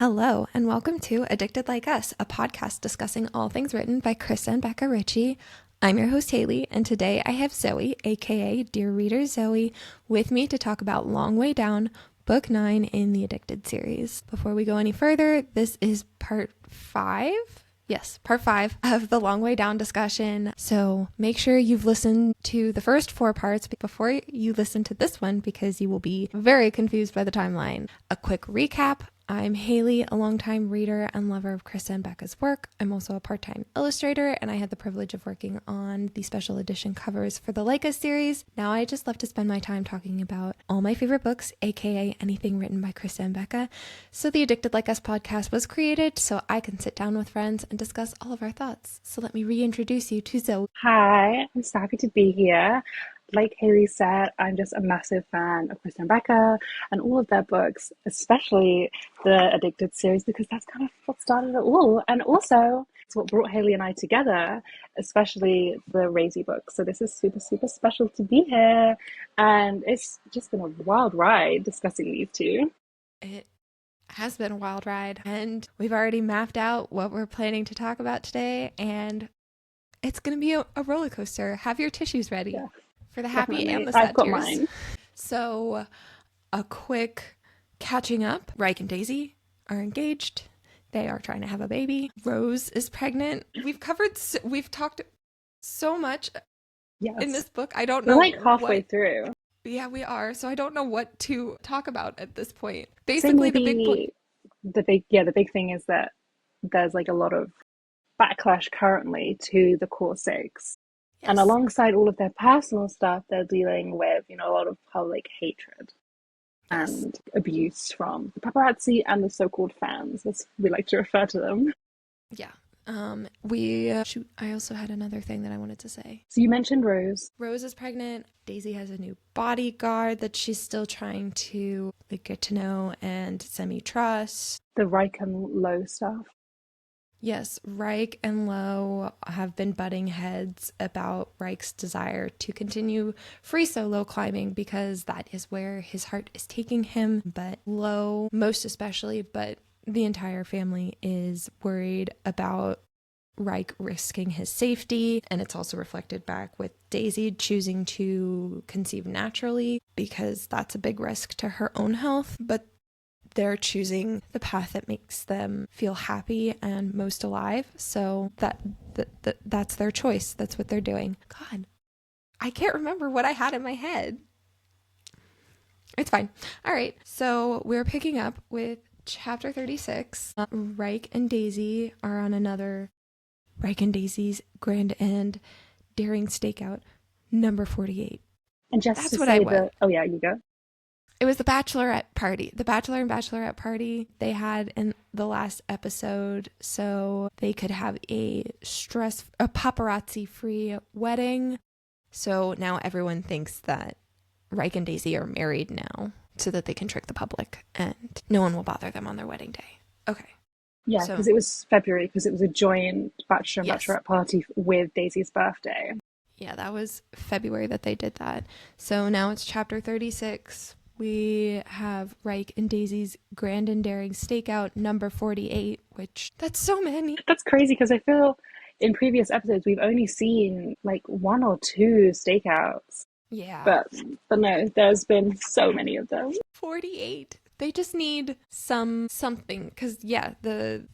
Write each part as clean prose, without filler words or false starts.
Hello, and welcome to Addicted Like Us, a podcast discussing all things written by Krista and Becca Ritchie. I'm your host, Haley, and today I have Zoe, aka Dear Reader Zoe, with me to talk about Long Way Down, Book 9 in the Addicted series. Before we go any further, this is part 5? Yes, part 5 of the Long Way Down discussion. So make sure you've listened to the first 4 parts before you listen to this one because you will be very confused by the timeline. A quick recap. I'm Haley, a longtime reader and lover of Krista and Becca's work. I'm also a part-time illustrator, and I had the privilege of working on the special edition covers for the Like Us series. Now I just love to spend my time talking about all my favorite books, aka anything written by Krista and Becca. So the Addicted Like Us podcast was created so I can sit down with friends and discuss all of our thoughts. So let me reintroduce you to Zoe. Hi, I'm so happy to be here. Like Haley said, I'm just a massive fan of Krista and Becca and all of their books, especially the Addicted series, because that's kind of what started it all. And also, it's what brought Haley and I together, especially the Razy book. So this is super, super special to be here. And it's just been a wild ride discussing these two. It has been a wild ride, and we've already mapped out what we're planning to talk about today, and it's going to be a roller coaster. Have your tissues ready. Yeah. For the happy Definitely. and the sad I've got tears. mine. So, a quick catching up. Reich and Daisy are engaged. They are trying to have a baby. Rose is pregnant. We've talked so much in this book. I don't know. We're like halfway through. Yeah, we are. So I don't know what to talk about at this point. So Basically, maybe the big thing is that there's like a lot of backlash currently to the core six. Yes. And alongside all of their personal stuff, they're dealing with, a lot of public hatred and abuse from the paparazzi and the so-called fans, as we like to refer to them. Yeah. I also had another thing that I wanted to say. So you mentioned Rose. Rose is pregnant. Daisy has a new bodyguard that she's still trying to get to know and semi-trust. The Reich and Low stuff. Yes, Reich and Lowe have been butting heads about Reich's desire to continue free solo climbing because that is where his heart is taking him. But Lowe, most especially, but the entire family is worried about Reich risking his safety. And it's also reflected back with Daisy choosing to conceive naturally because that's a big risk to her own health. But they're choosing the path that makes them feel happy and most alive. So that's their choice. That's what they're doing. God, I can't remember what I had in my head. It's fine. All right. So we're picking up with chapter 36. Reich and Daisy are on another Reich and Daisy's Grand and Daring Stakeout, number 48. And just that's to what say I went. Oh yeah, you go. It was the bachelorette party. The bachelor and bachelorette party they had in the last episode so they could have a paparazzi-free wedding. So now everyone thinks that Reich and Daisy are married now so that they can trick the public and no one will bother them on their wedding day. Okay. Yeah, because it was February, because it was a joint bachelor and bachelorette party with Daisy's birthday. Yeah, that was February that they did that. So now it's chapter 36. We have Reich and Daisy's Grand and Daring Stakeout, number 48, which that's so many. That's crazy because I feel in previous episodes we've only seen like 1 or 2 stakeouts. Yeah. But no, there's been so many of them. 48. They just need something because the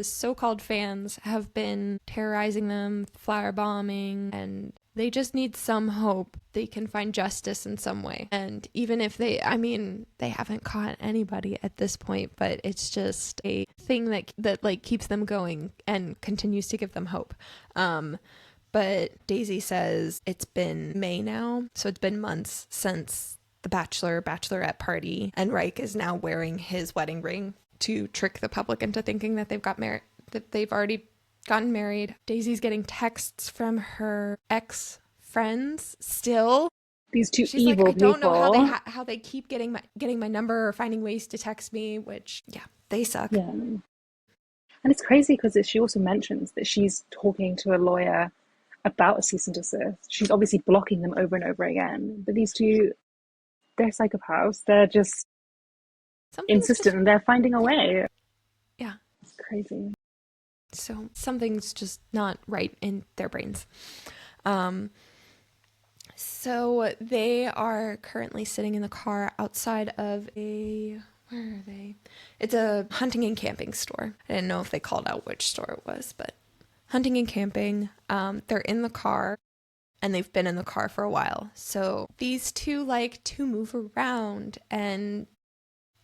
so-called fans have been terrorizing them, flower bombing, and they just need some hope they can find justice in some way. And even if they haven't caught anybody at this point, but it's just a thing that like keeps them going and continues to give them hope. But Daisy says it's been May now, so it's been months since the bachelorette party, and Reich is now wearing his wedding ring to trick the public into thinking that they've already gotten married. Daisy's getting texts from her ex-friends still. These two She's evil like, I don't people. know how they keep getting my number or finding ways to text me, which they suck. Yeah. And it's crazy because she also mentions that she's talking to a lawyer about a cease and desist. She's obviously blocking them over and over again. But these two, they're psychopaths. They're just something's insistent just, and they're finding a yeah, way. yeah. It's crazy. So something's just not right in their brains. Um, so they are currently sitting in the car outside of where are they? It's a hunting and camping store. I didn't know if they called out which store it was, but hunting and camping. They're in the car and they've been in the car for a while. So these two like to move around and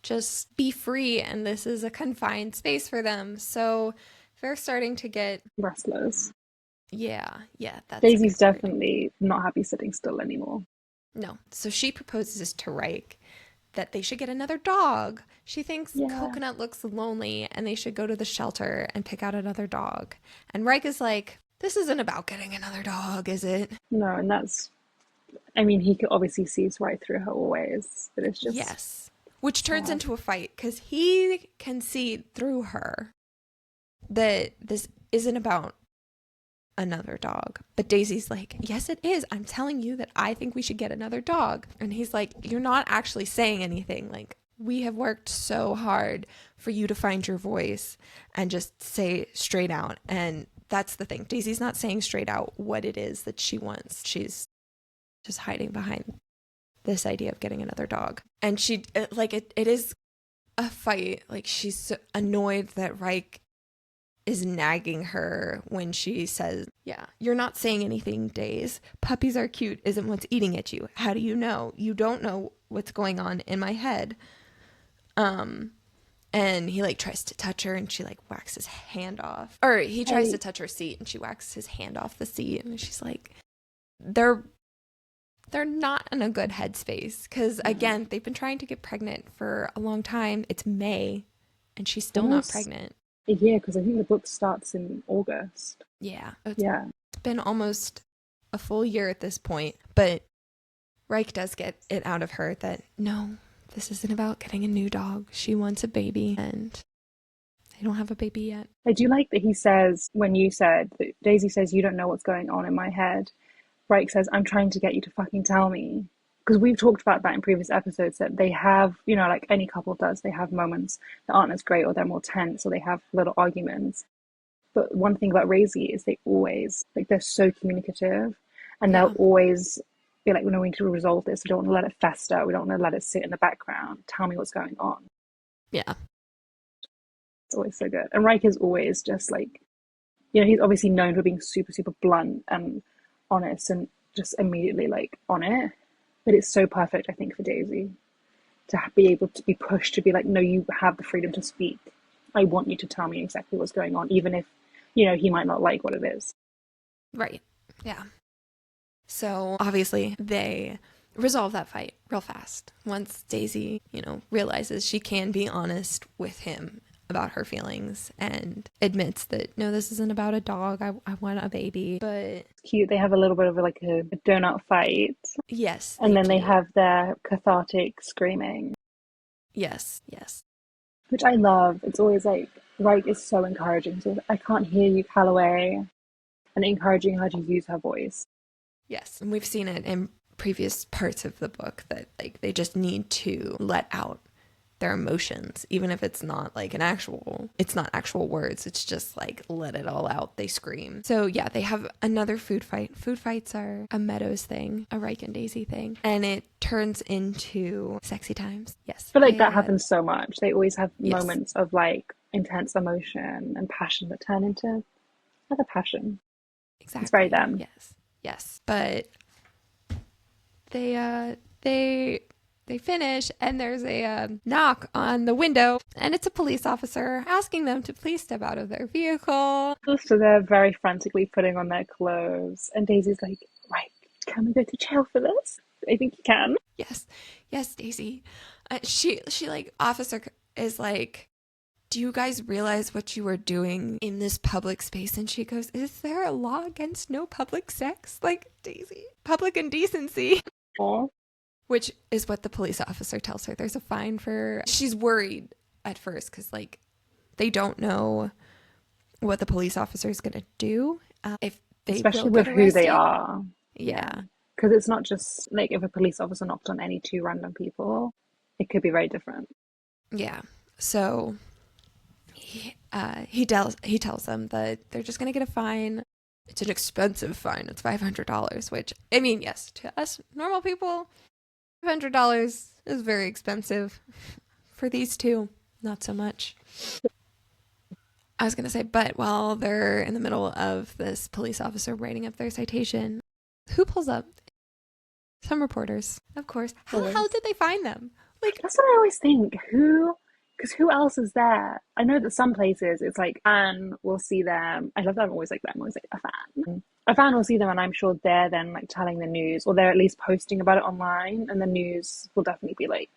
just be free, and this is a confined space for them. So they're starting to get, Restless. yeah, that's a Daisy's good word. definitely not happy sitting still anymore. No. So she proposes to Reich that they should get another dog. She thinks Yeah. Coconut looks lonely and they should go to the shelter and pick out another dog. And Reich is like, this isn't about getting another dog, is it? No, and that's, I mean, he could obviously sees right through her always, but it's just Yes. Which turns sad. into a fight because he can see through her that this isn't about another dog. But Daisy's like, yes, it is. I'm telling you that I think we should get another dog. And he's like, you're not actually saying anything. Like, we have worked so hard for you to find your voice and just say straight out. And that's the thing. Daisy's not saying straight out what it is that she wants. She's just hiding behind this idea of getting another dog. And it is a fight. Like, she's so annoyed that Reich is nagging her when she says, yeah, you're not saying anything, Days. Puppies are cute isn't what's eating at you. How do you know? You don't know what's going on in my head. And he like tries to touch her and she like whacks his hand off. Or he tries to touch her seat and she whacks his hand off the seat. And she's like, they're not in a good headspace. Because again, they've been trying to get pregnant for a long time. It's May and she's still not pregnant. A year, because I think the book starts in August. Yeah. Yeah. It's been almost a full year at this point, but Reich does get it out of her that no, this isn't about getting a new dog. She wants a baby and they don't have a baby yet. I do like that he says, when you said that Daisy says, you don't know what's going on in my head. Reich says, I'm trying to get you to fucking tell me. Because we've talked about that in previous episodes, that they have, you know, like any couple does, they have moments that aren't as great or they're more tense or they have little arguments. But one thing about Razy is they always, like, they're so communicative and they'll always be like, no, we need to resolve this. We don't want to let it fester. We don't want to let it sit in the background. Tell me what's going on. Yeah. It's always so good. And Reich is always just like, you know, he's obviously known for being super, super blunt and honest and just immediately like on it. But it's so perfect, I think, for Daisy to be able to be pushed to be like, no, you have the freedom to speak. I want you to tell me exactly what's going on, even if, you know, he might not like what it is. Right. Yeah. So obviously they resolve that fight real fast once Daisy, you know, realizes she can be honest with him about her feelings and admits that no, this isn't about a dog. I want a baby. But it's cute. They have a little bit of like a donut fight. Yes. And then they have their cathartic screaming. Yes. Yes. Which I love. It's always like, Reich is so encouraging. So I can't hear you, Calloway. And encouraging her to use her voice. Yes. And we've seen it in previous parts of the book that like they just need to let out their emotions, even if it's not like it's not actual words. It's just like, let it all out. They scream. So yeah, they have another food fight. Food fights are a Meadows thing, a Reich and Daisy thing. And it turns into sexy times. Yes. I feel like that happens so much. They always have moments of like intense emotion and passion that turn into other passion. Exactly. It's very them. Yes. Yes. But they finish and there's a knock on the window and it's a police officer asking them to please step out of their vehicle. So they're very frantically putting on their clothes and Daisy's like, right, can we go to jail for this? I think you can. Yes, Daisy. She like, officer is like, do you guys realize what you are doing in this public space? And she goes, is there a law against no public sex? Like, Daisy, public indecency. Aww. Which is what the police officer tells her. There's a fine for... She's worried at first because, like, they don't know what the police officer is going to do. If they Especially with who they are. Yeah. Because it's not just, like, if a police officer knocked on any two random people, it could be very different. Yeah. So he tells them that they're just gonna get a fine. It's an expensive fine. It's $500, which, I mean, yes, to us normal people, $500 is very expensive. For these two, not so much. I was gonna say, but while they're in the middle of this police officer writing up their citation, who pulls up? Some reporters, of course. How the hell did they find them? Like, that's what I always think. Because who else is there? I know that some places it's like Anne will see them. I love that I'm always like that. I'm always like a fan. A fan will see them, and I'm sure they're then like telling the news, or they're at least posting about it online, and the news will definitely be like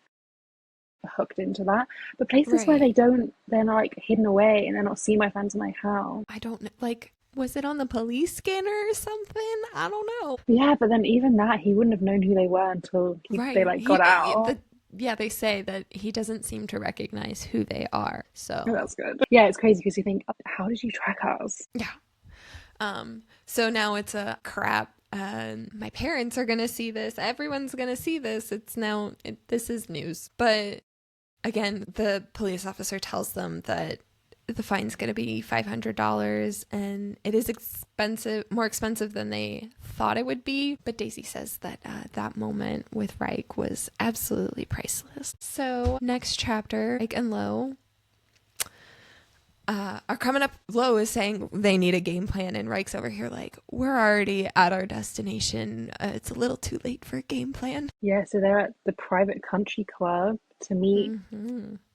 hooked into that. But places where right. they don't, they're not like hidden away, and they're not seen by fans. I'm like, how? I don't know. Like, was it on the police scanner or something? I don't know. Yeah, but then even that, he wouldn't have known who they were until they Right. like got out. Yeah, they say that he doesn't seem to recognize who they are. Oh, So, that's good. Yeah, it's crazy because you think, how did you track us? yeah. So now it's a crap. My parents are gonna see this. Everyone's gonna see this. This is news. But again, the police officer tells them that the fine's going to be $500 and it is more expensive than they thought it would be. But Daisy says that that moment with Reich was absolutely priceless. So next chapter, Reich and Lo are coming up. Lo is saying they need a game plan, and Reich's over here like, we're already at our destination. It's a little too late for a game plan. Yeah, so they're at the private country club to meet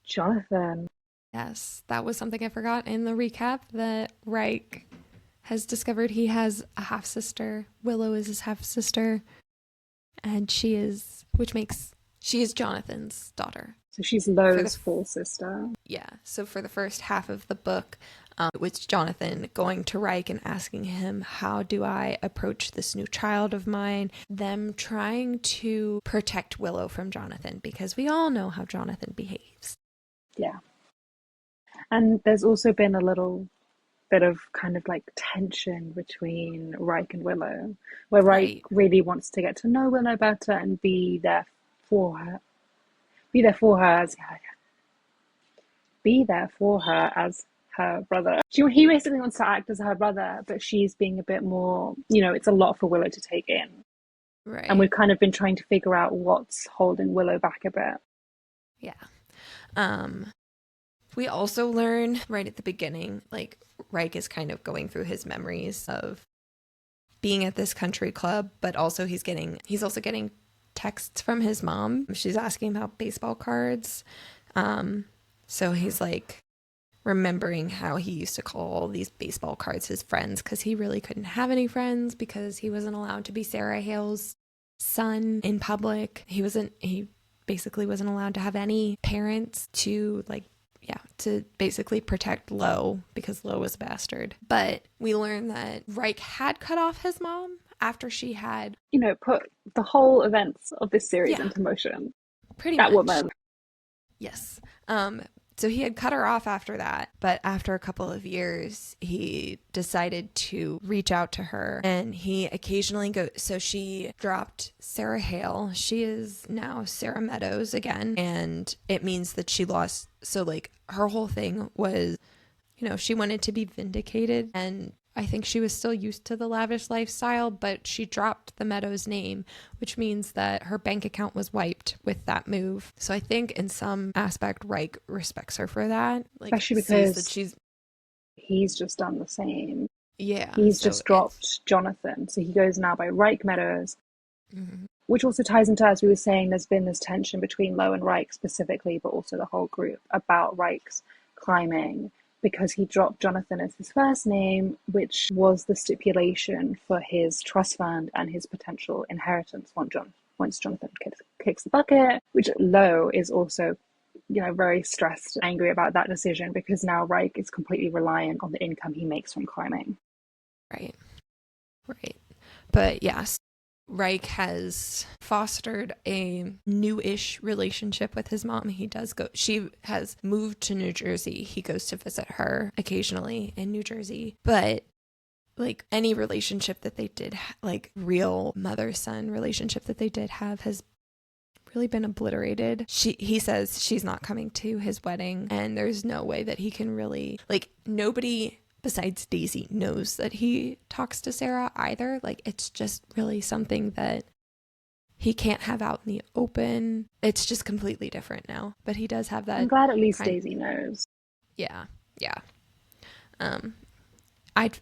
Jonathan. Yes, that was something I forgot in the recap, that Reich has discovered he has a half sister. Willow is his half sister, and she is Jonathan's daughter. So she's Lo's full sister. Yeah. So for the first half of the book, it was Jonathan going to Reich and asking him, how do I approach this new child of mine? Them trying to protect Willow from Jonathan, because we all know how Jonathan behaves. Yeah. And there's also been a little bit of kind of like tension between Reich and Willow, where Reich really wants to get to know Willow better and be there for her. Be there for her as her brother. He basically wants to act as her brother, but she's being a bit more, it's a lot for Willow to take in. Right. And we've kind of been trying to figure out what's holding Willow back a bit. Yeah. We also learn right at the beginning, like, Reich is kind of going through his memories of being at this country club, but also he's also getting texts from his mom. She's asking about baseball cards. So he's like remembering how he used to call these baseball cards his friends, because he really couldn't have any friends because he wasn't allowed to be Sarah Hale's son in public. He basically wasn't allowed to have any parents to basically protect Lo, because Lo was a bastard. But we learn that Reich had cut off his mom after she had, put the whole events of this series into motion. Pretty much. That woman. Yes. So he had cut her off after that, but after a couple of years, he decided to reach out to her, and he occasionally so she dropped Sarah Hale. She is now Sarah Meadows again, and it means that she lost. So like her whole thing was, she wanted to be vindicated, and I think she was still used to the lavish lifestyle, but she dropped the Meadows name, which means that her bank account was wiped with that move. So I think in some aspect, Reich respects her for that. Like, especially because he's just done the same. Yeah. He's just dropped Jonathan. So he goes now by Reich Meadows, which also ties into, as we were saying, there's been this tension between Lo and Reich specifically, but also the whole group about Reich's climbing, because he dropped Jonathan as his first name, which was the stipulation for his trust fund and his potential inheritance once Jonathan kicks the bucket, which Lo is also, very stressed and angry about that decision, because now Reich is completely reliant on the income he makes from climbing. Right. But yes, Reich has fostered a new-ish relationship with his mom. She has moved to New Jersey. He goes to visit her occasionally in New Jersey. But like any relationship that they did, like real mother-son relationship that they did have, has really been obliterated. He says she's not coming to his wedding, and there's no way that he can really, like, nobody besides Daisy knows that he talks to Sarah either. Like, it's just really something that he can't have out in the open. It's just completely different now. But he does have that. I'm glad at least Daisy knows. Yeah, yeah.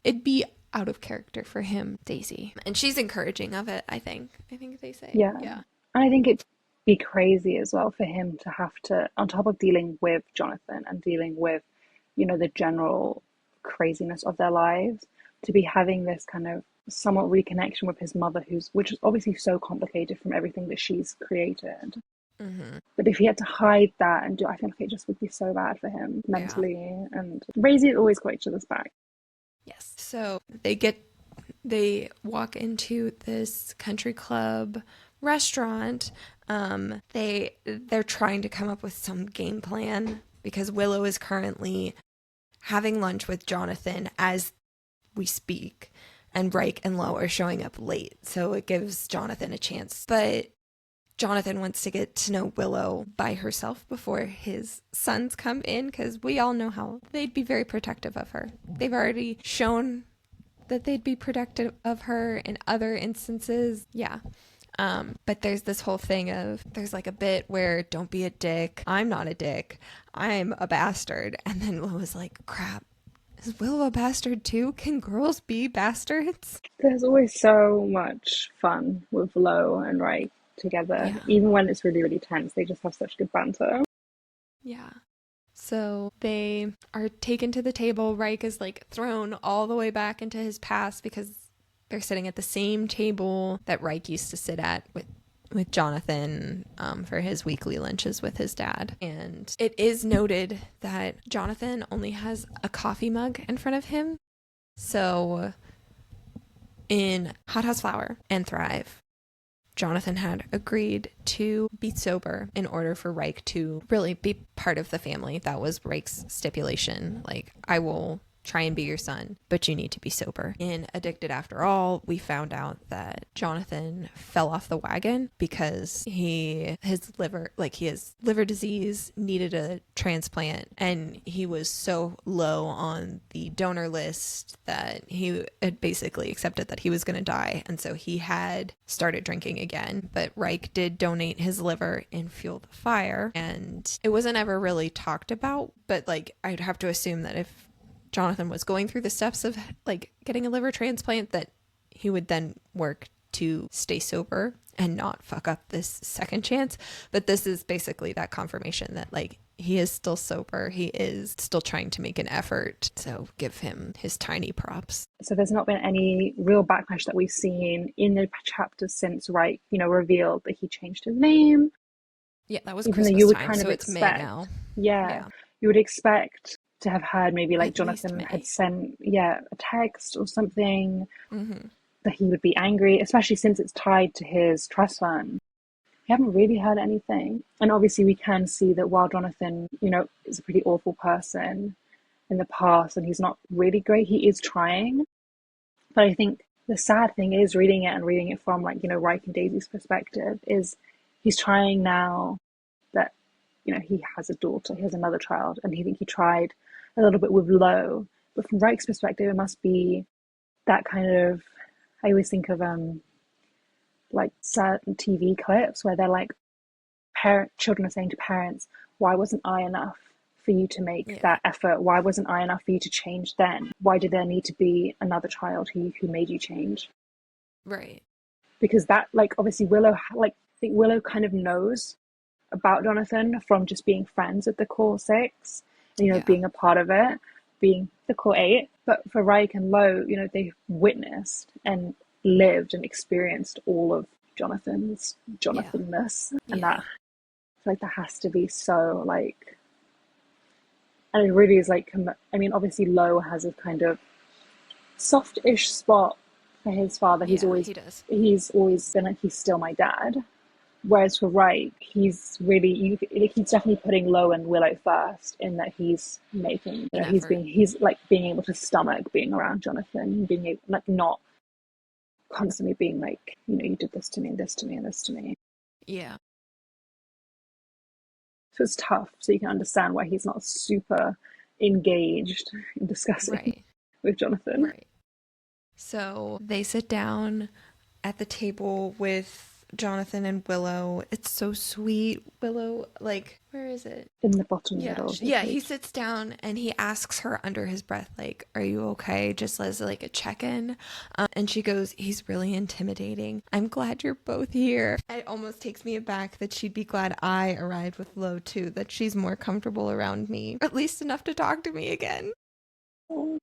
It'd be out of character for him, Daisy, and she's encouraging of it. I think they say. Yeah. Yeah. And I think it'd be crazy as well for him to have to, on top of dealing with Jonathan and dealing with, the general craziness of their lives, to be having this kind of somewhat reconnection with his mother, which is obviously so complicated from everything that she's created. Mm-hmm. But if he had to hide that and I feel like it just would be so bad for him mentally. Yeah. And Raisy always got each other's back. Yes. So they walk into this country club restaurant. They're trying to come up with some game plan because Willow is currently having lunch with Jonathan as we speak, and Reich and Lo are showing up late, so it gives Jonathan a chance. But Jonathan wants to get to know Willow by herself before his sons come in, because we all know how they'd be very protective of her. They've already shown that they'd be protective of her in other instances. Yeah. But there's this whole thing of, there's like a bit where, don't be a dick. I'm not a dick. I'm a bastard. And then Lo was like, crap. Is Willow a bastard too? Can girls be bastards? There's always so much fun with Lo and Reich together. Yeah. Even when it's really, really tense, they just have such good banter. Yeah. So they are taken to the table. Reich is like thrown all the way back into his past because they're sitting at the same table that Reich used to sit at with Jonathan for his weekly lunches with his dad. And it is noted that Jonathan only has a coffee mug in front of him. So in Hot House Flower and Thrive, Jonathan had agreed to be sober in order for Reich to really be part of the family. That was Reich's stipulation. Like, I will try and be your son, but you need to be sober. In Addicted After All, we found out that Jonathan fell off the wagon because he has liver disease, needed a transplant, and he was so low on the donor list that he had basically accepted that he was going to die, and so he had started drinking again. But Reich did donate his liver in Fuel the Fire, and it wasn't ever really talked about, but like, I'd have to assume that if Jonathan was going through the steps of like getting a liver transplant, that he would then work to stay sober and not fuck up this second chance. But this is basically that confirmation that like he is still sober, he is still trying to make an effort, so give him his tiny props. So there's not been any real backlash that we've seen in the chapters since Reich revealed that he changed his name. Yeah, that was Christmas time, so it's May now. Yeah, you would expect to have heard maybe like Jonathan had sent a text or something, that he would be angry, especially since it's tied to his trust fund. We haven't really heard anything. And obviously we can see that while Jonathan, is a pretty awful person in the past and he's not really great, he is trying. But I think the sad thing is reading it from like, Reich and Daisy's perspective, is he's trying now that, he has a daughter, he has another child, and he tried a little bit with Lo, but from Reich's perspective, it must be that kind of, I always think of like certain TV clips where they're like, children are saying to parents, why wasn't I enough for you to make that effort? Why wasn't I enough for you to change then? Why did there need to be another child who made you change? Right. Because that, like, obviously Willow, like, I think Willow kind of knows about Jonathan from just being friends with the Core Six, being a part of it, being the Core Eight. But for Reich and Lo, they've witnessed and lived and experienced all of Jonathan's Jonathanness, and that, I feel like that has to be so like, and it really is like, I mean, obviously Lo has a kind of soft-ish spot for his father. He's always been like, he's still my dad. Whereas for Reich, he's really, he's definitely putting Lo and Willow first, in that he's making, he's like being able to stomach being around Jonathan, being able, like, not constantly being like, you did this to me and this to me and this to me. Yeah. So it's tough. So you can understand why he's not super engaged in discussing Right. with Jonathan. Right. So they sit down at the table with Jonathan and Willow. It's so sweet. Willow, like, where is it? In the bottom Yeah, middle of the yeah, he page. sits down and he asks her under his breath, like, "Are you okay?" Just as like a check-in. And she goes, "He's really intimidating. I'm glad you're both here." It almost takes me aback that she'd be glad I arrived with Lo too, that she's more comfortable around me, at least enough to talk to me again.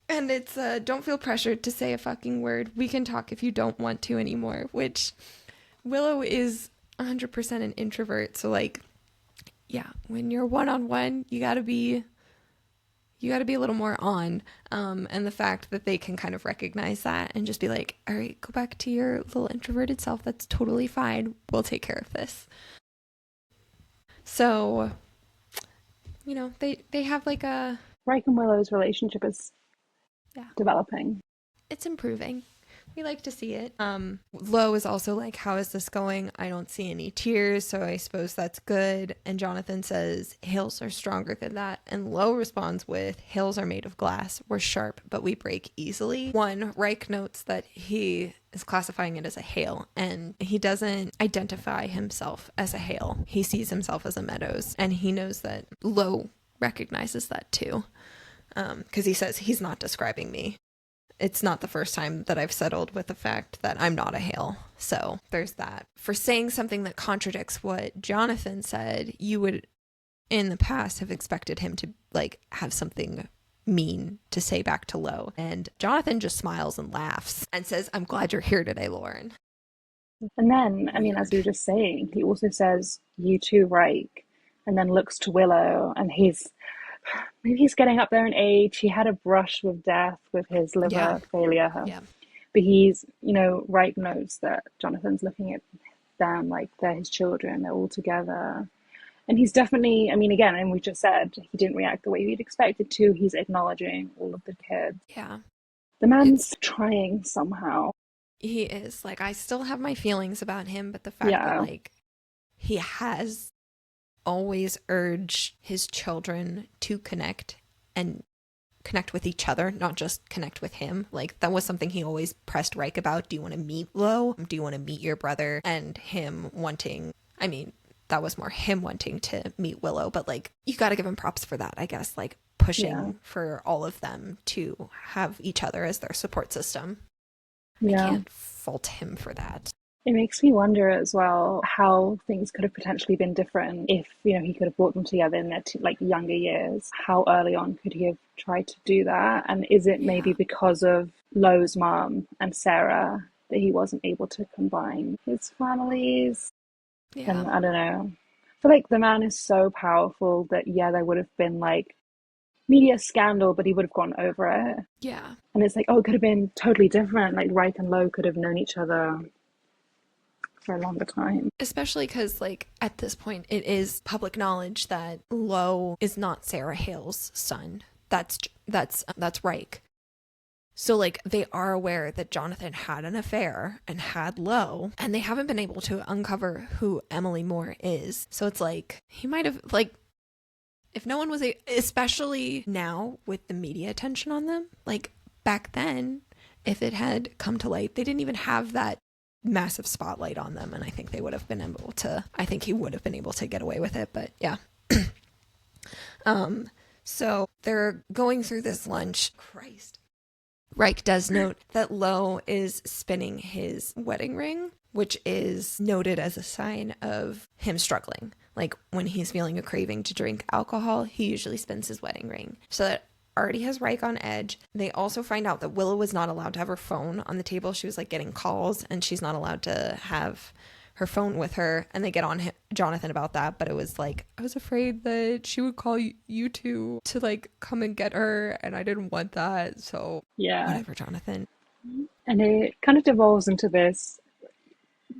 And it's, don't feel pressured to say a fucking word. We can talk if you don't want to anymore, which Willow is 100% an introvert. So, like, yeah, when you're one on one, you got to be a little more on. And the fact that they can kind of recognize that and just be like, all right, go back to your little introverted self. That's totally fine. We'll take care of this. So, they have like a, Rike and Willow's relationship is yeah, developing. it's improving. We like to see it. Lo is also like, "How is this going? I don't see any tears, so I suppose that's good." And Jonathan says, "Hails are stronger than that." And Lo responds with, "Hails are made of glass. We're sharp, but we break easily." One, Reich notes that he is classifying it as a hail, and he doesn't identify himself as a hail. He sees himself as a Meadows, and he knows that Lo recognizes that too. Because he says he's not describing me. It's not the first time that I've settled with the fact that I'm not a Hale. So there's that. For saying something that contradicts what Jonathan said, you would in the past have expected him to like have something mean to say back to Lo. And Jonathan just smiles and laughs and says, "I'm glad you're here today, Lauren." And then, I mean, as Weird. you were just saying, he also says, "You too, Rike," and then looks to Willow, and maybe he's getting up there in age. He had a brush with death with his Yeah. liver failure. Yeah. But Reich knows that Jonathan's looking at them like they're his children, they're all together. And he's definitely, I mean, again, and we just said he didn't react the way we'd expected to. He's acknowledging all of the kids. Yeah. The It's, man's trying somehow. he is like, I still have my feelings about him, but the fact that Yeah, like he has always urged his children to connect and connect with each other, not just connect with him. Like that was something he always pressed Reich about. "Do you want to meet Lo? Do you want to meet your brother?" And him wanting, I mean, that was more him wanting to meet Willow, but like you got to give him props for that, I guess, like yeah, pushing for all of them to have each other as their support system. I yeah. can't fault him for that. It makes me wonder as well how things could have potentially been different if, he could have brought them together in their like younger years. How early on could he have tried to do that? And is it maybe Yeah. because of Lo's mom and Sarah that he wasn't able to combine his families? Yeah. And I don't know. I feel like the man is so powerful that, yeah, there would have been like media scandal, but he would have gone over it. Yeah. And it's like, oh, it could have been totally different. Like Reich and Lo could have known each other for a longer time. Especially because, like, at this point, it is public knowledge that Lo is not Sarah Hale's son. That's Reich. So, like, they are aware that Jonathan had an affair and had Lo, and they haven't been able to uncover who Emily Moore is. So it's like he might have, like, if no one was especially now with the media attention on them, like back then, if it had come to light, they didn't even have that massive spotlight on them, and I think they would have been able to, I think he would have been able to get away with it. But yeah. So they're going through this lunch. Christ. Reich does note that Lo is spinning his wedding ring, which is noted as a sign of him struggling. Like when he's feeling a craving to drink alcohol, he usually spins his wedding ring. So that already has Reich on edge. They also find out that Willow was not allowed to have her phone on the table. She was like getting calls and she's not allowed to have her phone with her. And they get on Jonathan about that, but it was like, I was afraid that she would call you two to like come and get her, and I didn't want that. So Yeah. whatever, Jonathan. And it kind of devolves into this,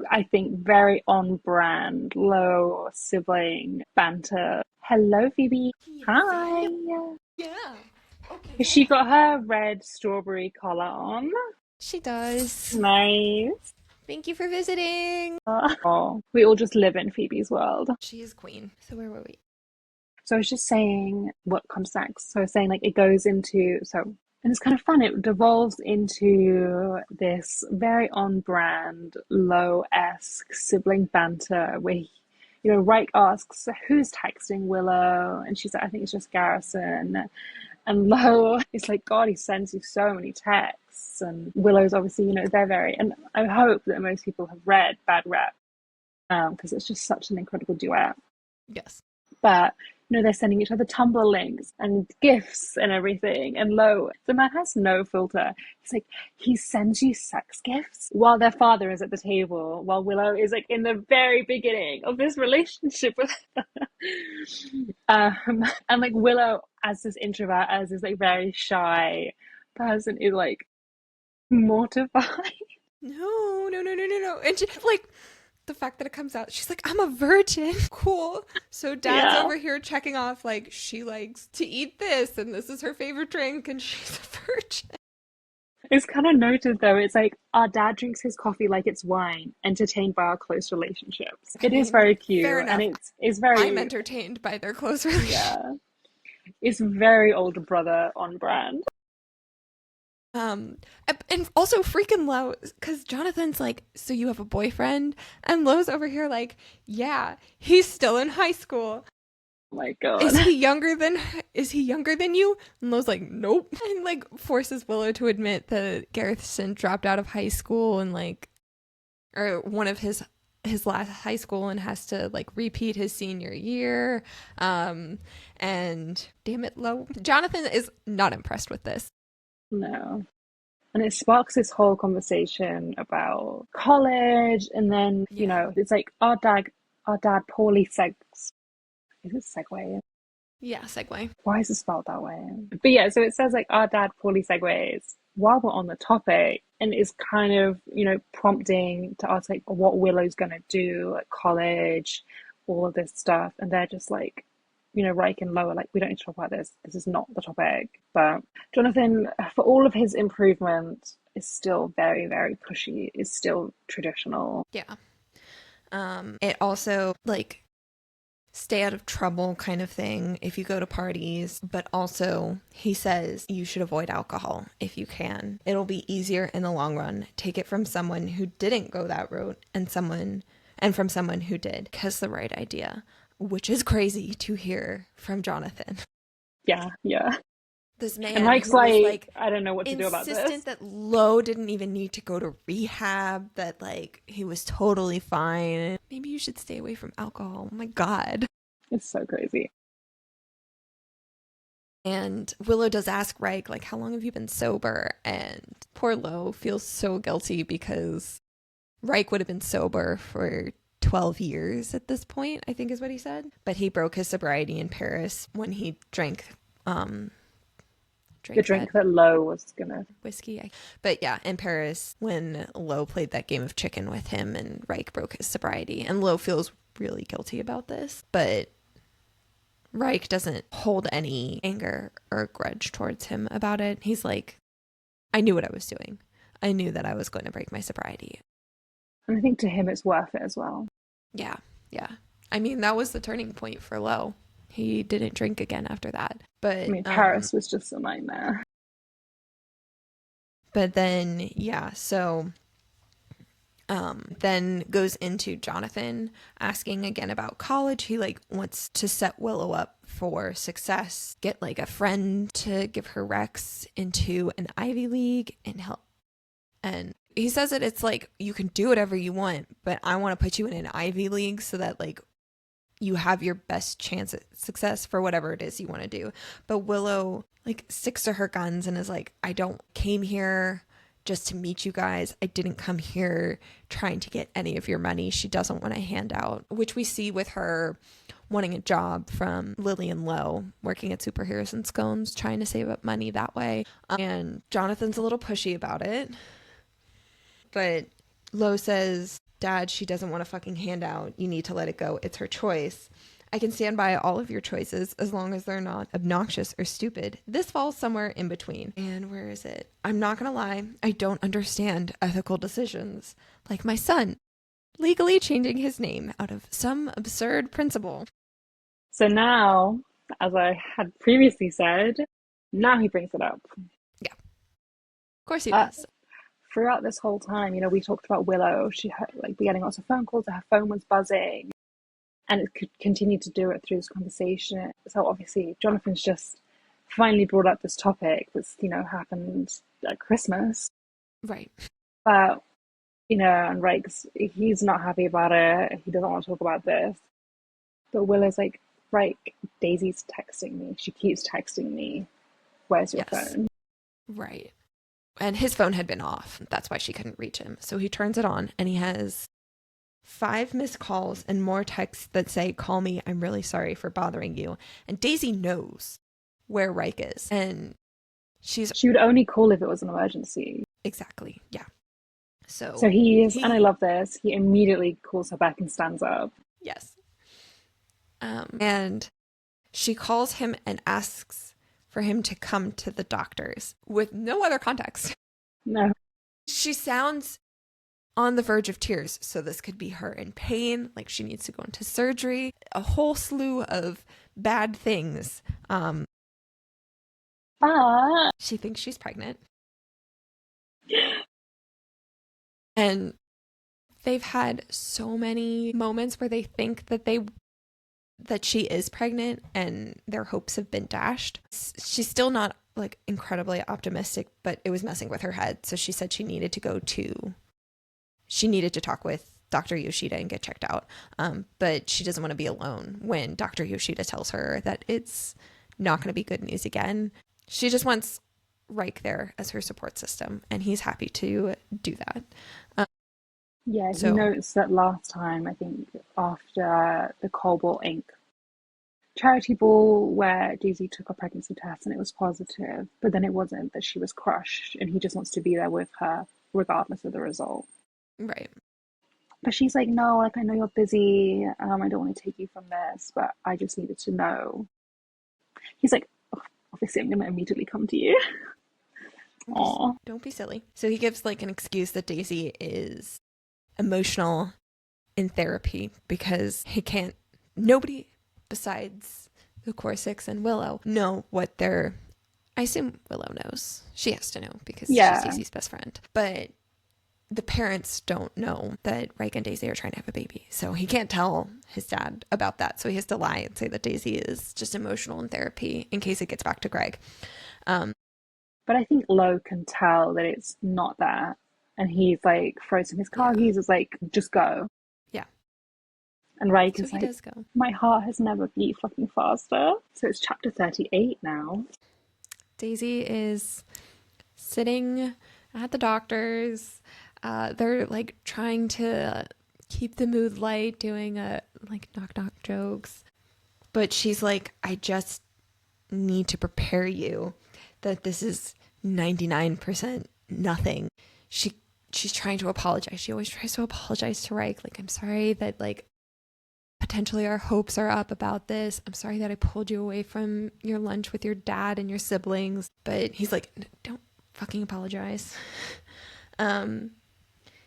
I think, very on brand, Lo sibling banter. Hello, Phoebe. Yes, say Hi. hello. Yeah. Okay, She yeah. got her red strawberry collar on. She does. Nice. Thank you for visiting. Oh, we all just live in Phoebe's world. She is queen. So where were we? So I was just saying what comes next. So I was saying like it goes into and it's kind of fun. It devolves into this very on-brand, low-esque sibling banter where Reich asks who's texting Willow, and she's like, I think it's just Garrison. And Lo is like, God, he sends you so many texts. And Willow's obviously, they're very, and I hope that most people have read Bad Rep, because it's just such an incredible duet. Yes. But they're sending each other Tumblr links and gifts and everything. And Lo, the man has no filter. He's like, he sends you sex gifts while their father is at the table, while Willow is like in the very beginning of this relationship with and like Willow, as this introvert, as this like very shy person, is like mortified. No, no, no, no, no, no. And she, like, the fact that it comes out, she's like, I'm a virgin. Cool. So dad's Yeah. over here checking off, like, she likes to eat this, and this is her favorite drink, and she's a virgin. It's kind of noted though, it's like our dad drinks his coffee like it's wine, entertained by our close relationships. It is very Fair cute, and enough. it's I'm very, entertained by their close relationship. yeah, it's very older brother on brand. And also freaking Lo, because Jonathan's like, so you have a boyfriend? And Lo's over here like, yeah, he's still in high school. Oh my God. Is he younger than you? And Lo's like, nope. And like forces Willow to admit that Garrison dropped out of high school and like, or one of his last high school, and has to like repeat his senior year. And damn it, Lo. Jonathan is not impressed with this. No. And it sparks this whole conversation about college, and then, it's like our dad poorly is it segue? Yeah, segue. Why is it spelled that way? But yeah, so it says like our dad poorly segues while we're on the topic, and is kind of, prompting to us like what Willow's gonna do at college, all of this stuff, and they're just like, Reich and Lower, like, we don't need to talk about this. This is not the topic. But Jonathan, for all of his improvement, is still very, very pushy, is still traditional. Yeah. It also like stay out of trouble kind of thing if you go to parties, but also he says you should avoid alcohol if you can. It'll be easier in the long run. Take it from someone who didn't go that route and from someone who did, because the right idea, which is crazy to hear from Jonathan. Yeah. This man and Mike's who was like, I don't know what to do about this. Insistent that Lo didn't even need to go to rehab, that like he was totally fine. Maybe you should stay away from alcohol. Oh my God. It's so crazy. And Willow does ask Reich, like, how long have you been sober? And poor Lo feels so guilty because Reich would have been sober for 12 years at this point, I think is what he said. But he broke his sobriety in Paris when he drank the drink that Lo was gonna whiskey. But yeah, in Paris when Lo played that game of chicken with him and Reich broke his sobriety, and Lo feels really guilty about this, but Reich doesn't hold any anger or grudge towards him about it. He's like, I knew what I was doing. I knew that I was going to break my sobriety. And I think to him it's worth it as well. Yeah. I mean, that was the turning point for Lo. He didn't drink again after that. But I mean, Paris was just a nightmare. But then, yeah, so then goes into Jonathan asking again about college. He like wants to set Willow up for success, get like a friend to give her Rex into an Ivy League and help. And he says that it's like, you can do whatever you want, but I want to put you in an Ivy League so that like you have your best chance at success for whatever it is you want to do. But Willow like sticks to her guns and is like, I don't came here just to meet you guys. I didn't come here trying to get any of your money. She doesn't want a handout, which we see with her wanting a job from Lily and Lo, working at Superheroes and Scones, trying to save up money that way. And Jonathan's a little pushy about it. But Lo says, Dad, she doesn't want a fucking handout. You need to let it go. It's her choice. I can stand by all of your choices as long as they're not obnoxious or stupid. This falls somewhere in between. And where is it? I'm not going to lie. I don't understand ethical decisions. Like my son, legally changing his name out of some absurd principle. So now as I had previously said, now he brings it up. Yeah, of course he Uh, does. Throughout this whole time, we talked about Willow. She had like be getting lots of phone calls. Her phone was buzzing, and it could continue to do it through this conversation. So obviously, Jonathan's just finally brought up this topic that's happened at Christmas. Right. But and Rake's he's not happy about it. He doesn't want to talk about this. But Willow's like, Rake, Daisy's texting me. She keeps texting me. Where's your Yes. phone? Right. And his phone had been off. That's why she couldn't reach him. So he turns it on and he has 5 missed calls and more texts that say, "Call me. I'm really sorry for bothering you." And Daisy knows where Reich is. And She would only call if it was an emergency. exactly. Yeah. So So he is, and I love this, he immediately calls her back and stands up. yes. And she calls him and asks for him to come to the doctor's with no other context. No. She sounds on the verge of tears. So this could be her in pain, like she needs to go into surgery, a whole slew of bad things. She thinks she's pregnant. And they've had so many moments where they think that she is pregnant and their hopes have been dashed. She's still not like incredibly optimistic, but it was messing with her head. So she said she needed to talk with Dr. Yoshida and get checked out. But she doesn't want to be alone when Dr. Yoshida tells her that it's not going to be good news again. She just wants Reich there as her support system, and he's happy to do that. Yeah, he notes that last time, I think after the Cobalt Inc. charity ball where Daisy took a pregnancy test and it was positive, but then it wasn't, that she was crushed, and he just wants to be there with her regardless of the result. Right. But she's like, no, like I know you're busy. I don't want to take you from this, but I just needed to know. He's like, oh, obviously I'm gonna immediately come to you. Aww. Don't be silly. So he gives like an excuse that Daisy is emotional in therapy because nobody besides the Corsicks and Willow know what they're. I assume Willow knows. She has to know because she's Daisy's best friend. But the parents don't know that Reich and Daisy are trying to have a baby. So he can't tell his dad about that. So he has to lie and say that Daisy is just emotional in therapy in case it gets back to Greg. But I think Lo can tell that it's not that. And he's like frozen his car. He's just like, just go. Yeah. And Reich is he like, does go. My heart has never beat fucking faster. So it's chapter 38 now. Daisy is sitting at the doctor's. They're like trying to keep the mood light, doing like knock jokes. But she's like, I just need to prepare you that this is 99% nothing. She's trying to apologize. She always tries to apologize to Reich. Like, I'm sorry that like potentially our hopes are up about this. I'm sorry that I pulled you away from your lunch with your dad and your siblings. But he's like, don't fucking apologize.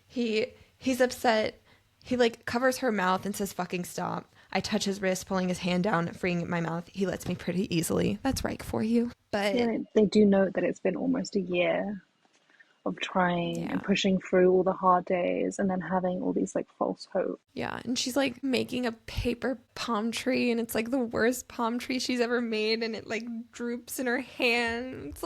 He's upset. He like covers her mouth and says fucking stop. I touch his wrist, pulling his hand down, freeing my mouth. He lets me pretty easily. That's Reich for you. But yeah, they do note that it's been almost a year of trying and pushing through all the hard days and then having all these like false hopes. Yeah, and she's like making a paper palm tree and it's like the worst palm tree she's ever made and it like droops in her hand.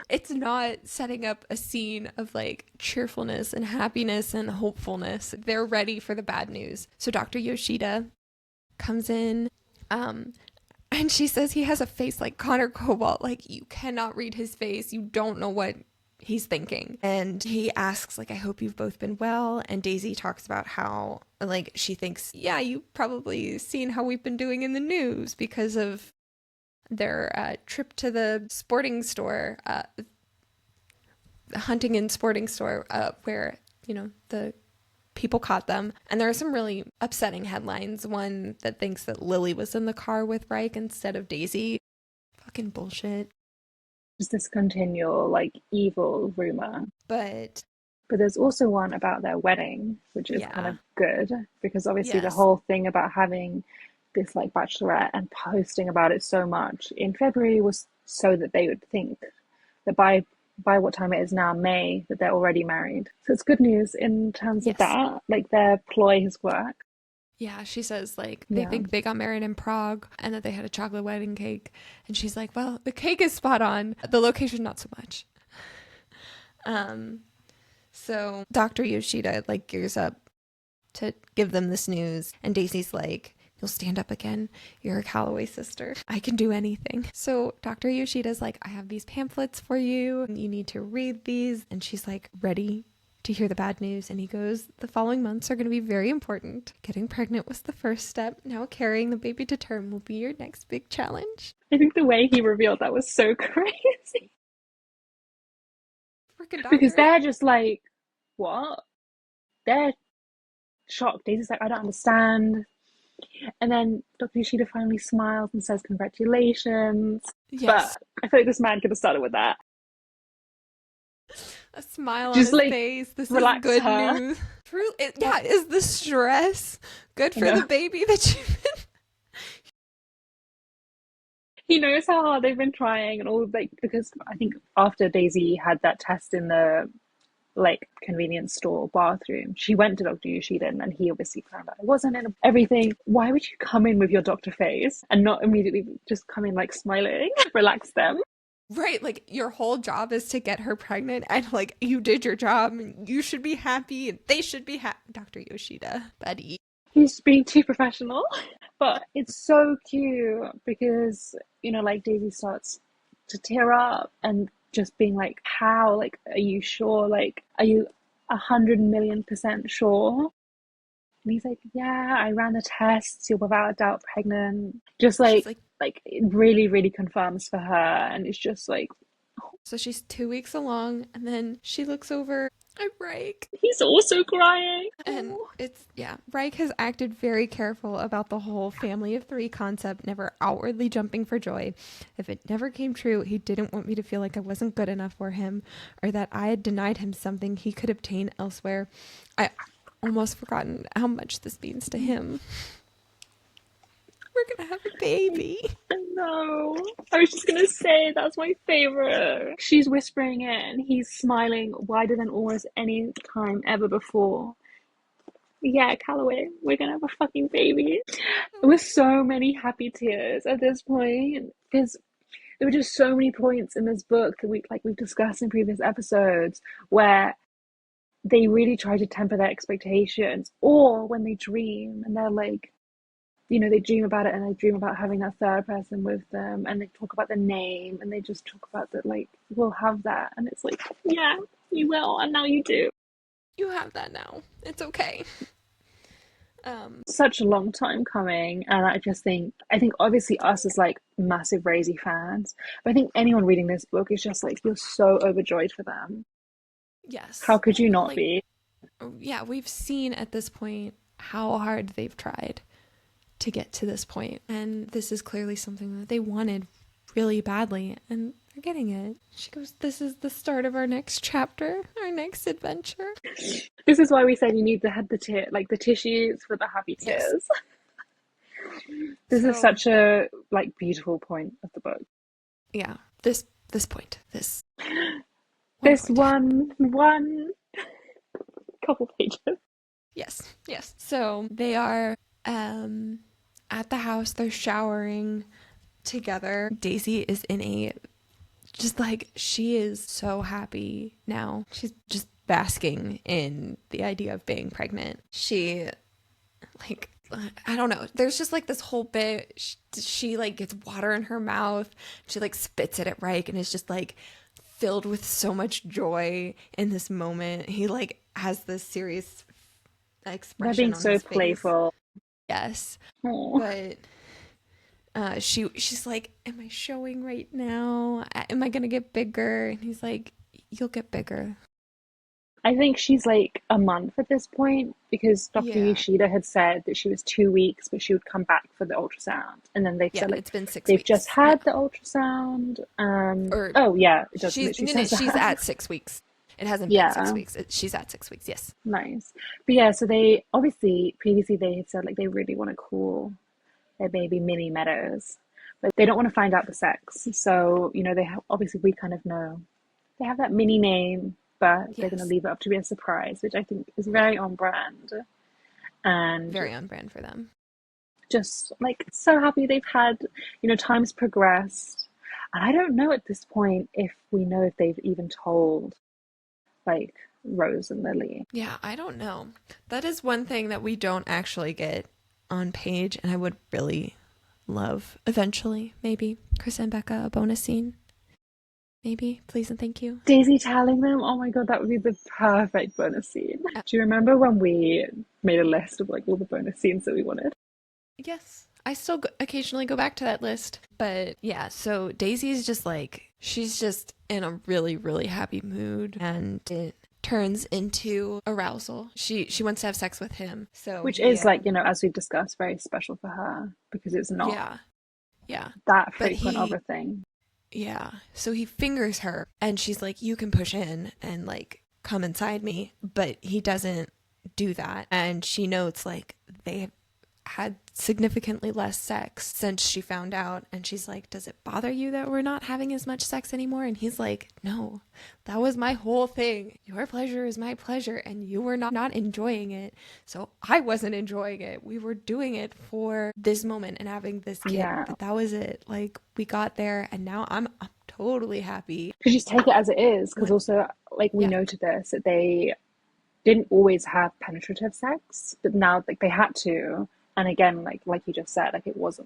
It's not setting up a scene of like cheerfulness and happiness and hopefulness. They're ready for the bad news. So Dr. Yoshida comes in and she says he has a face like Connor Cobalt. Like you cannot read his face. You don't know what he's thinking. And he asks like, I hope you've both been well. And Daisy talks about how like she thinks, yeah, you've probably seen how we've been doing in the news because of their trip to the sporting store, hunting and sporting store, where, you know, the people caught them. And there are some really upsetting headlines. One that thinks that Lily was in the car with Reich instead of Daisy. Fucking bullshit. Just this continual, like, evil rumor. But there's also one about their wedding, which is kind of good because obviously the whole thing about having this like bachelorette and posting about it so much in February was so that they would think that by what time it is now, May, that they're already married. So it's good news in terms of Yes. that. Like their ploy has worked. Yeah, she says like they Yeah. think they got married in Prague and that they had a chocolate wedding cake. And she's like, well, the cake is spot on. The location, not so much. So Dr. Yoshida like gears up to give them this news. And Daisy's like, you'll stand up again. You're a Calloway sister. I can do anything. So Dr. Yoshida's like, I have these pamphlets for you. You need to read these. And she's like, ready to hear the bad news. And he goes, the following months are going to be very important. Getting pregnant was the first step. Now carrying the baby to term will be your next big challenge. I think the way he revealed that was so crazy. Freaking doctor. Because they're just like, what? They're shocked. Daisy's like, I don't understand. And then Dr. Yoshida finally smiles and says, congratulations. Yes. But I feel like this man could have started with that. A smile Just on his like, face. This is relax good her. news. True. Yeah, is the stress good for the baby that you've been? He knows how hard they've been trying and all, like, because I think after Daisy had that test in the like convenience store bathroom, she went to Dr. Yoshida and he obviously found out it wasn't, and everything. Why would you come in with your doctor face and not immediately just come in like smiling? Relax them. Right, like your whole job is to get her pregnant, and like you did your job, and you should be happy, and they should be happy. Dr. Yoshida, buddy. He's being too professional. But it's so cute because, you know, like Daisy starts to tear up and just being like, how? Like, are you sure? Like, are you 100,000,000% sure? And he's like, yeah, I ran the tests. You're without a doubt pregnant. Just She's like it really, really confirms for her. And it's just like, so she's 2 weeks along, and then she looks over at Reich. he's also crying. And it's, yeah, Reich has acted very careful about the whole family of three concept, never outwardly jumping for joy. If it never came true, he didn't want me to feel like I wasn't good enough for him, or that I had denied him something he could obtain elsewhere. I almost forgotten how much this means to him. We're gonna have a baby. No, I was just gonna say that's my favorite. She's whispering it and he's smiling wider than almost any time ever before. Yeah, Calloway, we're gonna have a fucking baby. With so many happy tears at this point, because there were just so many points in this book that we've discussed in previous episodes where they really try to temper their expectations, or when they dream and they're like, you know, they dream about it and they dream about having that third person with them, and they talk about the name and they just talk about that, like, we'll have that, and it's like, yeah, you will, and now you do. You have that now. It's okay. Such a long time coming, and I think obviously us as like massive Rosie fans, but I think anyone reading this book is just like, you're so overjoyed for them. Yes. How could you not be? Yeah, we've seen at this point how hard they've tried to get to this point, and this is clearly something that they wanted really badly, and they're getting it. She goes, this is the start of our next chapter, our next adventure. This is why we said you need the tissues for the happy tears. Yes. This is such a like beautiful point of the book. Yeah, this point, this one couple pages. Yes. So they are at the house, they're showering together. Daisy is in she is so happy now. She's just basking in the idea of being pregnant. She, like, I don't know. There's just like this whole bit. She like gets water in her mouth. She like spits it at Reich and is just like filled with so much joy in this moment. He like has this serious expression. They're being on so his playful. Face. Yes. Aww. But she's like, am I showing right now? Am I gonna get bigger? And he's like, you'll get bigger. I think she's like a month at this point, because Dr. Yoshida had said that she was 2 weeks, but she would come back for the ultrasound. And then they said like it's been 6 they've weeks. just had the ultrasound. It does. She's at 6 weeks. It hasn't been 6 weeks. She's at 6 weeks. Yes. Nice. But yeah, so they obviously previously they had said like they really want to cool their baby mini Meadows, but they don't want to find out the sex. So, you know, they have, obviously we kind of know they have that mini name, but they're going to Yes. leave it up to be a surprise, which I think is very on brand. And Very on brand for them. just like so happy they've had, you know, time's progressed. And I don't know at this point if we know if they've even told like Rose and Lily. Yeah, I don't know. That is one thing that we don't actually get on page, and I would really love eventually, maybe, Krista and Becca, a bonus scene. Maybe, please and thank you. Daisy telling them, oh my god, that would be the perfect bonus scene. Do you remember when we made a list of like all the bonus scenes that we wanted? Yes, I still occasionally go back to that list. But yeah, so Daisy is just like, she's just in a really, really happy mood, and it turns into arousal. She wants to have sex with him. So Which is like, you know, as we've discussed, very special for her because it's not yeah. that But frequent of a thing. yeah. So he fingers her, and she's like, you can push in and like come inside me, but he doesn't do that. And she notes like they have had significantly less sex since she found out, and she's like, does it bother you that we're not having as much sex anymore? And he's like, no, that was my whole thing. Your pleasure is my pleasure, and you were not enjoying it, so I wasn't enjoying it. We were doing it for this moment and having this kid, but that was it. Like, we got there, and now I'm totally happy. Because just take it as it is, because also like we noted this that they didn't always have penetrative sex, but now like they had to. And again, like you just said, like it was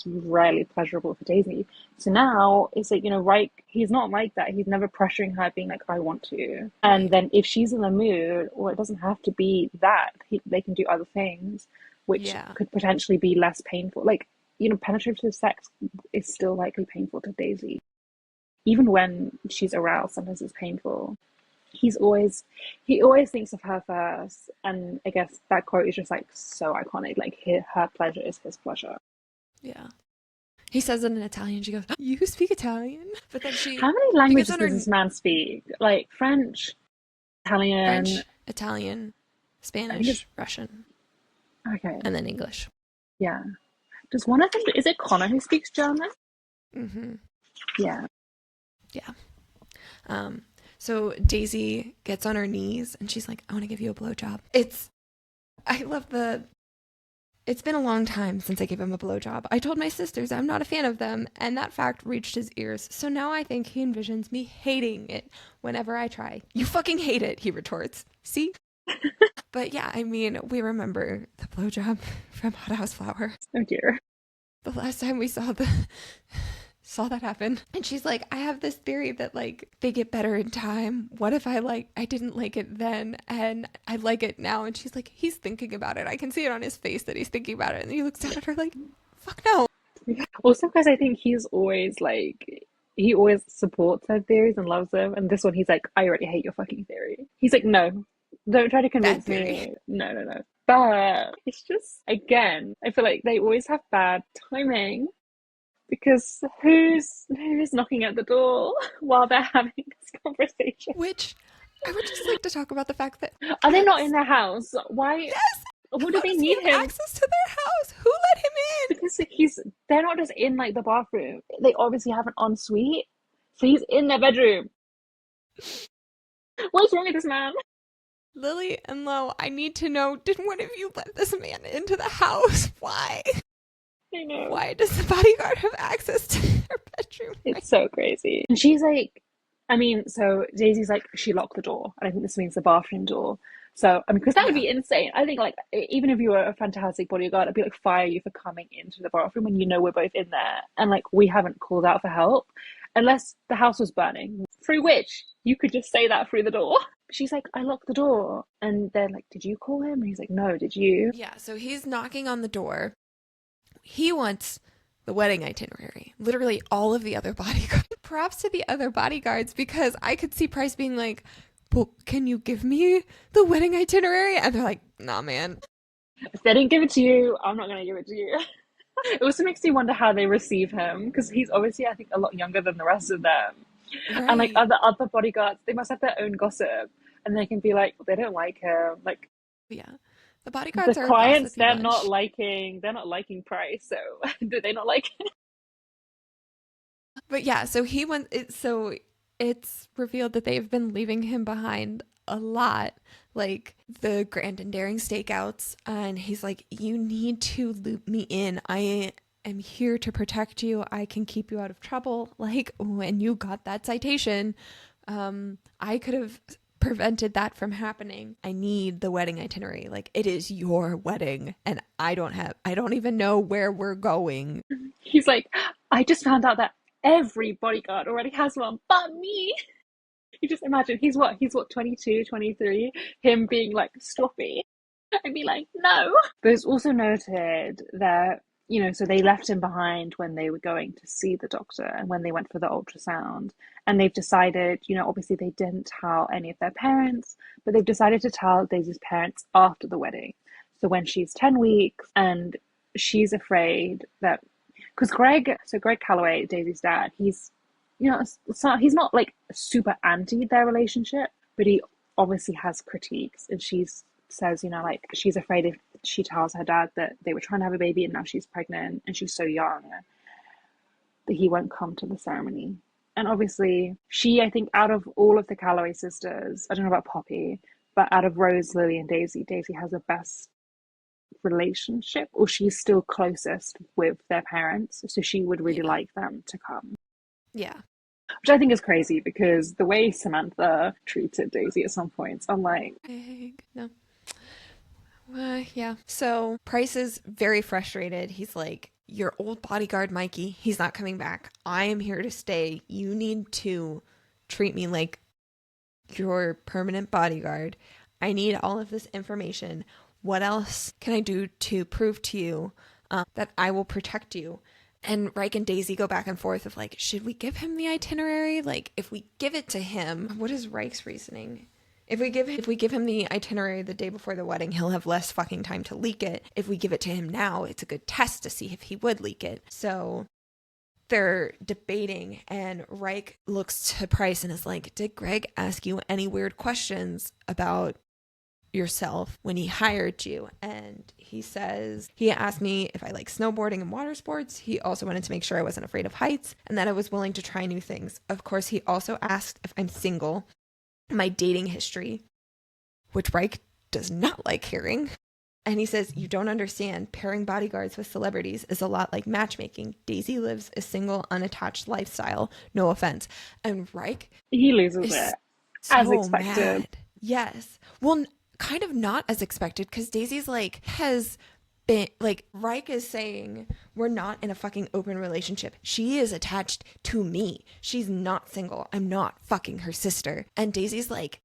rarely pleasurable for Daisy. So now it's like, you know, right, he's not like that. He's never pressuring her, being like, I want to. And then if she's in the mood, well, it doesn't have to be that. They can do other things, which could potentially be less painful. Like, you know, penetrative sex is still likely painful to Daisy. Even when she's aroused, sometimes it's painful. He always thinks of her first, and I guess that quote is just like so iconic. Like her pleasure is his pleasure. Yeah, he says it in Italian. She goes, you speak Italian? But then how many languages does this man speak? Like French, Italian, Spanish, Russian, okay, and then English. Yeah. Does one of them, is it Connor who speaks German? Mm-hmm. Yeah. So Daisy gets on her knees and she's like, I want to give you a blowjob. It's been a long time since I gave him a blowjob. I told my sisters I'm not a fan of them, and that fact reached his ears. So now I think he envisions me hating it whenever I try. You fucking hate it, he retorts. See? But yeah, I mean, we remember the blowjob from Hot House Flower. Oh dear. The last time we saw that happen. And she's like, I have this theory that like they get better in time. What if I didn't like it then and I like it now? And she's like, he's thinking about it. I can see it on his face that he's thinking about it. And he looks down at her like, fuck no. Also because I think he always supports her theories and loves them. And this one he's like, I already hate your fucking theory. He's like, no, don't try to convince me. No. But it's just, again, I feel like they always have bad timing. Because who's knocking at the door while they're having this conversation? Which I would just like to talk about the fact that are they not in their house? Why? Yes. What do they need him? Access to their house. Who let him in? Because they're not just in like the bathroom. They obviously have an ensuite, so he's in their bedroom. What's wrong with this man? Lily and Lo, I need to know, did one of you let this man into the house? Why? I know. Why does the bodyguard have access to their bedroom? It's so crazy. And she's like, I mean, so Daisy's like, she locked the door. And I think this means the bathroom door. So, I mean, because that would be insane. I think, like, even if you were a fantastic bodyguard, I'd be like, fire you for coming into the bathroom when you know we're both in there. And, like, we haven't called out for help. Unless the house was burning. Through which, you could just say that through the door. She's like, I locked the door. And they're like, did you call him? And he's like, no, did you? Yeah, so he's knocking on the door. He wants the wedding itinerary. Literally all of the other bodyguards. Props to the other bodyguards, because I could see Price being like, well, can you give me the wedding itinerary? And they're like, nah, man. If they didn't give it to you, I'm not going to give it to you. It also makes me wonder how they receive him, because he's obviously, I think, a lot younger than the rest of them. Right. And like other bodyguards, they must have their own gossip, and they can be like, well, they don't like him. Like, yeah. The The bodyguards are a clients, gossipy bunch. they're not liking Price, so do they not like it? But yeah, so he went. So it's revealed that they've been leaving him behind a lot, like the Grand and Daring stakeouts. And he's like, "You need to loop me in. I am here to protect you. I can keep you out of trouble. Like when you got that citation, I could have prevented that from happening. I need the wedding itinerary. Like it is your wedding, and I don't even know where we're going." He's like, I just found out that every bodyguard already has one but me. You just imagine he's what 22, 23, him being like sloppy and be like, no. But it's also noted that, so they left him behind when they were going to see the doctor and when they went for the ultrasound. And they've decided, obviously they didn't tell any of their parents, but they've decided to tell Daisy's parents after the wedding. So when she's 10 weeks and she's afraid that, because Greg Calloway, Daisy's dad, he's not like super anti their relationship, but he obviously has critiques. And says, like she's afraid if she tells her dad that they were trying to have a baby and now she's pregnant and she's so young, that he won't come to the ceremony. And obviously, I think out of all of the Calloway sisters, I don't know about Poppy, but out of Rose, Lily, and Daisy, Daisy has the best relationship, or she's still closest with their parents. So she would really Yeah. like them to come. Yeah. Which I think is crazy because the way Samantha treated Daisy at some points, I'm like, No. Yeah. So Price is very frustrated. He's like, your old bodyguard, Mikey, he's not coming back. I am here to stay. You need to treat me like your permanent bodyguard. I need all of this information. What else can I do to prove to you that I will protect you? And Reich and Daisy go back and forth of like, should we give him the itinerary? Like, if we give it to him, what is Reich's reasoning? If we give him the itinerary the day before the wedding, he'll have less fucking time to leak it. If we give it to him now, it's a good test to see if he would leak it. So they're debating, and Reich looks to Price and is like, did Greg ask you any weird questions about yourself when he hired you? And he says, he asked me if I like snowboarding and water sports. He also wanted to make sure I wasn't afraid of heights and that I was willing to try new things. Of course, he also asked if I'm single, my dating history, which Reich does not like hearing. And he says, you don't understand. Pairing bodyguards with celebrities is a lot like matchmaking. Daisy lives a single, unattached lifestyle. No offense. And Reich he loses is it as so expected. mad. Yes. Well, kind of not as expected, because Daisy's like, has been like, Reich is saying we're not in a fucking open relationship. She is attached to me. She's not single. I'm not fucking her sister. And Daisy's like,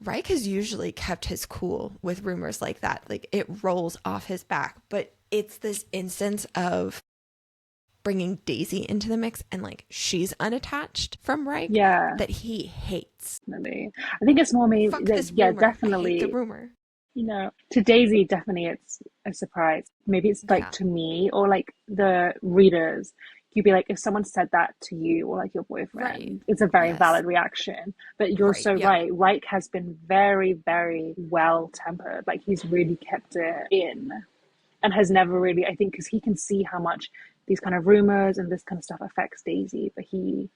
Reich has usually kept his cool with rumors like that. Like it rolls off his back, but it's this instance of bringing Daisy into the mix and like she's unattached from Reich Yeah, that he hates. definitely. I think it's more maybe Fuck this yeah, rumor. I hate the definitely. rumor. To Daisy, definitely it's a surprise. Maybe it's like Yeah. to me or like the readers, you'd be like, if someone said that to you or like your Right. boyfriend, it's a very Yes. valid reaction. But you're Right. so Yeah. right. Reich has been very, very well tempered. Like he's really kept it in and has never really, I think, because he can see how much these kind of rumors and this kind of stuff affects Daisy, but he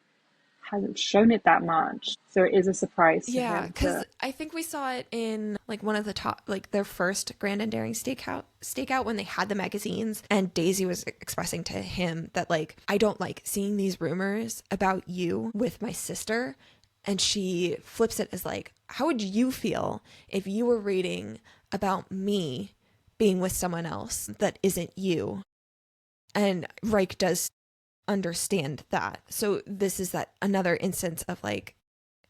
hasn't shown it that much. So it is a surprise to Yeah, him because to, I think we saw it in like one of the top, like their first Grand and Daring stakeout when they had the magazines, and Daisy was expressing to him that like, I don't like seeing these rumors about you with my sister. And she flips it as like, how would you feel if you were reading about me being with someone else that isn't you? And Reich does understand that. So this is that another instance of like,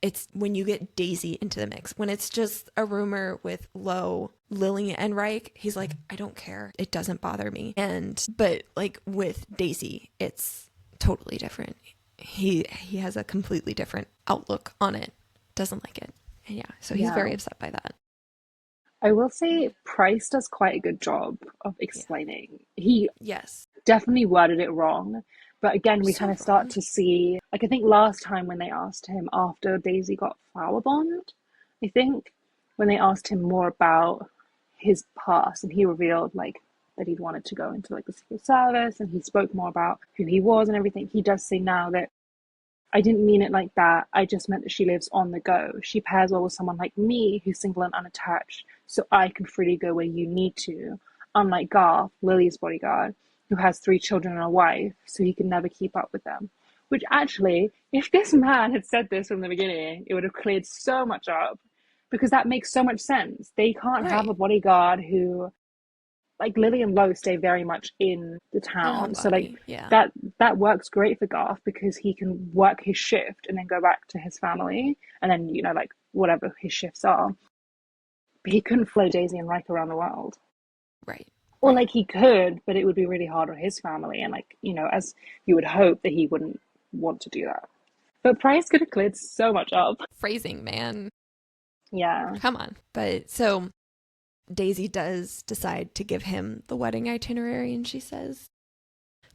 it's when you get Daisy into the mix. When it's just a rumor with Lo, Lily, and Reich, he's like, I don't care. It doesn't bother me. But like with Daisy, it's totally different. He has a completely different outlook on it. Doesn't like it. And yeah, so he's yeah. very upset by that. I will say Price does quite a good job of Yeah. explaining. He Yes. definitely worded it wrong. But again, we kind So of start wrong. to see, like, I think last time when they asked him after Daisy got flower bombed, I think, when they asked him more about his past, and he revealed like that he'd wanted to go into like the Secret Service, and he spoke more about who he was and everything. He does say now that I didn't mean it like that. I just meant that she lives on the go. She pairs well with someone like me who's single and unattached, so I can freely go where you need to. Unlike Garth, Lily's bodyguard, who has 3 children and a wife, so he can never keep up with them. Which actually, if this man had said this from the beginning, it would have cleared so much up because that makes so much sense. They can't have a Right. bodyguard who, like Lily and Lo stay very much in the In town. So like homebody. Yeah. that works great for Garth because he can work his shift and then go back to his family and then, you know, like whatever his shifts are. But he couldn't follow Daisy and Riker around the world. Right. Or Right. like he could, but it would be really hard on his family and like, you know, as you would hope that he wouldn't want to do that. But Price could have cleared so much up. Phrasing, man. Yeah. Come on. But so Daisy does decide to give him the wedding itinerary, and she says,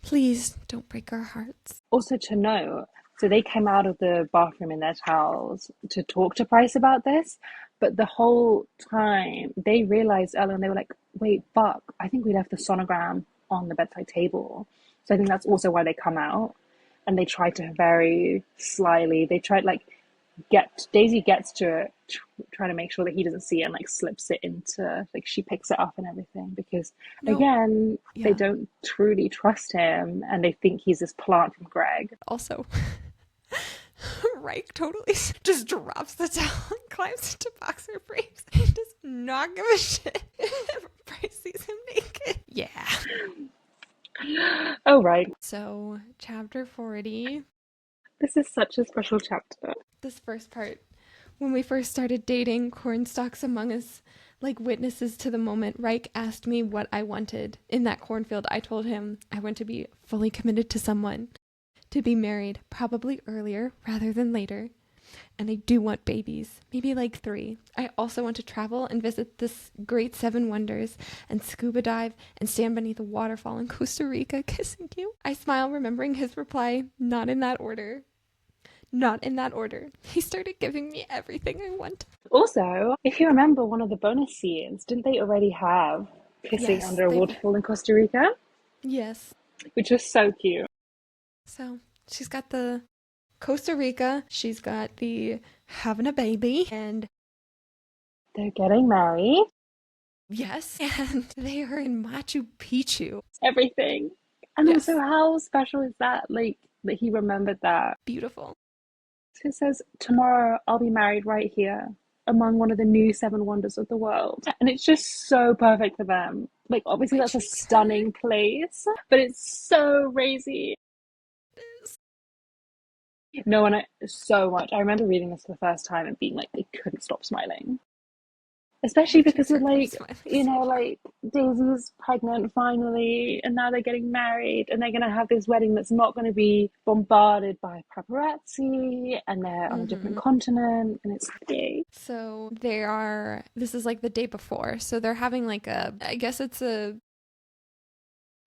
please don't break our hearts. Also to know, so they came out of the bathroom in their towels to talk to Price about this, but the whole time they realized, Ella, and they were like, wait, fuck, I think we left the sonogram on the bedside table. So I think that's also why they come out. And they try to very slyly, they tried like Daisy gets to it, trying to make sure that he doesn't see it and like slips it into, like she picks it up and everything because No. again, they Yeah. don't truly trust him and they think he's this plant from Greg. Also, Reich totally just drops the towel and climbs into boxer briefs and does not give a shit if Bryce sees him naked. Yeah. Oh, right. So, chapter 40. This is such a special chapter. This first part, when we first started dating, cornstalks among us, like witnesses to the moment, Reich asked me what I wanted in that cornfield. I told him I want to be fully committed to someone, to be married, probably earlier rather than later. And I do want babies, maybe like 3. I also want to travel and visit this great 7 wonders and scuba dive and stand beneath a waterfall in Costa Rica kissing you. I smile, remembering his reply, not in that order. Not in that order. He started giving me everything I wanted. Also, if you remember one of the bonus scenes, didn't they already have kissing Yes, under a waterfall in Costa Rica? yes. Which was so cute. So she's got the Costa Rica, she's got the having a baby, and They're getting married. yes, and they are in Machu Picchu. Everything. And Yes, also, how special is that? Like, that he remembered that. beautiful. So it says, tomorrow I'll be married right here among one of the new 7 wonders of the world. And it's just so perfect for them. Like, obviously, that's a Ritchie stunning place, but it's so crazy. is. No, and so much. I remember reading this for the first time and being like, they couldn't stop smiling. Especially because of like, you know, like Daisy's pregnant finally, and now they're getting married, and they're gonna have this wedding that's not gonna be bombarded by paparazzi, and they're on a different continent, and it's yay. So this is like the day before. So they're having like I guess it's It's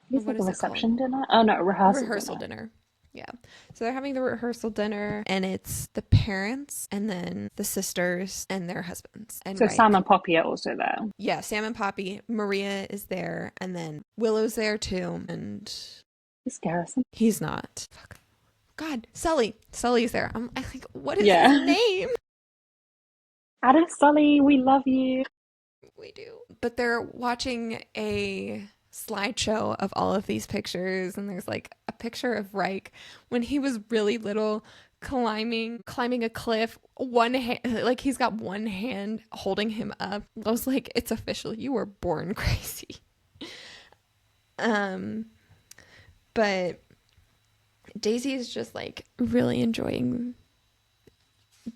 what like a is it called? reception dinner. Oh no, Rehearsal dinner. dinner. Yeah. So they're having the rehearsal dinner, and it's the parents and then the sisters and their husbands. And So Reich. Sam and Poppy are also there. Yeah, Sam and Poppy. Maria is there, and then Willow's there too. And Is Garrison? he's not. Fuck. God, Sully. Sully's there. I think, what is Yeah. his name? Adam Sully, we love you. We do. But they're watching a slideshow of all of these pictures, and there's like a picture of Reich when he was really little, climbing a cliff, one hand, like he's got one hand holding him up. I was like, it's official, you were born crazy. But Daisy is just like really enjoying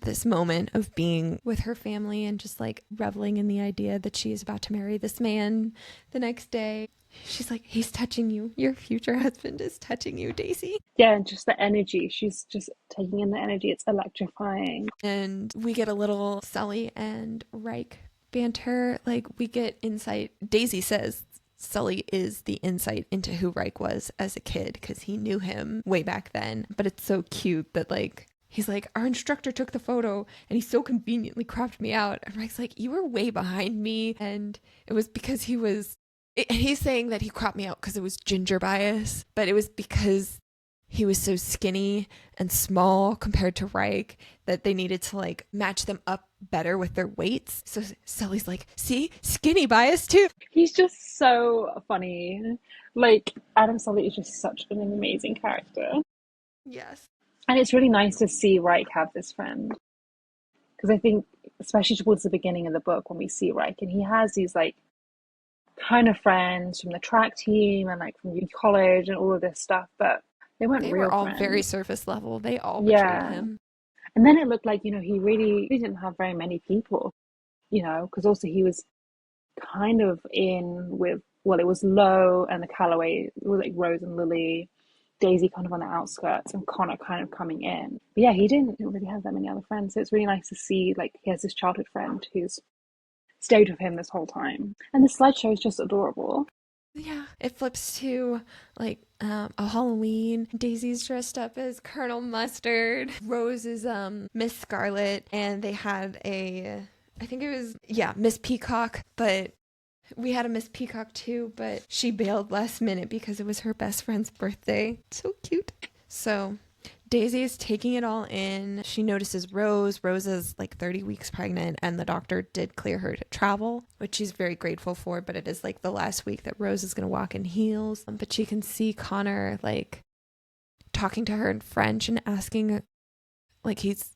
this moment of being with her family and just like reveling in the idea that she is about to marry this man the next day. She's like, he's touching you. Your future husband is touching you, Daisy. Yeah, and just the energy. She's just taking in the energy. It's electrifying. And we get a little Sully and Reich banter. Like, we get insight. Daisy says Sully is the insight into who Reich was as a kid because he knew him way back then. But it's so cute that like he's like, our instructor took the photo and he so conveniently cropped me out. And Rex like, you were way behind me. And it was because he's saying that he cropped me out because it was ginger bias, but it was because he was so skinny and small compared to Reich that they needed to like match them up better with their weights. So Sully's like, see, skinny bias too. He's just so funny. Like, Adam Sully is just such an amazing character. Yes. And it's really nice to see Reich have this friend. Because I think, especially towards the beginning of the book, when we see Reich, and he has these, like, kind of friends from the track team and, like, from college and all of this stuff, but they weren't They real were all friends. very surface level. They all betrayed Yeah. him. And then it looked like, he really didn't have very many people, because also he was kind of in with, well, it was Lo and the Calloway, it was like Rose and Lily, Daisy kind of on the outskirts, and Connor kind of coming in. But yeah, he didn't really have that many other friends. So it's really nice to see, like, he has this childhood friend who's stayed with him this whole time. And the slideshow is just adorable. Yeah, it flips to like a Halloween. Daisy's dressed up as Colonel Mustard. Rose is Miss Scarlet, and they had I think it was Miss Peacock, but we had a Miss Peacock too, but she bailed last minute because it was her best friend's birthday. So cute. So Daisy is taking it all in. She notices Rose. Rose is like 30 weeks pregnant, and the doctor did clear her to travel, which she's very grateful for, but it is like the last week that Rose is going to walk in heels. But she can see Connor like talking to her in French and asking, like, he's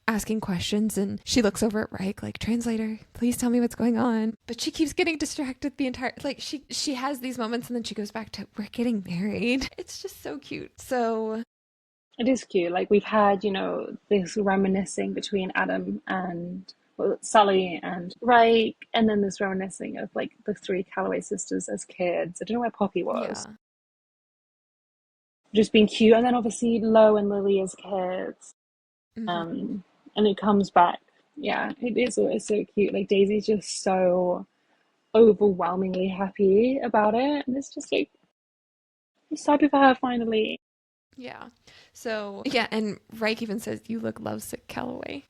asking questions, and she looks over at Reich like, translator, please tell me what's going on. But she keeps getting distracted the entire, like, she has these moments and then she goes back to, we're getting married. It's just so cute. So It is cute. Like, we've had, this reminiscing between Adam and, well, Sully and Reich, and then this reminiscing of, like, the three Calloway sisters as kids. I don't know where Poppy was. yeah. Just being cute. And then obviously Lo and Lily as kids. Mm-hmm. And it comes back. Yeah, it is always so cute. Like, Daisy's just so overwhelmingly happy about it. And it's just like, I'm so happy for her finally. Yeah. So, yeah, and Reich even says, you look lovesick, Calloway.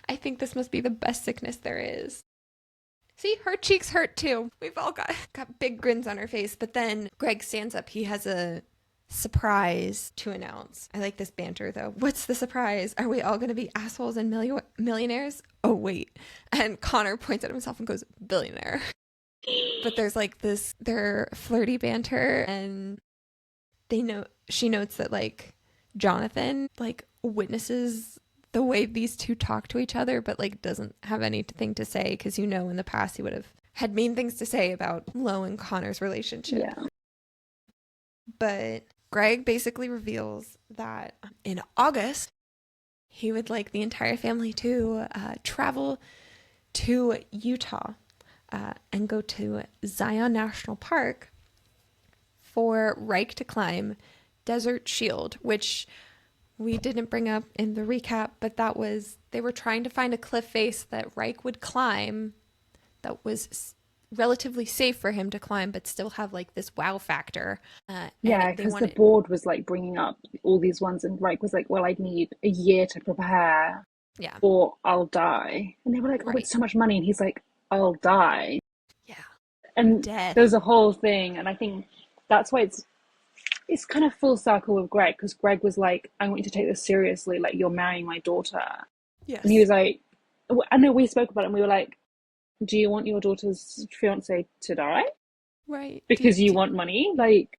I think this must be the best sickness there is. See, her cheeks hurt too. We've all got big grins on our face. But then Greg stands up. He has a surprise to announce. I like this banter, though. What's the surprise? Are we all going to be assholes and millionaires? Oh, wait. And Connor points at himself and goes, billionaire. But there's like their flirty banter, and she notes that like Jonathan like witnesses the way these two talk to each other, but like doesn't have anything to say because in the past he would have had mean things to say about Lo and Connor's relationship. Yeah. But Greg basically reveals that in August he would like the entire family to travel to Utah and go to Zion National Park for Reich to climb Desert Shield, which we didn't bring up in the recap, but they were trying to find a cliff face that Reich would climb that was relatively safe for him to climb, but still have like this wow factor. Yeah, because the board was like bringing up all these ones, and Reich was like, well, I'd need a year to prepare, or I'll die. And they were like, oh, it's so much money. And he's like, I'll die. Yeah. And Death. there's a whole thing, and I think that's why it's kind of full circle with Greg, because Greg was like, I want you to take this seriously, like, you're marrying my daughter. Yes. And he was like, I know we spoke about it, and we were like, do you want your daughter's fiance to die? Right. Because you want money? Like,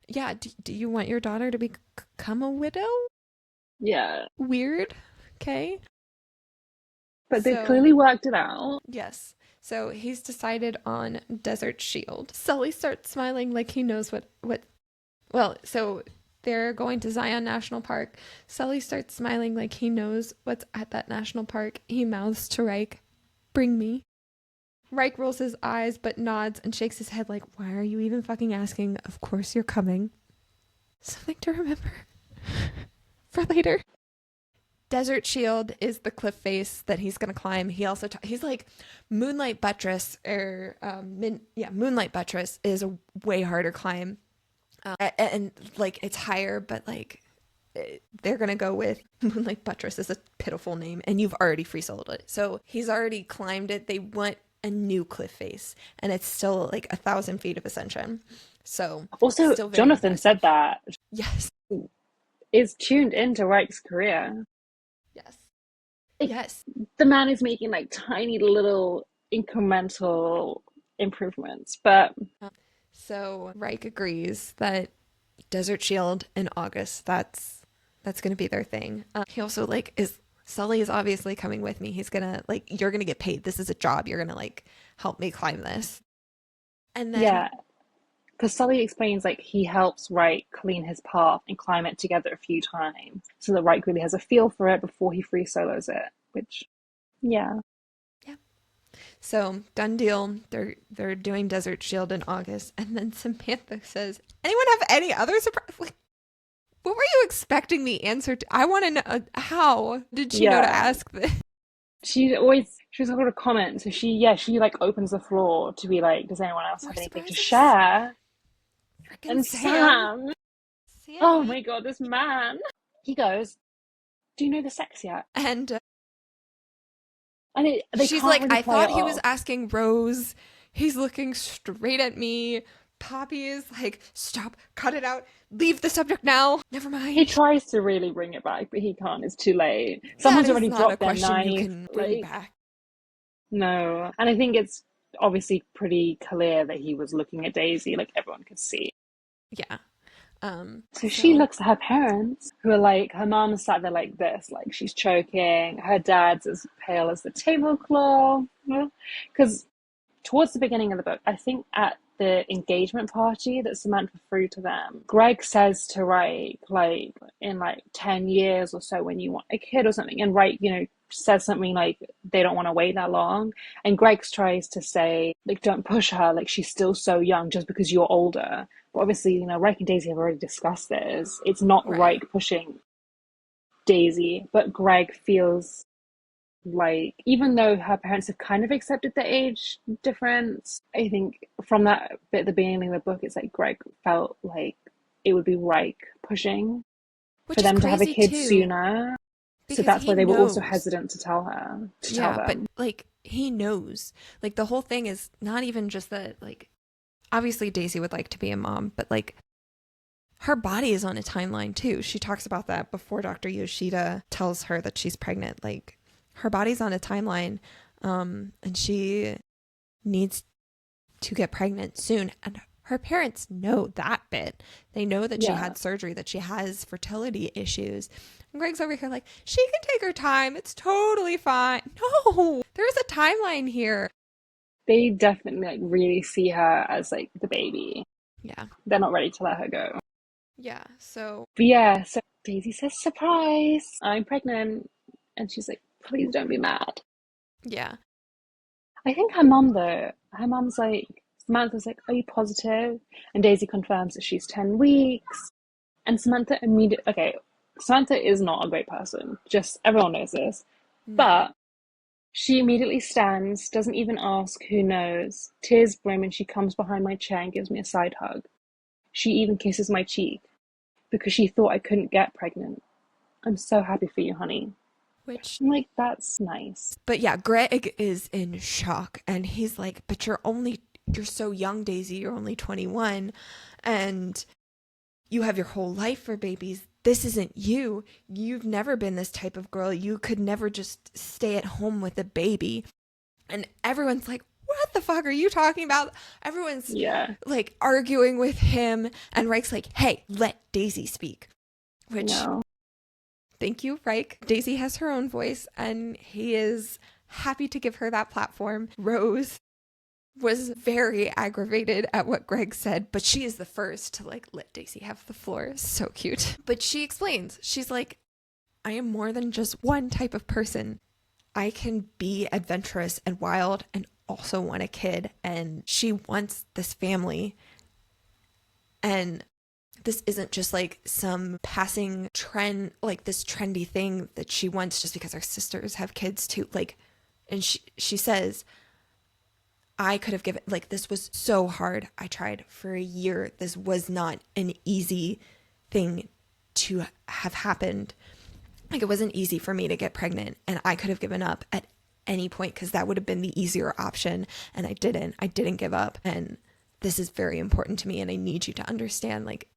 yeah, do you want your daughter to become a widow? Yeah. Weird. Okay. But they clearly worked it out. Yes. So he's decided on Desert Shield. Sully starts smiling like he knows what. Well, so they're going to Zion National Park. Sully starts smiling like he knows what's at that national park. He mouths to Reich, bring me. Reich rolls his eyes but nods and shakes his head like, why are you even fucking asking? Of course you're coming. Something to remember for later. Desert Shield is the cliff face that he's going to climb. He also, he's like, Moonlight Buttress, Moonlight Buttress is a way harder climb. And like, it's higher, but like, they're going to go with Moonlight Buttress is a pitiful name, and you've already free soloed it. So he's already climbed it. They want a new cliff face, and it's still like 1,000 feet of ascension. So Also, still very Jonathan impressive. said that Yes. is tuned into Reich's career. Yes. Like, Yes. the man is making like tiny little incremental improvements, but So Reich agrees that Desert Shield in August, that's going to be their thing. He also like is Sully is obviously coming with me. He's gonna like, you're gonna get paid. This is a job. You're gonna like help me climb this. And then yeah, because Sully explains like he helps Reich clean his path and climb it together a few times, so that Reich really has a feel for it before he free solos it. Which, yeah, yeah. So done deal. They're doing Desert Shield in August, and then Samantha says, "Anyone have any other surprise? Like, what were you expecting the answer to? I want to know how did she know to yeah. ask this?" She's got a comment, so she like opens the floor to be like, does anyone else More have anything to surprises. share? Freaking And Sam. Sam, oh Sammy. my god, this man. He goes, do you know the sex yet? And And they she's can't like, really I play it thought he was off. asking Rose. He's looking straight at me. Poppy is like, stop, cut it out, leave the subject now. Never He mind. tries to really bring it back, but he can't. It's too late. That Someone's is already not a dropped their question you knife. can bring Like, back. no. And I think it's obviously pretty clear that he was looking at Daisy, like everyone could see. Yeah. So she So looks at her parents, who are like, her mom's sat there like this, like she's choking. Her dad's as pale as the tablecloth. Because towards the beginning of the book, I think at the engagement party that Samantha threw to them, Greg says to Reich, like, in like 10 years or so when you want a kid or something, and Reich, says something like they don't want to wait that long. And Greg tries to say, like, don't push her, like she's still so young just because you're older. But obviously, Reich and Daisy have already discussed this. It's not right. Reich pushing Daisy, but Greg feels like, even though her parents have kind of accepted the age difference, I think from that bit at the beginning of the book, it's like Greg felt like it would be Reich pushing for Which is them to have a crazy kid too, sooner. So because that's he why they were also knows. hesitant to tell her, to tell Yeah, but them. like he knows. Like the whole thing is not even just that, like, obviously Daisy would like to be a mom, but like her body is on a timeline too. She talks about that before Dr. Yoshida tells her that she's pregnant. Like her body's on a timeline, and she needs to get pregnant soon. And her parents know that bit. They know that she Yeah, had surgery, that she has fertility issues. And Greg's over here like, she can take her time. It's totally fine. No, there's a timeline here. they definitely like really see her as like the baby. Yeah. They're not ready to let her go. Yeah. So, But yeah, so Daisy says, surprise, I'm pregnant. And she's like, please don't be mad. yeah. I think her mum, though, her mum's like, Samantha's like, are you positive? And Daisy confirms that she's 10 weeks. And Samantha immediately, okay, Samantha is not a great person. Just everyone knows this. No. But she immediately stands, doesn't even ask who knows. Tears brim, and she comes behind my chair and gives me a side hug. She even kisses my cheek because she thought I couldn't get pregnant. I'm so happy for you, honey. Which, I'm like, that's nice. but yeah, Greg is in shock and he's like, but you're so young, Daisy. You're only 21 and you have your whole life for babies. This isn't you. You've never been this type of girl. You could never just stay at home with a baby. And everyone's like, what the fuck are you talking about? Everyone's Yeah, like arguing with him. And Reich's like, hey, let Daisy speak. Which, no. thank you, Reich. Daisy has her own voice and he is happy to give her that platform. Rose was very aggravated at what Greg said, but she is the first to like let Daisy have the floor. So cute. But she explains, she's like, I am more than just one type of person. I can be adventurous and wild and also want a kid. And she wants this family. And this isn't just like some passing trend, like this trendy thing that she wants just because her sisters have kids too. Like, and she says, I could have given, like, this was so hard. I tried for a year. This was not an easy thing to have happened. Like, it wasn't easy for me to get pregnant, and I could have given up at any point because that would have been the easier option, and I didn't give up. And this is very important to me, and I need you to understand, like,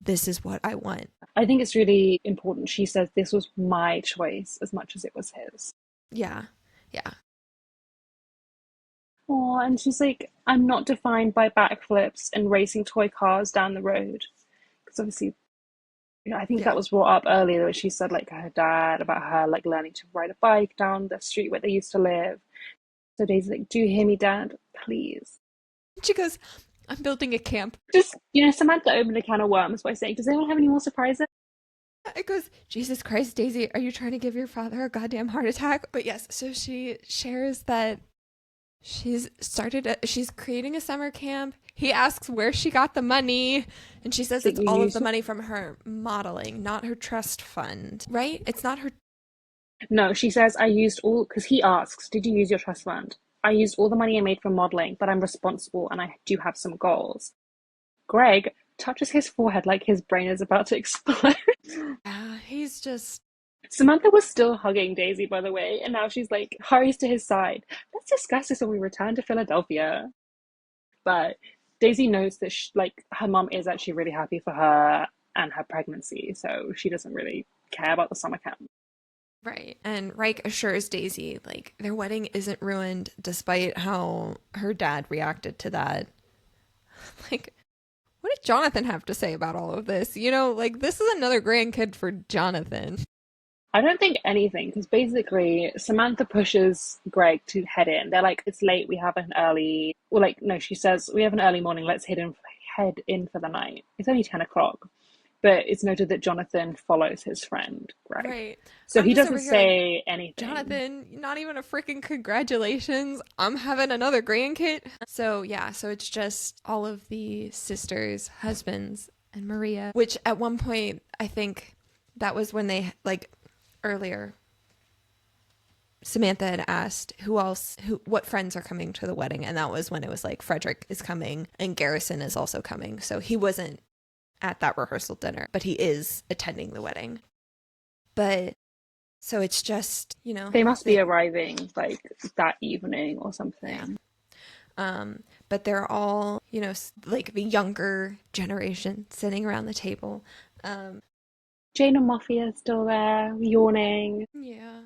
this is what I want. I think it's really important. She says this was my choice as much as it was his. Yeah. Oh, and she's like, I'm not defined by backflips and racing toy cars down the road. Because obviously, I think that was brought up earlier where she said like her dad about her like learning to ride a bike down the street where they used to live. So Daisy's like, do you hear me, Dad? Please. She goes, I'm building a camp. Just, Samantha opened a can of worms by saying, does anyone have any more surprises? It goes, Jesus Christ, Daisy, are you trying to give your father a goddamn heart attack? But yes, so she shares that she's creating a summer camp. He asks where she got the money, and she says it's all of the money from her modeling, not her trust fund, right? It's not her. No, she says, I used all, because he asks, did you use your trust fund? I used all the money I made from modeling, but I'm responsible and I do have some goals. Greg touches his forehead like his brain is about to explode. He's just... Samantha was still hugging Daisy, by the way, and now she's like, hurries to his side. Let's discuss this when we return to Philadelphia. But Daisy knows that her mom is actually really happy for her and her pregnancy, so she doesn't really care about the summer camp. Right. And Reich assures Daisy, like, their wedding isn't ruined despite how her dad reacted to that. Like, what did Jonathan have to say about all of this? Like, this is another grandkid for Jonathan. I don't think anything, because basically Samantha pushes Greg to head in. They're like, it's late, we have an early... Well, like, no, she says, we have an early morning, let's head in for the night. It's only 10 o'clock. But it's noted that Jonathan follows his friend, Greg. Right. So he doesn't say anything. Jonathan, not even a freaking congratulations. I'm having another grandkid. So, yeah, so it's just all of the sisters, husbands, and Maria, which at one point, I think that was when they, like, earlier, Samantha had asked what friends are coming to the wedding. And that was when it was like, Frederick is coming and Garrison is also coming. So he wasn't at that rehearsal dinner, but he is attending the wedding. But so it's just, they must be arriving like that evening or something. Yeah. But they're all, like the younger generation sitting around the table. Jane and Muffy are still there, yawning. Yeah.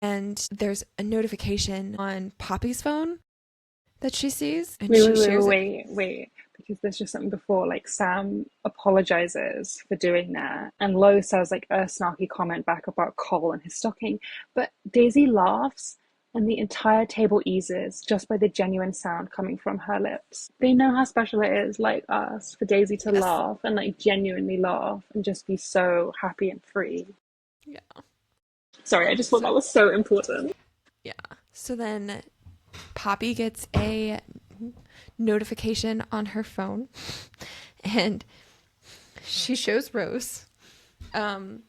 And there's a notification on Poppy's phone that she sees. And Wait. Because there's just something before, like Sam apologizes for doing that. And Lo says like a snarky comment back about Cole and his stocking. But Daisy laughs and the entire table eases just by the genuine sound coming from her lips. They know how special it is, like us, for Daisy to laugh and like genuinely laugh and just be so happy and free. Yeah. Sorry, I just thought that was so important. Yeah. So then Poppy gets a notification on her phone and she shows Rose. And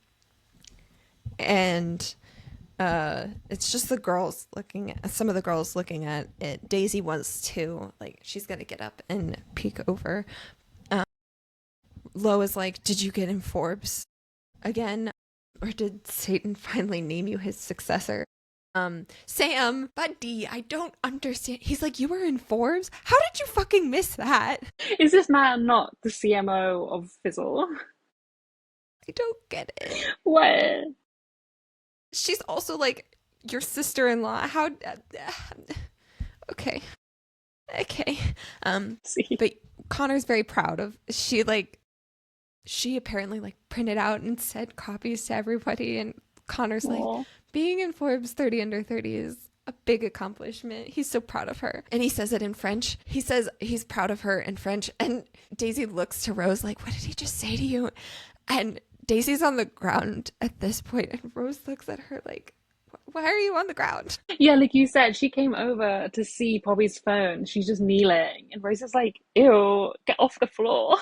it's just some of the girls looking at it. Daisy wants to, like, she's gonna get up and peek over. Lo is like, did you get in Forbes again? Or did Satan finally name you his successor? Sam, buddy, I don't understand. He's like, you were in Forbes? How did you fucking miss that? Is this man not the CMO of Fizzle? I don't get it. What? She's also like your sister-in-law. How? Okay. But Connor's very proud of. She apparently like printed out and sent copies to everybody, and Connor's like, being in Forbes 30 under 30 is a big accomplishment. He's so proud of her. And he says it in French. He says he's proud of her in French. And Daisy looks to Rose like, what did he just say to you? And Daisy's on the ground at this point, and Rose looks at her like, why are you on the ground? Yeah, like you said, she came over to see Poppy's phone. She's just kneeling. And Rose is like, ew, get off the floor.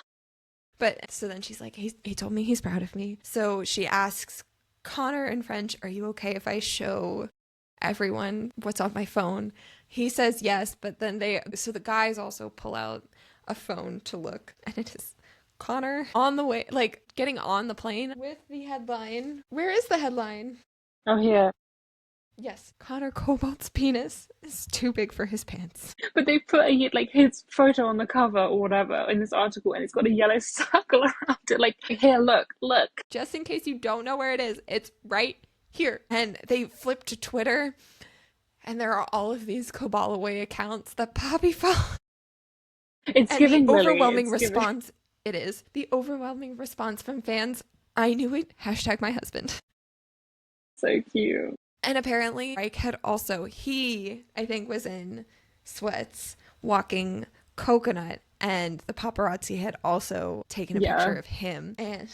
But so then she's like, he told me he's proud of me. So she asks Connor in French, are you okay if I show everyone what's on my phone? He says yes, but then so the guys also pull out a phone to look, and it is Connor on the way, like getting on the plane with the headline. Where is the headline? Oh, here. Yes, Connor Cobalt's penis is too big for his pants. But they put like his photo on the cover or whatever in this article, and it's got a yellow circle around it. Like, here, look, look. Just in case you don't know where it is, it's right here. And they flip to Twitter, and there are all of these Kobalaway accounts that Poppy follows. It's And giving the Lily. overwhelming It's giving. response, it is the overwhelming response from fans. I knew it. Hashtag my husband. So cute. And apparently, Reich had also, I think, was in sweats walking Coconut, and the paparazzi had also taken a picture of him. And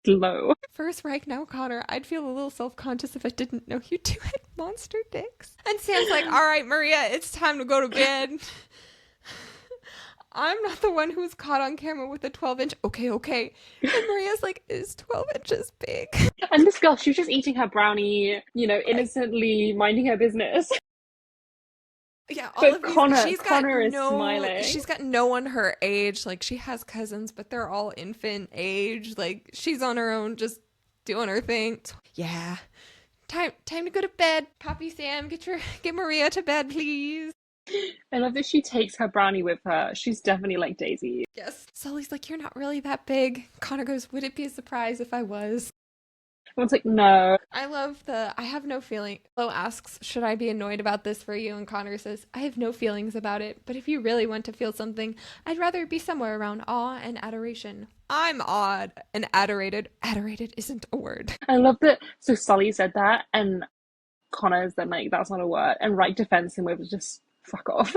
Glow. first Reich, now Connor, I'd feel a little self-conscious if I didn't know you two had monster dicks. And Sam's like, all right, Maria, it's time to go to bed. I'm not the one who was caught on camera with a 12-inch. Okay. And Maria's like, is 12 inches big? And this girl, she was just eating her brownie, innocently minding her business. Yeah, all of these. Connor is smiling. She's got no one her age. Like, she has cousins, but they're all infant age. Like, she's on her own, just doing her thing. Yeah. Time to go to bed. Poppy Sam, get Maria to bed, please. I love that she takes her brownie with her. She's definitely like Daisy. Yes. Sully's like, you're not really that big. Connor goes, would it be a surprise if I was? Everyone's like, no. I love I have no feeling. Flo asks, should I be annoyed about this for you? And Connor says, I have no feelings about it. But if you really want to feel something, I'd rather be somewhere around awe and adoration. I'm awed and adorated. Adorated isn't a word. I love that. So Sully said that, and Connor's then like, that's not a word. And Reich defends him with just fuck off.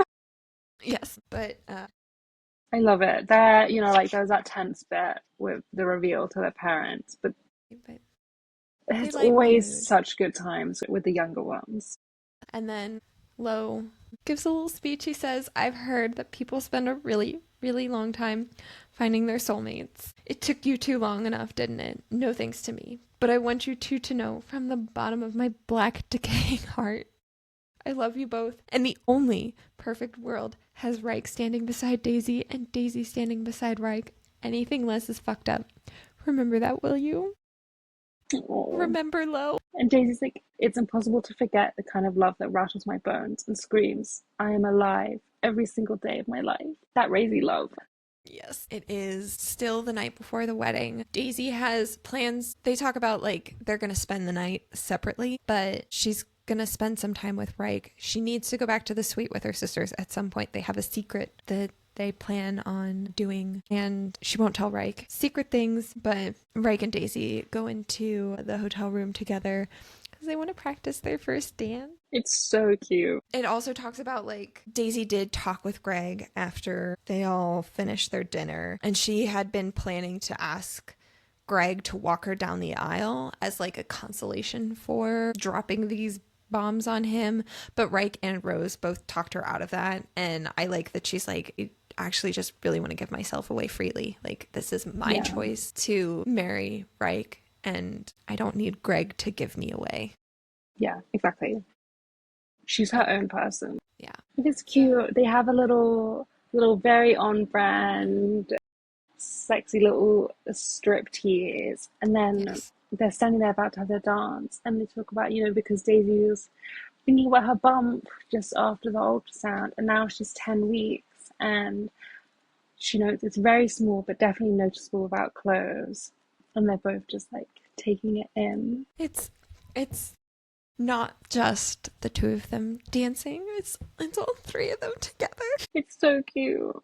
Yes, but I love it. There, like there's that tense bit with the reveal to their parents, but it's always such good times with the younger ones. And then Lo gives a little speech. He says, I've heard that people spend a really, really long time finding their soulmates. It took you too long enough, didn't it? No thanks to me. But I want you two to know from the bottom of my black, decaying heart, I love you both. And the only perfect world has Reich standing beside Daisy and Daisy standing beside Reich. Anything less is fucked up. Remember that, will you? Aww. Remember, Lo. And Daisy's like, it's impossible to forget the kind of love that rattles my bones and screams, I am alive every single day of my life. That crazy love. Yes, it is still the night before the wedding. Daisy has plans. They talk about like they're going to spend the night separately, but she's going to spend some time with Reich. She needs to go back to the suite with her sisters at some point. They have a secret that they plan on doing, and she won't tell Reich secret things, but Reich and Daisy go into the hotel room together because they want to practice their first dance. It's so cute. It also talks about like Daisy did talk with Greg after they all finished their dinner, and she had been planning to ask Greg to walk her down the aisle as like a consolation for dropping these bombs on him, but Reich and Rose both talked her out of that. And I like that she's like, I actually just really want to give myself away freely. Like, this is my choice to marry Reich, and I don't need Greg to give me away. Yeah, exactly. She's her own person. Yeah. It's cute. They have a little very on brand sexy little strip tease, and then they're standing there about to have their dance, and they talk about, because Daisy was thinking about her bump just after the ultrasound, and now she's 10 weeks, and she knows it's very small, but definitely noticeable without clothes, and they're both just like taking it in. It's not just the two of them dancing, it's all three of them together. It's so cute.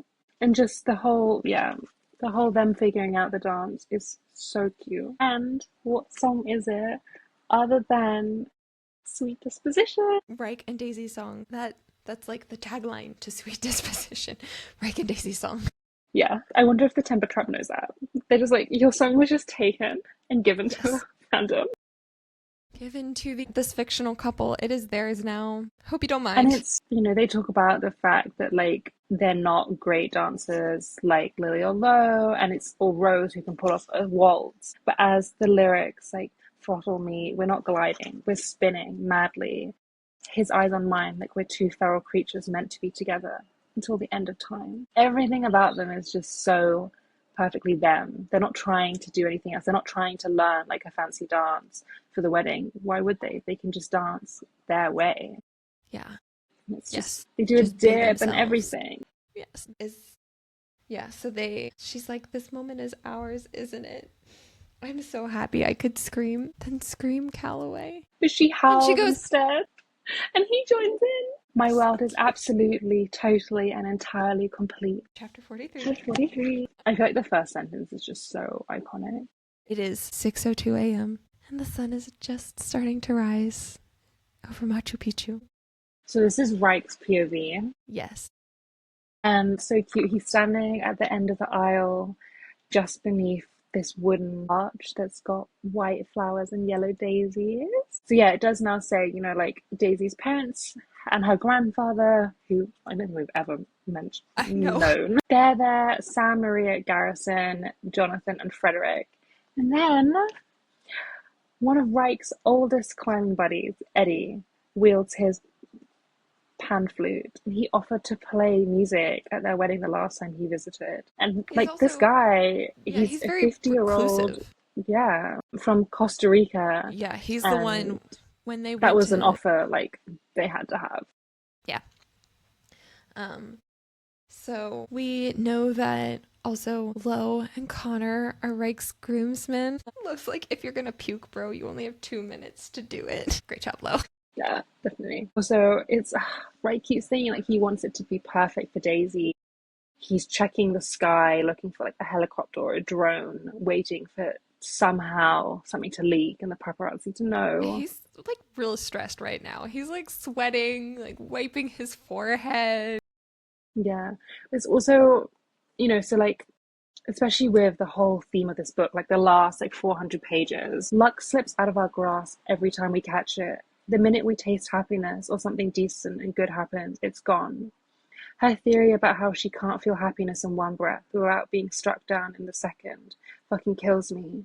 And just the whole them figuring out the dance is so cute. And what song is it other than Sweet Disposition? Reich and Daisy's song. That's like the tagline to Sweet Disposition. Reich and Daisy's song. Yeah. I wonder if the Temper Trap knows that. They're just like, your song was just taken and given to the fandom. Given to this fictional couple. It is theirs now. Hope you don't mind. And it's, they talk about the fact that like they're not great dancers like Lily or Lo, and it's all Rose who can pull off a waltz. But as the lyrics like throttle me, we're not gliding, we're spinning madly. His eyes on mine, like we're two feral creatures meant to be together until the end of time. Everything about them is just so perfectly them. They're not trying to do anything else. They're not trying to learn like a fancy dance for the wedding. Why would they? They can just dance their way. Yeah. It's Yes. just, they do a Just be dip and themselves. everything. Yes. Yeah, so she's like, this moment is ours, isn't it? I'm so happy I could scream, then scream Calloway. But she And she howled goes, instead, and he joins in. My so world is cute. absolutely, totally, and entirely complete. Chapter 43. Chapter 43. I feel like the first sentence is just so iconic. It is 6:02 a.m. and the sun is just starting to rise over Machu Picchu. So this is Reich's POV. Yes. And so cute. He's standing at the end of the aisle, just beneath this wooden arch that's got white flowers and yellow daisies. So yeah, it does now say, you know, like Daisy's parents and her grandfather, who I don't think we've ever I know. known. They're there, Sam, Maria, Garrison, Jonathan, and Frederick. And then one of Reich's oldest climbing buddies, Eddie, wields his pan flute, and he offered to play music at their wedding the last time he visited. And He's like this also, guy, yeah, he's he's a very 50-year-old, reclusive. yeah, from Costa Rica, Yeah, he's the and one when they that went was an to, offer like they had to have. yeah. So we know that also Lo and Connor are Reich's groomsmen. Looks like if you're gonna puke, bro, you only have 2 minutes to do it. Great job, Lo. Yeah, definitely. Also, it's Right keeps saying like he wants it to be perfect for Daisy. He's checking the sky, looking for like a helicopter or a drone, waiting for somehow something to leak and the paparazzi to know. He's like real stressed right now. He's like sweating, like wiping his forehead. Yeah. It's also, so like, especially with the whole theme of this book, like the last like 400 pages, luck slips out of our grasp every time we catch it. The minute we taste happiness or something decent and good happens, it's gone. Her theory about how she can't feel happiness in one breath without being struck down in the second fucking kills me.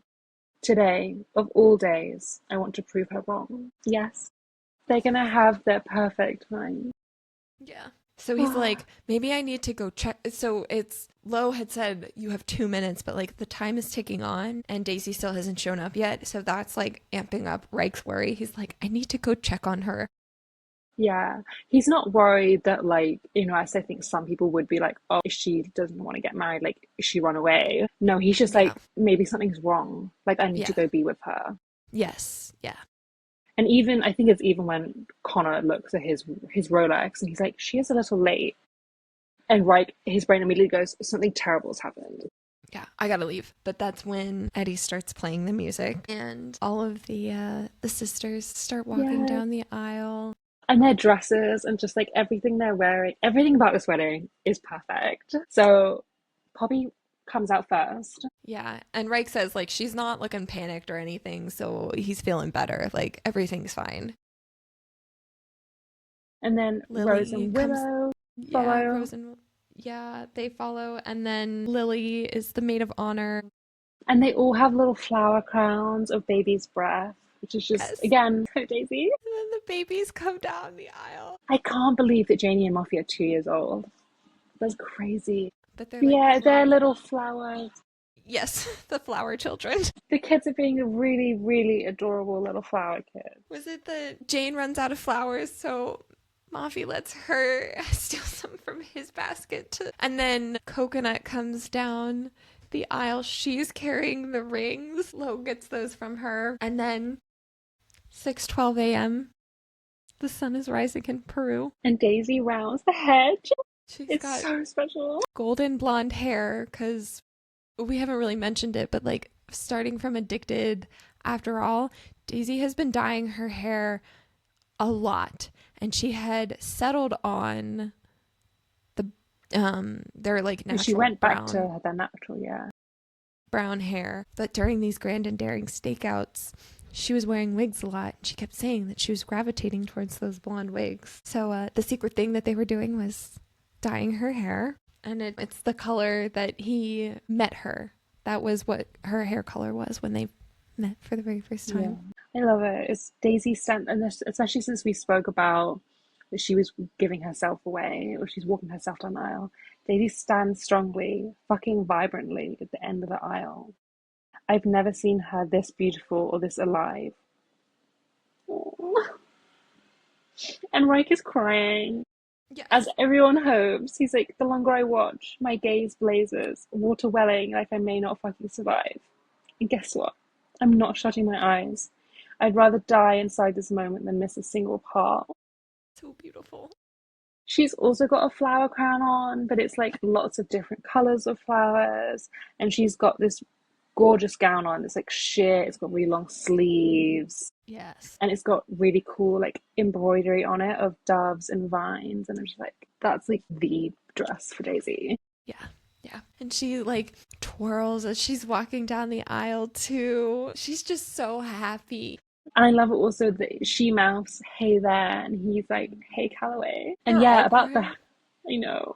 Today, of all days, I want to prove her wrong. Yes, they're gonna have their perfect night. Yeah. So he's like, maybe I need to go check. So it's Lo had said you have 2 minutes, but like the time is ticking on and Daisy still hasn't shown up yet. So that's like amping up Reich's worry. He's like, I need to go check on her. Yeah, he's not worried that, like, as I think some people would be like, oh, if she doesn't want to get married, like, she run away. No, he's just Yeah. like, maybe something's wrong. Like, I need to Yeah. go be with her. Yes. Yeah. And even, I think it's even when Connor looks at his Rolex and he's like, she is a little late. And right, his brain immediately goes, something terrible's happened. Yeah, I gotta leave. But that's when Eddie starts playing the music, and all of the sisters start walking Yeah. down the aisle. And their dresses and just like everything they're wearing, everything about this wedding is perfect. So Poppy comes out first. Yeah, and Reich says like she's not looking panicked or anything, so he's feeling better. Like everything's fine. And then Lily Rose and Willow follow. Yeah, Rose and yeah, they follow, and then Lily is the maid of honor. And they all have little flower crowns of baby's breath, which is just, Yes. again, so Daisy. And then the babies come down the aisle. I can't believe that Janie and Muffy are 2 years old. That's crazy. But they're Yeah, like, they're little flowers. yes, the flower children. The kids are being a really, really adorable little flower kids. Was it that Jane runs out of flowers, so Mafi lets her steal some from his basket and then Coconut comes down the aisle. She's carrying the rings. Lo gets those from her. And then 6:12 a.m. The sun is rising in Peru. And Daisy rounds the hedge. It's got so special. Golden blonde hair, because we haven't really mentioned it, but like starting from Addicted, after all, Daisy has been dyeing her hair a lot, and she had settled on their like natural She went back brown, to the natural, brown hair. But during these grand and daring stakeouts, she was wearing wigs a lot. She kept saying that she was gravitating towards those blonde wigs. So the secret thing that they were doing was dyeing her hair, and it's the color that he met her. That was what her hair color was when they met for the very first time. Yeah. I love it. It's Daisy sent, and especially since we spoke about that she was giving herself away, or she's walking herself down the aisle. Daisy stands strongly, fucking vibrantly at the end of the aisle. I've never seen her this beautiful or this alive. Aww. And Reich is crying. Yes. As everyone hopes, he's like, the longer I watch, my gaze blazes, water welling like I may not fucking survive. And guess what? I'm not shutting my eyes. I'd rather die inside this moment than miss a single part. So beautiful. She's also got a flower crown on, but it's like lots of different colors of flowers. And she's got this gorgeous gown on. It's like sheer, it's got really long sleeves. Yes. And it's got really cool like embroidery on it of doves and vines. And I'm just like, that's like the dress for Daisy. Yeah. Yeah. And she like twirls as she's walking down the aisle too. She's just so happy. And I love it also that she mouths, hey there, and he's like, hey Calloway. And They're yeah, all about crying. I know.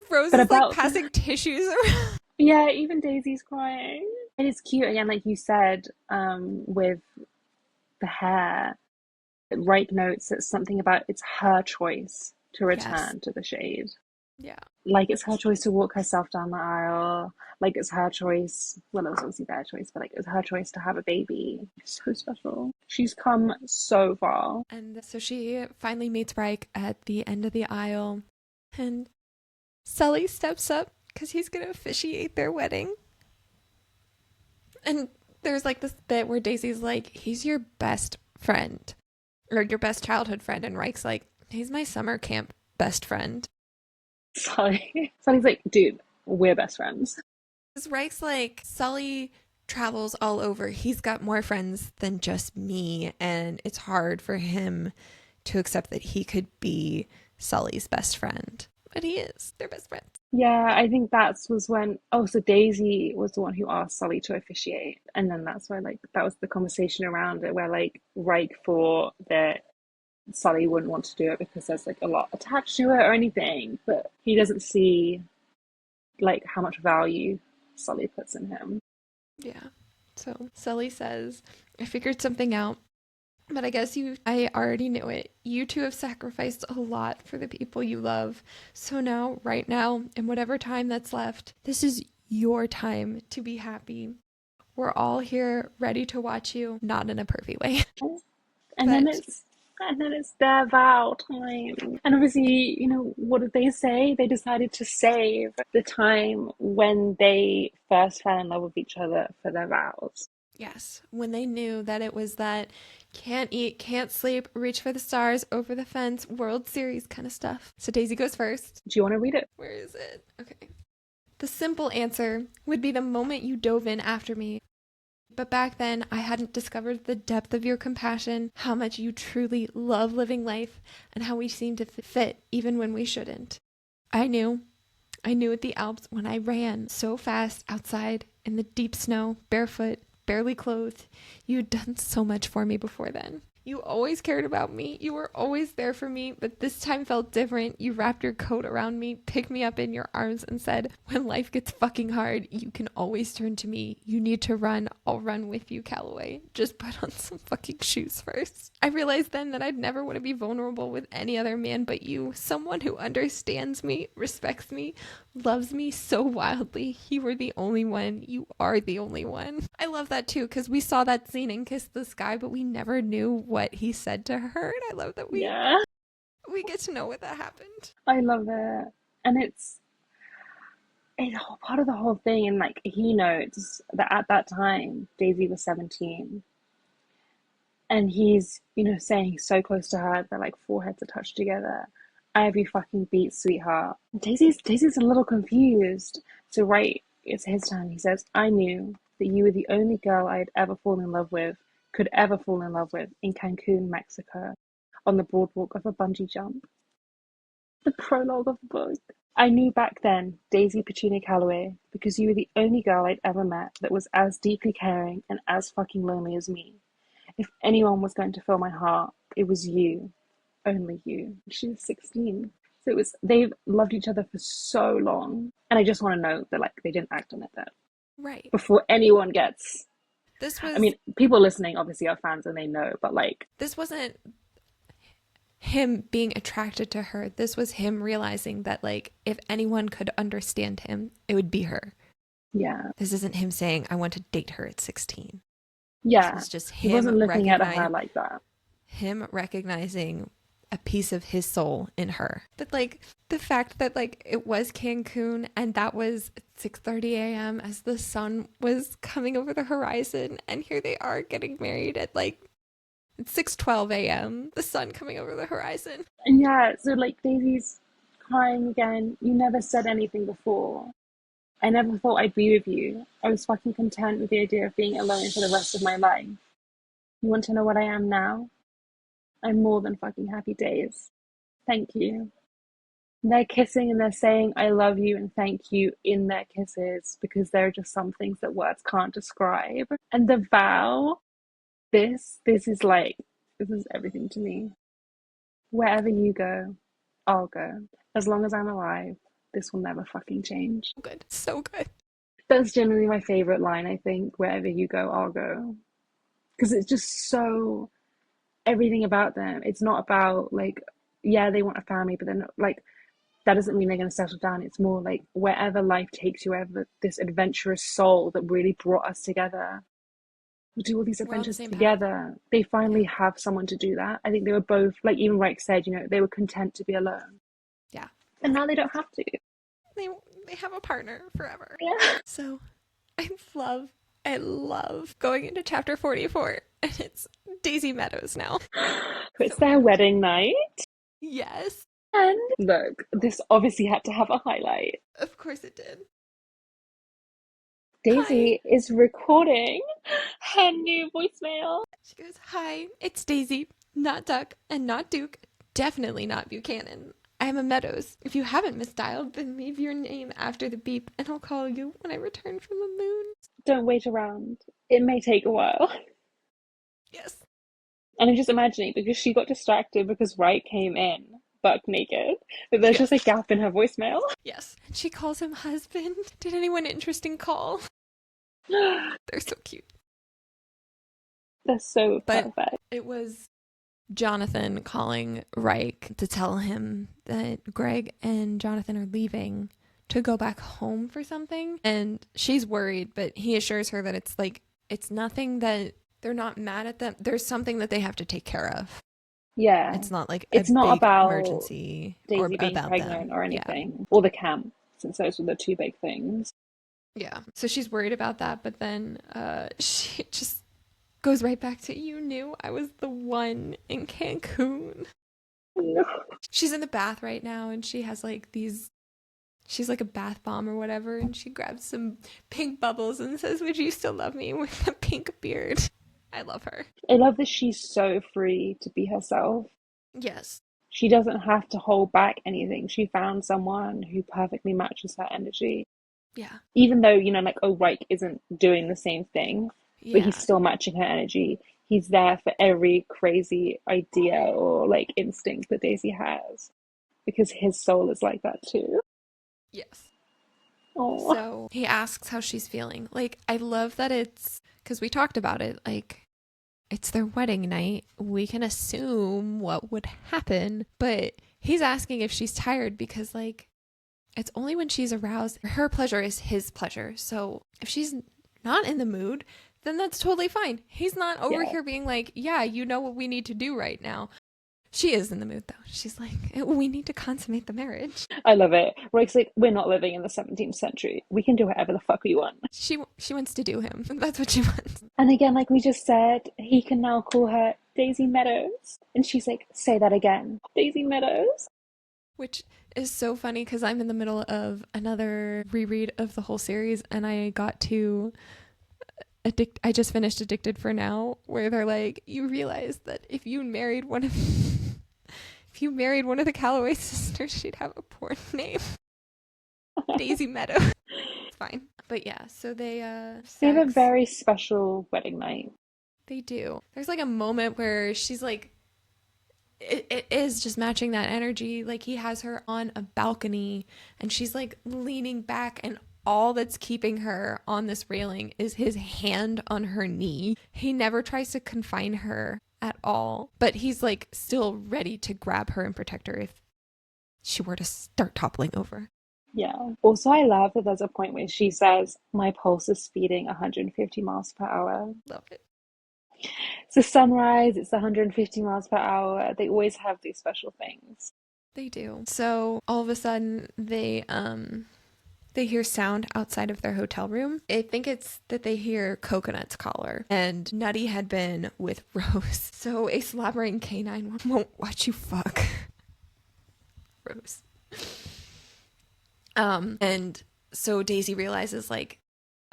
Rose But is like about passing tissues around. yeah, even Daisy's crying. And it's cute again, like you said, with the hair. Reich notes that something about it's her choice to return to the shade. Yeah. Like it's her choice to walk herself down the aisle. Like it's her choice. Well, it was obviously their choice, but like it's her choice to have a baby. It's so special. She's come so far. And so she finally meets Reich at the end of the aisle. And Sully steps up because he's going to officiate their wedding. And there's like this bit where Daisy's like, he's your best friend. Or your best childhood friend. And Reich's like, he's my summer camp best friend. Sully's like, dude, we're best friends. Reich's like, Sully travels all over. He's got more friends than just me. And it's hard for him to accept that he could be Sully's best friend. But he is. They're best friends. Yeah, I think was when, oh, so Daisy was the one who asked Sully to officiate. And then that's why, like, that was the conversation around it where, like, Reich thought that Sully wouldn't want to do it because there's, like, a lot attached to it or anything. But he doesn't see, like, how much value Sully puts in him. Yeah. So Sully says, I figured something out. But I guess I already knew it. You two have sacrificed a lot for the people you love. So now, right now, in whatever time that's left, this is your time to be happy. We're all here ready to watch you, not in a pervy way. And then it's their vow time. And obviously, you know, what did they say? They decided to save the time when they first fell in love with each other for their vows. Yes, when they knew that it was that can't eat, can't sleep, reach for the stars, over the fence, World Series kind of stuff. So Daisy goes first. Do you want to read it? Where is it? Okay. The simple answer would be the moment you dove in after me. But back then, I hadn't discovered the depth of your compassion, how much you truly love living life, and how we seem to fit even when we shouldn't. I knew at the Alps when I ran so fast outside in the deep snow, barefoot, barely clothed. You had done so much for me before then. You always cared about me. You were always there for me, but this time felt different. You wrapped your coat around me, picked me up in your arms, and said, when life gets fucking hard, you can always turn to me. You need to run. I'll run with you, Calloway. Just put on some fucking shoes first. I realized then that I'd never want to be vulnerable with any other man but you. Someone who understands me, respects me, loves me so wildly. You were the only one. You are the only one. I love that too, because we saw that scene in Kiss the Sky, but we never knew what he said to her. And I love that we get to know what that happened. I love it. And it's part of the whole thing. And like he notes that at that time Daisy was 17. And he's, you know, saying so close to her that like foreheads are touched together. I have you fucking beat, sweetheart. Daisy's a little confused. So right, it's his time. He says, I knew that you were the only girl I'd ever fall in love with, could ever fall in love with, in Cancun, Mexico, on the boardwalk of a bungee jump. The prologue of the book. I knew back then, Daisy Petunia Calloway, because you were the only girl I'd ever met that was as deeply caring and as fucking lonely as me. If anyone was going to fill my heart, it was you. Only you. She was 16. So they've loved each other for so long. And I just want to note that like they didn't act on it then. Right. Before anyone gets this was I mean, people listening obviously are fans and they know, but like this wasn't him being attracted to her. This was him realizing that, like, if anyone could understand him, it would be her. Yeah. This isn't him saying, I want to date her at 16. Yeah. This is just He wasn't looking at her like that. Him recognizing a piece of his soul in her. But like the fact that like it was Cancun and that was 6:30 a.m. as the sun was coming over the horizon, and here they are getting married at like 6:12 a.m. the sun coming over the horizon. And yeah, so like Daisy's crying again. You never said anything before. I never thought I'd be with you. I was fucking content with the idea of being alone for the rest of my life. You want to know what I am now? I'm more than fucking happy days. Thank you. They're kissing and they're saying I love you and thank you in their kisses, because there are just some things that words can't describe. And the vow, this is like, this is everything to me. Wherever you go, I'll go. As long as I'm alive, this will never fucking change. Good. So good. That's generally my favorite line, I think. Wherever you go, I'll go. Because it's just so, everything about them. It's not about like, yeah, they want a family, but then like, that doesn't mean they're going to settle down. It's more like wherever life takes you, wherever this adventurous soul that really brought us together, we do all these adventures together. Path. They finally have someone to do that. I think they were both, like even Reich said, you know, they were content to be alone. Yeah. And now they don't have to. They have a partner forever. Yeah. So I love going into chapter 44, and it's Daisy Meadows now. It's their wedding night. Yes. And look, this obviously had to have a highlight. Of course it did. Daisy is recording her new voicemail. She goes, "Hi, it's Daisy, not Duck and not Duke, definitely not Buchanan. I am a Meadows. If you haven't misdialed, then leave your name after the beep and I'll call you when I return from the moon. Don't wait around. It may take a while." Yes. And I'm just imagining, because she got distracted because Wright came in buck naked, but there's just a gap in her voicemail. Yes. And she calls him husband. Did anyone interesting call? They're so cute. They're so perfect. It was Jonathan calling Reich to tell him that Greg and Jonathan are leaving to go back home for something. And she's worried, but he assures her that it's like, it's nothing, that they're not mad at them. There's something that they have to take care of. Yeah. It's not like it's not about emergency Daisy or being about pregnant them. or anything. Or the camp, since those were the two big things. Yeah. So she's worried about that, but then she just goes right back to, you knew I was the one in Cancun. No. She's in the bath right now, and she has like these, she's like a bath bomb or whatever, and she grabs some pink bubbles and says, "Would you still love me?" with a pink beard. I love her. I love that she's so free to be herself. Yes. She doesn't have to hold back anything. She found someone who perfectly matches her energy. Yeah. Even though, you know, like, Reich isn't doing the same thing, but he's still matching her energy. He's there for every crazy idea or like instinct that Daisy has, because his soul is like that too. Yes. Oh. So he asks how she's feeling. Like, I love that it's, because we talked about it, like, it's their wedding night. We can assume what would happen, but he's asking if she's tired because, like, it's only when she's aroused. Her pleasure is his pleasure. So if she's not in the mood, then that's totally fine. He's not over here being like, yeah, you know what we need to do right now. She is in the mood, though. She's like, we need to consummate the marriage. I love it. Reich's like, we're not living in the 17th century. We can do whatever the fuck we want. She wants to do him. That's what she wants. And again, like we just said, he can now call her Daisy Meadows. And she's like, say that again. Daisy Meadows. Which is so funny because I'm in the middle of another reread of the whole series, and I got to I just finished Addicted for Now, where they're like, you realize that if you married one of the Calloway sisters, she'd have a porn name. Daisy Meadows. It's fine. But yeah, so they have a very special wedding night. They do. There's like a moment where she's like, it is just matching that energy. Like, he has her on a balcony and she's like leaning back, and all that's keeping her on this railing is his hand on her knee. He never tries to confine her at all. But he's like still ready to grab her and protect her if she were to start toppling over. Yeah. Also, I love that there's a point where she says, "My pulse is speeding 150 miles per hour." Love it. It's a sunrise, it's 150 miles per hour. They always have these special things. They do. So all of a sudden they hear sound outside of their hotel room. I think it's that they hear Coconut's collar. And Nutty had been with Rose. So a slobbering canine won't watch you fuck. Rose. And so Daisy realizes, like,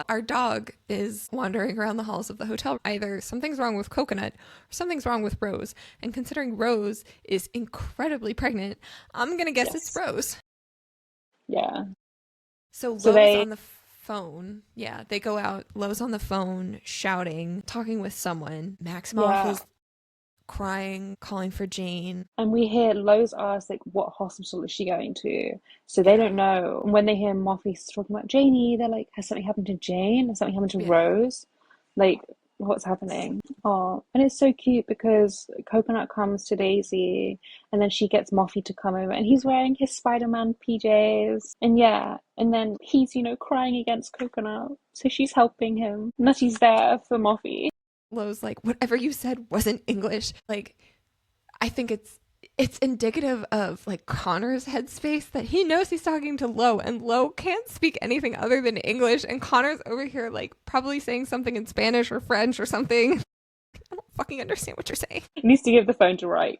our dog is wandering around the halls of the hotel. Either something's wrong with Coconut or something's wrong with Rose. And considering Rose is incredibly pregnant, I'm going to guess it's Rose. Yeah. So Lo's on the phone. Yeah, they go out. Lo's on the phone, shouting, talking with someone. Maximoff is crying, calling for Jane. And we hear Lo's ask, like, what hospital is she going to? So they don't know. And when they hear Moffy talking about Janie, they're like, has something happened to Jane? Has something happened to Rose? Like, what's happening? Oh, and it's so cute because Coconut comes to Daisy and then she gets Moffy to come over and he's wearing his Spider-Man PJs. And and then he's, crying against Coconut. So she's helping him. Nutty's there for Moffy. Lo's like, whatever you said wasn't English. Like, I think it's indicative of like Connor's headspace that he knows he's talking to Lo and Lo can't speak anything other than English and Connor's over here like probably saying something in Spanish or French or something. I don't fucking understand what you're saying. He needs to give the phone to Reich.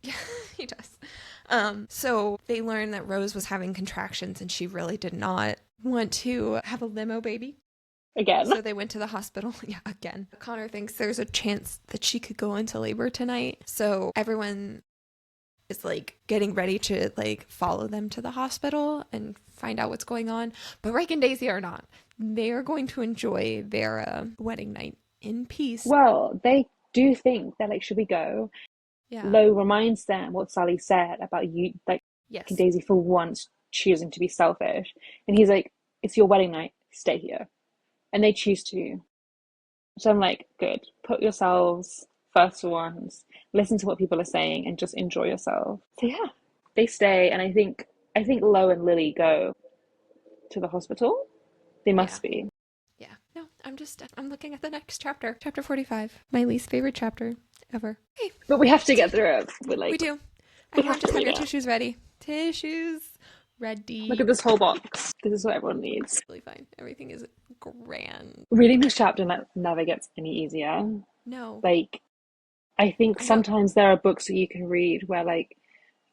Yeah, he does. So they learn that Rose was having contractions and she really did not want to have a limo baby. Again. So they went to the hospital. Yeah, again. Connor thinks there's a chance that she could go into labor tonight. So everyone is like getting ready to like follow them to the hospital and find out what's going on. But Reich and Daisy are not. They are going to enjoy their wedding night in peace. Well, they do think they're like, should we go? Yeah. Lo reminds them what Sally said about you, like, Daisy for once choosing to be selfish. And he's like, it's your wedding night. Stay here. And they choose to. So I'm like, good. Put yourselves first ones. Listen to what people are saying and just enjoy yourself. So yeah, they stay. And I think Lo and Lily go to the hospital. They must be. Yeah. No, I'm looking at the next chapter. Chapter 45. My least favorite chapter ever. Hey. But we have to get through it. We do. Everyone just have your tissues ready. Tissues ready. Look at this whole box. This is what everyone needs. Really fine. Everything is grand. Reading this chapter never gets any easier. No. Like, I think sometimes there are books that you can read where, like,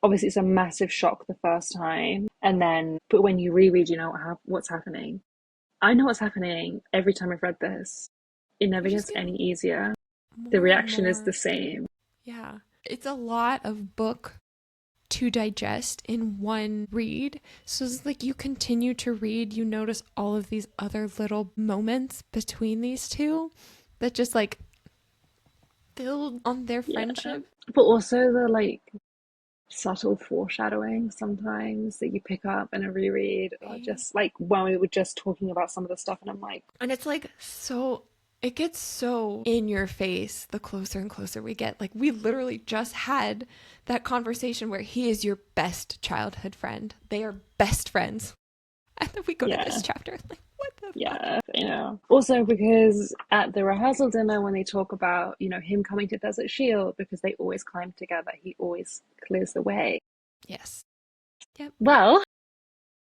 obviously it's a massive shock the first time, but when you reread, you know what's happening. I know what's happening every time I've read this. It never gets any easier. The reaction is the same. Yeah. It's a lot of book to digest in one read. So it's like you continue to read, you notice all of these other little moments between these two that just like build on their friendship. But also the like subtle foreshadowing sometimes that you pick up in a reread, or just like when we were just talking about some of the stuff, and I'm like, and it's like so it gets so in your face the closer and closer we get. Like we literally just had that conversation where he is your best childhood friend. They are best friends. And then we go to this chapter. Like, what the fuck? You know. Also because at the rehearsal dinner when they talk about, him coming to Desert Shield because they always climb together, he always clears the way. Yes. Yep. Well.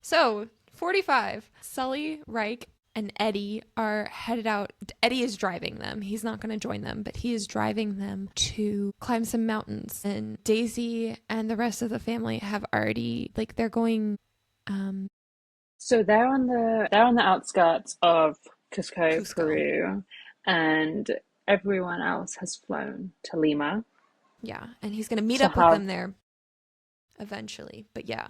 So, 45. Sully, Reich, and Eddie are headed out. Eddie is driving them. He's not going to join them, but he is driving them to climb some mountains. And Daisy and the rest of the family have already, like, they're going. So they're on the outskirts of Cusco, Peru, and everyone else has flown to Lima. Yeah, and he's going to meet up with them there eventually. But yeah.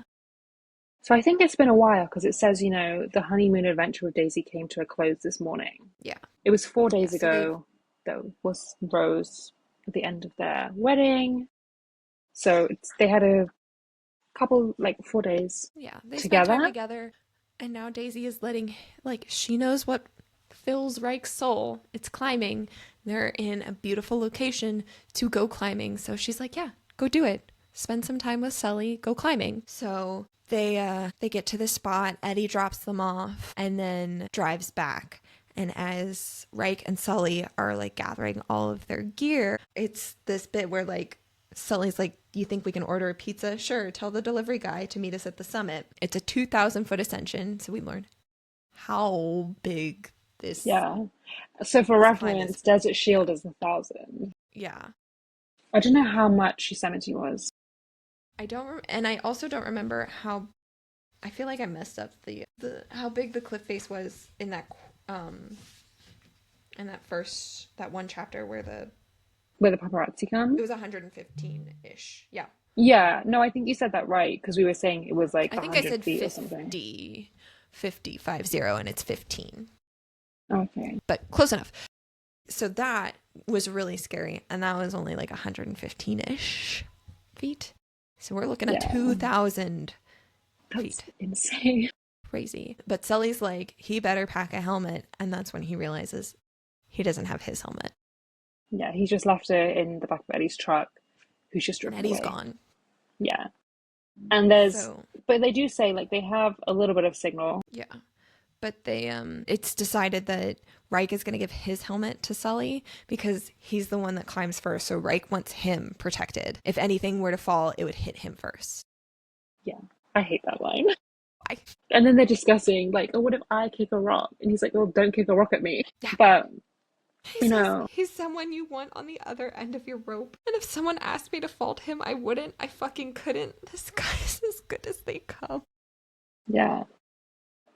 So I think it's been a while because it says, the honeymoon adventure with Daisy came to a close this morning. Yeah. It was 4 days ago that was Rose at the end of their wedding. So they had a couple, 4 days they together. Spent time together. And now Daisy is she knows what fills Reich's soul. It's climbing. They're in a beautiful location to go climbing. So she's like, yeah, go do it. Spend some time with Sully, go climbing. So they get to the spot, Eddie drops them off and then drives back. And as Reich and Sully are like gathering all of their gear, it's this bit where like Sully's like, you think we can order a pizza? Sure, tell the delivery guy to meet us at the summit. It's a 2,000-foot ascension, so we learn how big this Yeah. So for climb is. reference, Desert Yeah. Shield is 1,000. Yeah. I don't know how much Yosemite was. And I also don't remember how. I feel like I messed up the how big the cliff face was in that that one chapter where Where the paparazzi come? it was 115-ish. Yeah. Yeah, no, I think you said that right because we were saying it was like I think I 100 said feet or something. 50, and it's 15. Okay. But close enough. So that was really scary, and that was only like 115-ish feet. So we're looking at 2,000 That's feet. insane. Crazy. But Sully's like, he better pack a helmet, and that's when he realizes he doesn't have his helmet. Yeah, he's just left her in the back of Eddie's truck, who's just driven Eddie's away. gone. Yeah. And but they do say like they have a little bit of signal. Yeah. But it's decided that Reich is going to give his helmet to Sully because he's the one that climbs first. So Reich wants him protected. If anything were to fall, it would hit him first. Yeah, I hate that line. Why? And then they're discussing like, oh, what if I kick a rock? And he's like, well, don't kick a rock at me. Yeah. But He says he's someone you want on the other end of your rope. And if someone asked me to fault him, I wouldn't. I fucking couldn't. This guy is as good as they come. Yeah.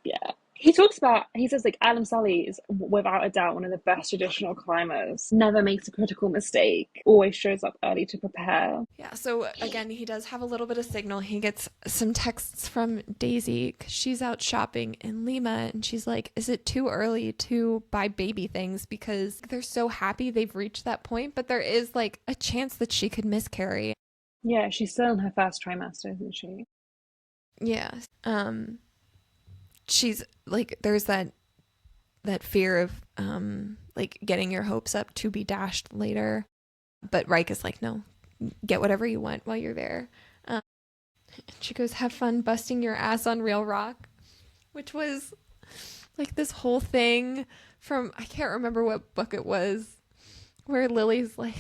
Yeah. He says like Adam Sully is without a doubt one of the best traditional climbers. Never makes a critical mistake. Always shows up early to prepare. Yeah, so again, he does have a little bit of signal. He gets some texts from Daisy because she's out shopping in Lima, and she's like, is it too early to buy baby things? Because they're so happy they've reached that point, but there is like a chance that she could miscarry. Yeah, she's still in her first trimester, isn't she? Yeah. She's like, there's that fear of like getting your hopes up to be dashed later. But Reich is like, no, get whatever you want while you're there. She goes, have fun busting your ass on real rock, which was like this whole thing from, I can't remember what book it was, where Lily's like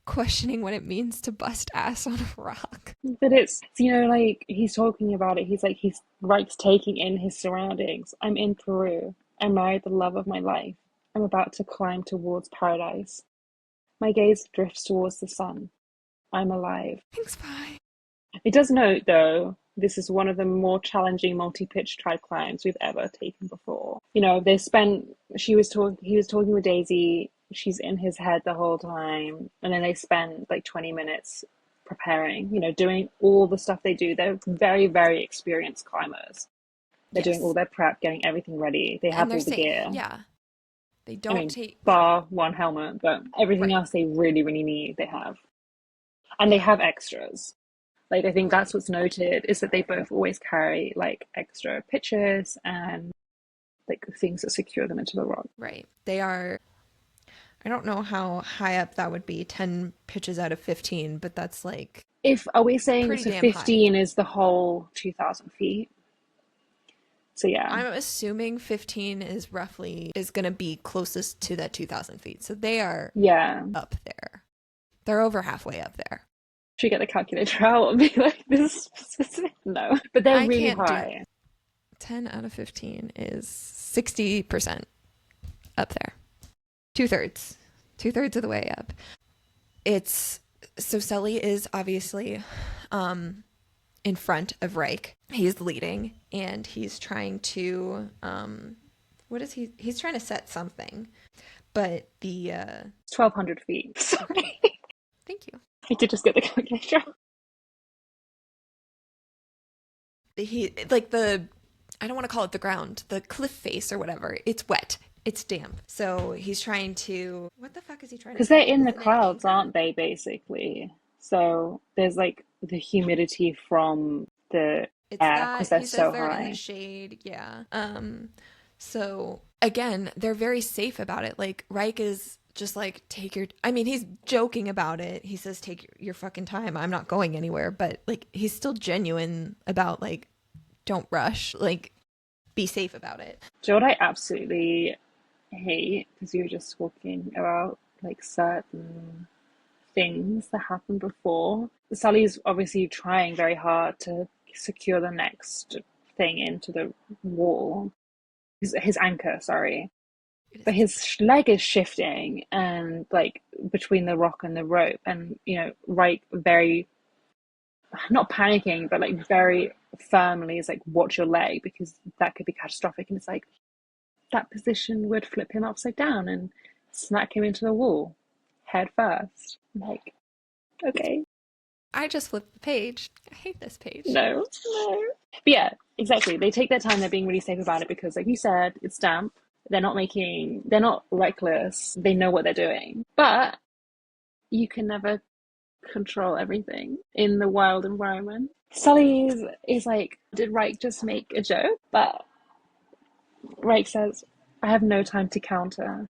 questioning what it means to bust ass on a rock. But it's, like he's talking about it. He's like, Reich's taking in his surroundings. I'm in Peru. I married the love of my life. I'm about to climb towards paradise. My gaze drifts towards the sun. I'm alive. Thanks, bye. It does note, though, this is one of the more challenging multi-pitch trad climbs we've ever taken before. He was talking with Daisy. She's in his head the whole time. And then they spend like 20 minutes preparing, doing all the stuff they do. They're very, very experienced climbers. They're doing all their prep, getting everything ready. They have all the gear. Yeah. They don't take... bar one helmet, but everything else they really, really need, they have. And they have extras. Like, I think that's what's noted, is that they both always carry, like, extra pitches and, like, things that secure them into the rock. Right. They are... I don't know how high up that would be, 10 pitches out of 15, but that's, like... Are we saying so 15 is the whole 2,000 feet? So, yeah. I'm assuming 15 is going to be closest to that 2,000 feet. So they are up there. They're over halfway up there. Should we get the calculator out and be like, this is specific? No. But they're really high. 10 out of 15 is 60% up there. Two-thirds of the way up. So Sully is obviously in front of Reich. He's leading, and he's trying to he's trying to set something, but the 1,200 feet. Sorry. Thank you. I did just get the calculator. I don't want to call it the ground, the cliff face or whatever. It's wet. It's damp. So he's trying to... What the fuck is he trying to... Because they're in the clouds, aren't they, basically? So there's, like, the humidity from the air because they're so high. In the shade, yeah. So, again, they're very safe about it. Like, Reich is just like, I mean, he's joking about it. He says, take your fucking time. I'm not going anywhere. But like, he's still genuine about like, don't rush. Like, be safe about it. Do you know what I absolutely hate? Because you were just talking about like certain things that happened before. Sully's obviously trying very hard to secure the next thing into the wall. His anchor, sorry. But his leg is shifting and like between the rock and the rope, and Reich very, not panicking, but like very firmly is like, watch your leg because that could be catastrophic. And it's like, that position would flip him upside down and smack him into the wall head first. Like, okay. I just flipped the page. I hate this page. No. But yeah, exactly. They take their time. They're being really safe about it because, like you said, it's damp. They're not reckless. They know what they're doing. But you can never control everything in the wild environment. Sully is like, did Reich just make a joke? But Reich says, I have no time to counter.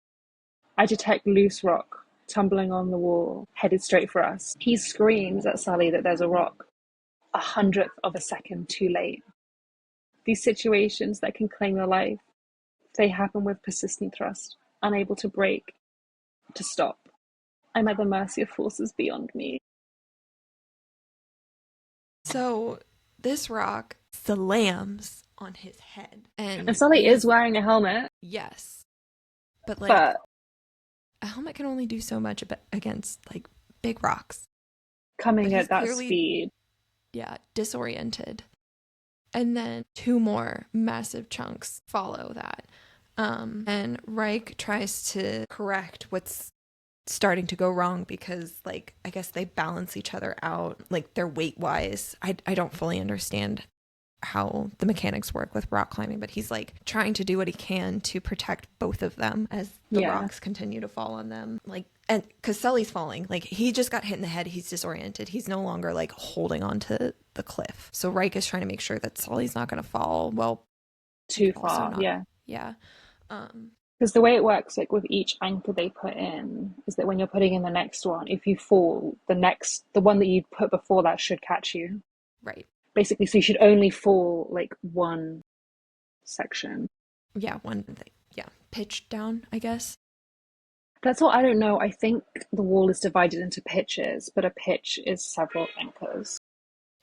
I detect loose rock tumbling on the wall, headed straight for us. He screams at Sully that there's a rock 100th of a second too late. These situations that can claim your life, they happen with persistent thrust, unable to break, to stop. I'm at the mercy of forces beyond me. So this rock slams on his head. And Sully is wearing a helmet. Yes. But a helmet can only do so much against like big rocks. Coming at that speed. Yeah, disoriented. And then 2 more massive chunks follow that. And Reich tries to correct what's starting to go wrong because, like, I guess they balance each other out, like, their weight-wise. I don't fully understand how the mechanics work with rock climbing, but he's, like, trying to do what he can to protect both of them as the rocks continue to fall on them. Like, and because Sully's falling, like, he just got hit in the head. He's disoriented. He's no longer, like, holding on to the cliff. So Reich is trying to make sure that Sully's not going to fall, too far, yeah. Yeah. Because the way it works, like with each anchor they put in, is that when you're putting in the next one, if you fall, the one that you put before that should catch you. Right. Basically, so you should only fall like one section. Yeah, one thing. Yeah, pitch down, I guess. That's what I don't know. I think the wall is divided into pitches, but a pitch is several anchors.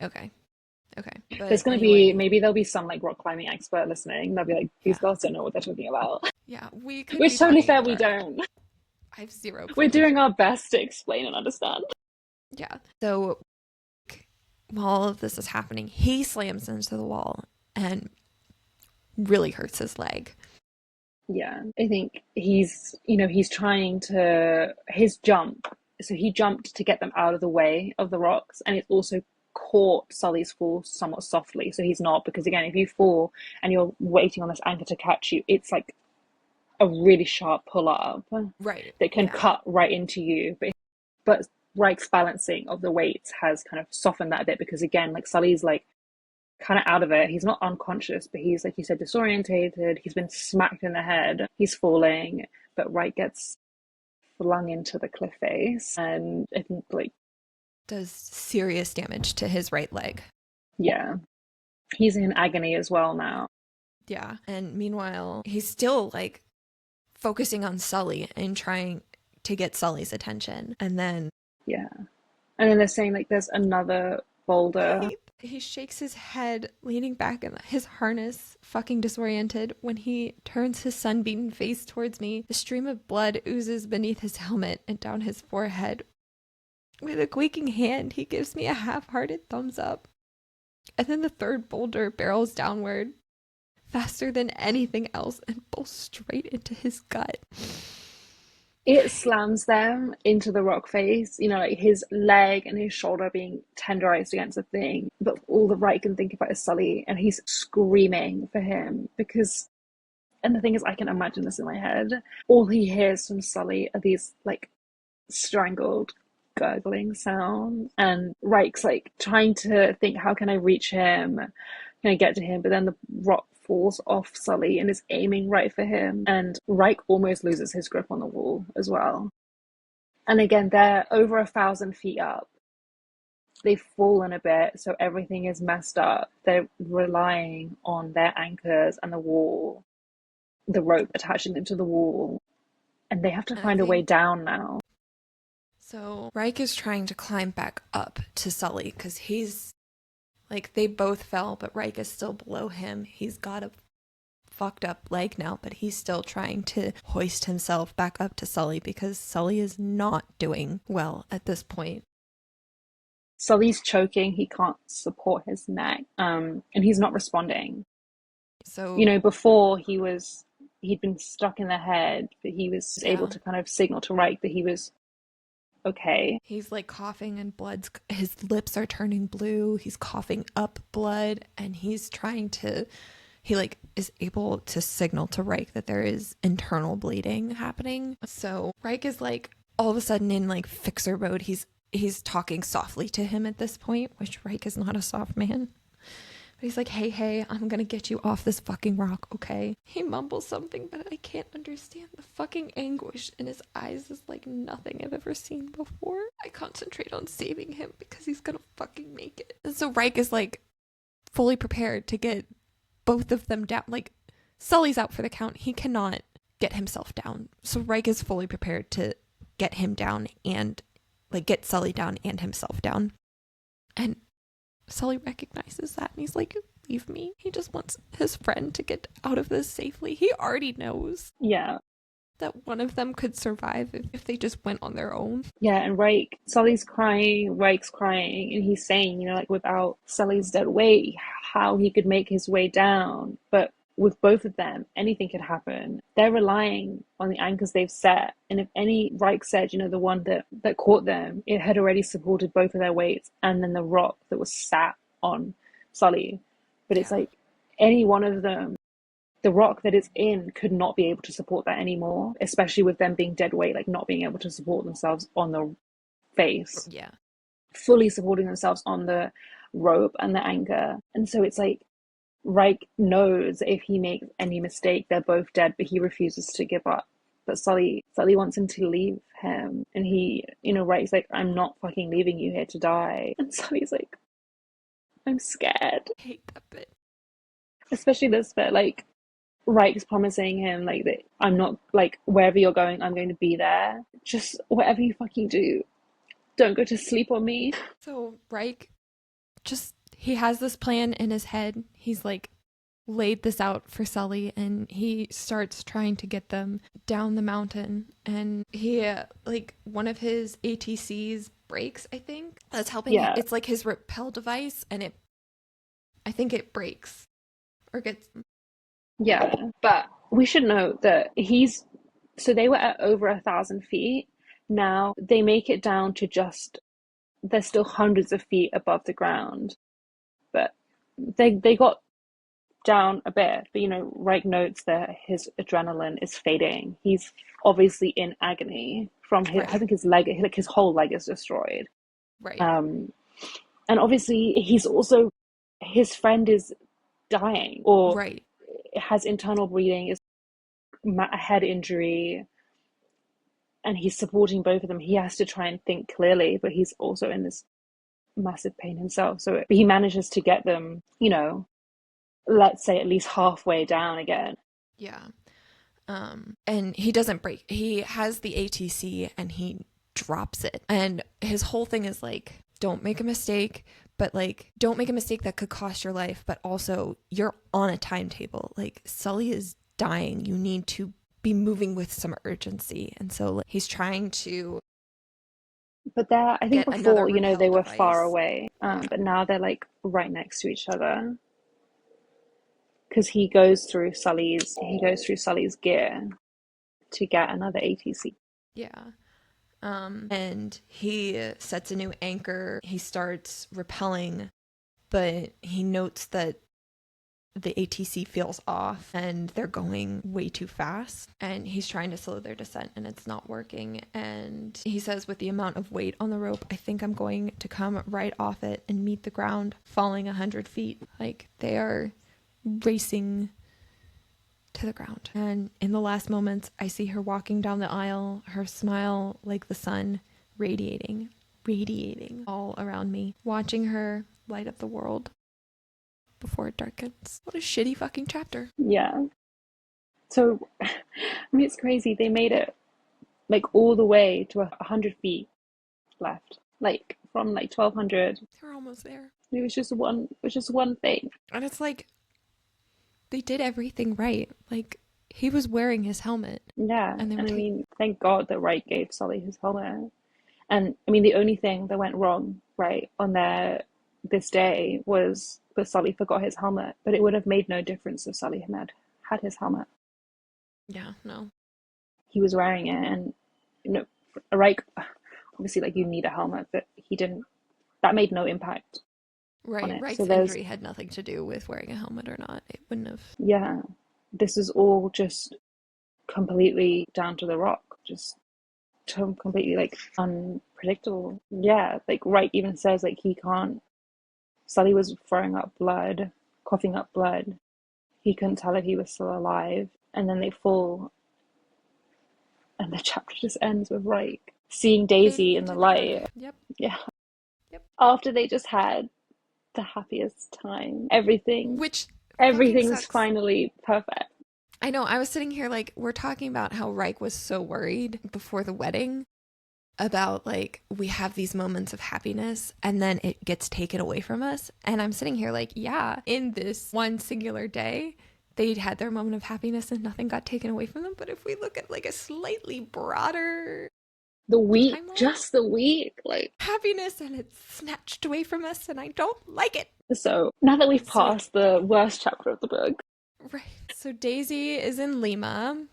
Okay. But there's going to be, maybe there'll be some like rock climbing expert listening. They'll be like, these girls don't know what they're talking about. Yeah, we could. Which totally fair, we don't. I have zero. We're doing our best to explain and understand. Yeah. So while all of this is happening, he slams into the wall and really hurts his leg. Yeah, I think he's trying to, his jump. So he jumped to get them out of the way of the rocks, and it's also caught Sully's fall somewhat softly, so he's not, because again, if you fall and you're waiting on this anchor to catch you, it's like a really sharp pull up, right, that can cut right into you. But Reich's balancing of the weights has kind of softened that a bit, because again, like Sully's like kind of out of it. He's not unconscious, but he's, like you said, disorientated. He's been smacked in the head. He's falling, but Reich gets flung into the cliff face, and I think like does serious damage to his right leg. Yeah. He's in agony as well now. Yeah. And meanwhile, he's still like focusing on Sully and trying to get Sully's attention. And then yeah. And then they're saying like there's another boulder. He shakes his head, leaning back in his harness, fucking disoriented. When he turns his sun-beaten face towards me, the stream of blood oozes beneath his helmet and down his forehead. With a quaking hand, he gives me a half-hearted thumbs up. And then the third boulder barrels downward, faster than anything else, and bolts straight into his gut. It slams them into the rock face, like his leg and his shoulder being tenderized against the thing. But all the Wright can think about is Sully, and he's screaming for him because, and the thing is, I can imagine this in my head. All he hears from Sully are these like strangled, gurgling sounds, and Reich's like trying to think, how can I reach him? Can I get to him? But then the rock falls off Sully and is aiming right for him. And Reich almost loses his grip on the wall as well. And again, they're over 1,000 feet up. They've fallen a bit, so everything is messed up. They're relying on their anchors and the wall, the rope attaching them to the wall. And they have to find a way down now. So Reich is trying to climb back up to Sully because he's like, they both fell, but Reich is still below him. He's got a fucked up leg now, but he's still trying to hoist himself back up to Sully because Sully is not doing well at this point. Sully's choking. He can't support his neck, and he's not responding. So, you know, before he'd been stuck in the head, but he was able to kind of signal to Reich that he was okay. He's like coughing and his lips are turning blue. He's coughing up blood, and he like is able to signal to Reich that there is internal bleeding happening. So Reich is like all of a sudden in like fixer mode. He's talking softly to him at this point, which Reich is not a soft man. But he's like, hey, I'm gonna get you off this fucking rock, okay? He mumbles something, but I can't understand. The fucking anguish in his eyes is like nothing I've ever seen before. I concentrate on saving him because he's gonna fucking make it. And so Reich is like fully prepared to get both of them down. Like, Sully's out for the count. He cannot get himself down. So Reich is fully prepared to get him down and like get Sully down and himself down. And Sully recognizes that and he's like, leave me. He just wants his friend to get out of this safely. He already knows that one of them could survive if they just went on their own. Yeah, and Sully's crying, Reich's crying, and he's saying, you know, like without Sully's dead weight, how he could make his way down. But with both of them, anything could happen. They're relying on the anchors they've set. And if Reich said, you know, the one that caught them, it had already supported both of their weights and then the rock that was sat on Sully. But it's like any one of them, the rock that it's in could not be able to support that anymore, especially with them being dead weight, like not being able to support themselves on the face. Yeah. Fully supporting themselves on the rope and the anchor. And so it's like, Reich knows if he makes any mistake, they're both dead, but he refuses to give up. But Sully wants him to leave him. And he, you know, Reich's like, I'm not fucking leaving you here to die. And Sully's like, I'm scared. I hate that bit. Especially this bit, like, Reich's promising him, like, that I'm not, like, wherever you're going, I'm going to be there. Just whatever you fucking do, don't go to sleep on me. So Reich he has this plan in his head. He's like laid this out for Sully and he starts trying to get them down the mountain. And he, like, one of his ATCs breaks, I think. That's helping him. It's like his rappel device and I think it breaks or gets. Yeah, but we should note that so they were at over 1,000 feet. Now they make it down to they're still hundreds of feet above the ground. But they got down a bit. But, you know, Reich notes that his adrenaline is fading. He's obviously in agony from his, I think his leg, like his whole leg is destroyed. Right. And obviously his friend is dying or has internal bleeding, is a head injury, and he's supporting both of them. He has to try and think clearly, but he's also in this massive pain himself. So he manages to get them, you know, let's say at least halfway down again. Yeah. And he doesn't break. He has the ATC and he drops it. And his whole thing is like, don't make a mistake, but like, don't make a mistake that could cost your life, but also you're on a timetable. Like, Sully is dying. You need to be moving with some urgency. And so like, he's trying to. But I think before, you know, they were far away, but now they're like right next to each other. Because he goes through Sully's gear to get another ATC. Yeah. And he sets a new anchor. He starts rappelling, but he notes that the ATC feels off and they're going way too fast. And he's trying to slow their descent and it's not working. And he says, with the amount of weight on the rope, I think I'm going to come right off it and meet the ground, falling 100 feet. Like, they are racing to the ground. And in the last moments, I see her walking down the aisle, her smile like the sun, radiating all around me, watching her light up the world before it darkens. What a shitty fucking chapter. Yeah. So, I mean, it's crazy. They made it like all the way to 100 feet left, like from like 1200. They're almost there. It was just one thing. And it's like, they did everything right. Like, he was wearing his helmet. Yeah. And I mean, thank God that Wright gave Sully his helmet. And I mean, the only thing that went wrong, right, on this day was that Sully forgot his helmet. But it would have made no difference if Sully had his helmet. Yeah, no. He was wearing it, and Wright, obviously, like, you need a helmet, but he didn't. That made no impact. Right, Wright's injury had nothing to do with wearing a helmet or not. It wouldn't have. Yeah, this is all just completely down to the rock. Just completely like unpredictable. Yeah, like Wright even says like he can't. Sully was throwing up blood, coughing up blood. He couldn't tell if he was still alive, and then they fall, and the chapter just ends with Wright seeing Daisy in the light. Yep. Yeah. Yep. After they just had the happiest time, everything's finally perfect. I know, I was sitting here like, we're talking about how Reich was so worried before the wedding about like, we have these moments of happiness and then it gets taken away from us. And I'm sitting here like, yeah, in this one singular day, they had their moment of happiness and nothing got taken away from them. But if we look at like a slightly broader the week, timeline, just the week, like happiness, and it's snatched away from us and I don't like it. So now that we've passed the worst chapter of the book. Right. So Daisy is in Lima.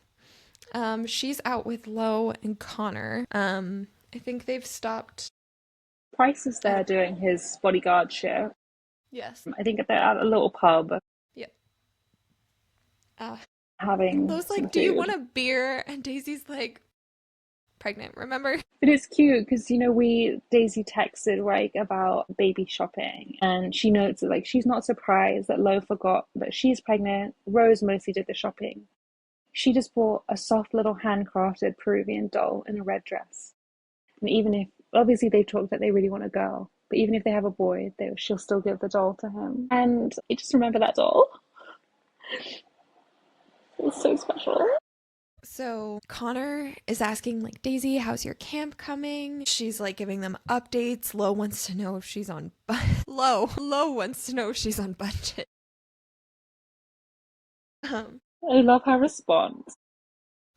She's out with Lo and Connor. I think they've stopped. Price is there doing his bodyguard shit. Yes. I think they're at a little pub. Yep. Having Lo's like, do you want a beer? And Daisy's like, pregnant, remember? But it's cute because, Daisy texted Reich about baby shopping, and she notes that, like, she's not surprised that Lo forgot that she's pregnant. Rose mostly did the shopping. She just bought a soft little handcrafted Peruvian doll in a red dress. And even if, obviously they talked that they really want a girl, but even if they have a boy, she'll still give the doll to him. And I just remember that doll. It's so special. So Connor is asking like, Daisy, how's your camp coming? She's like giving them updates. Lo wants to know if she's on Lo wants to know if she's on budget. I love her response.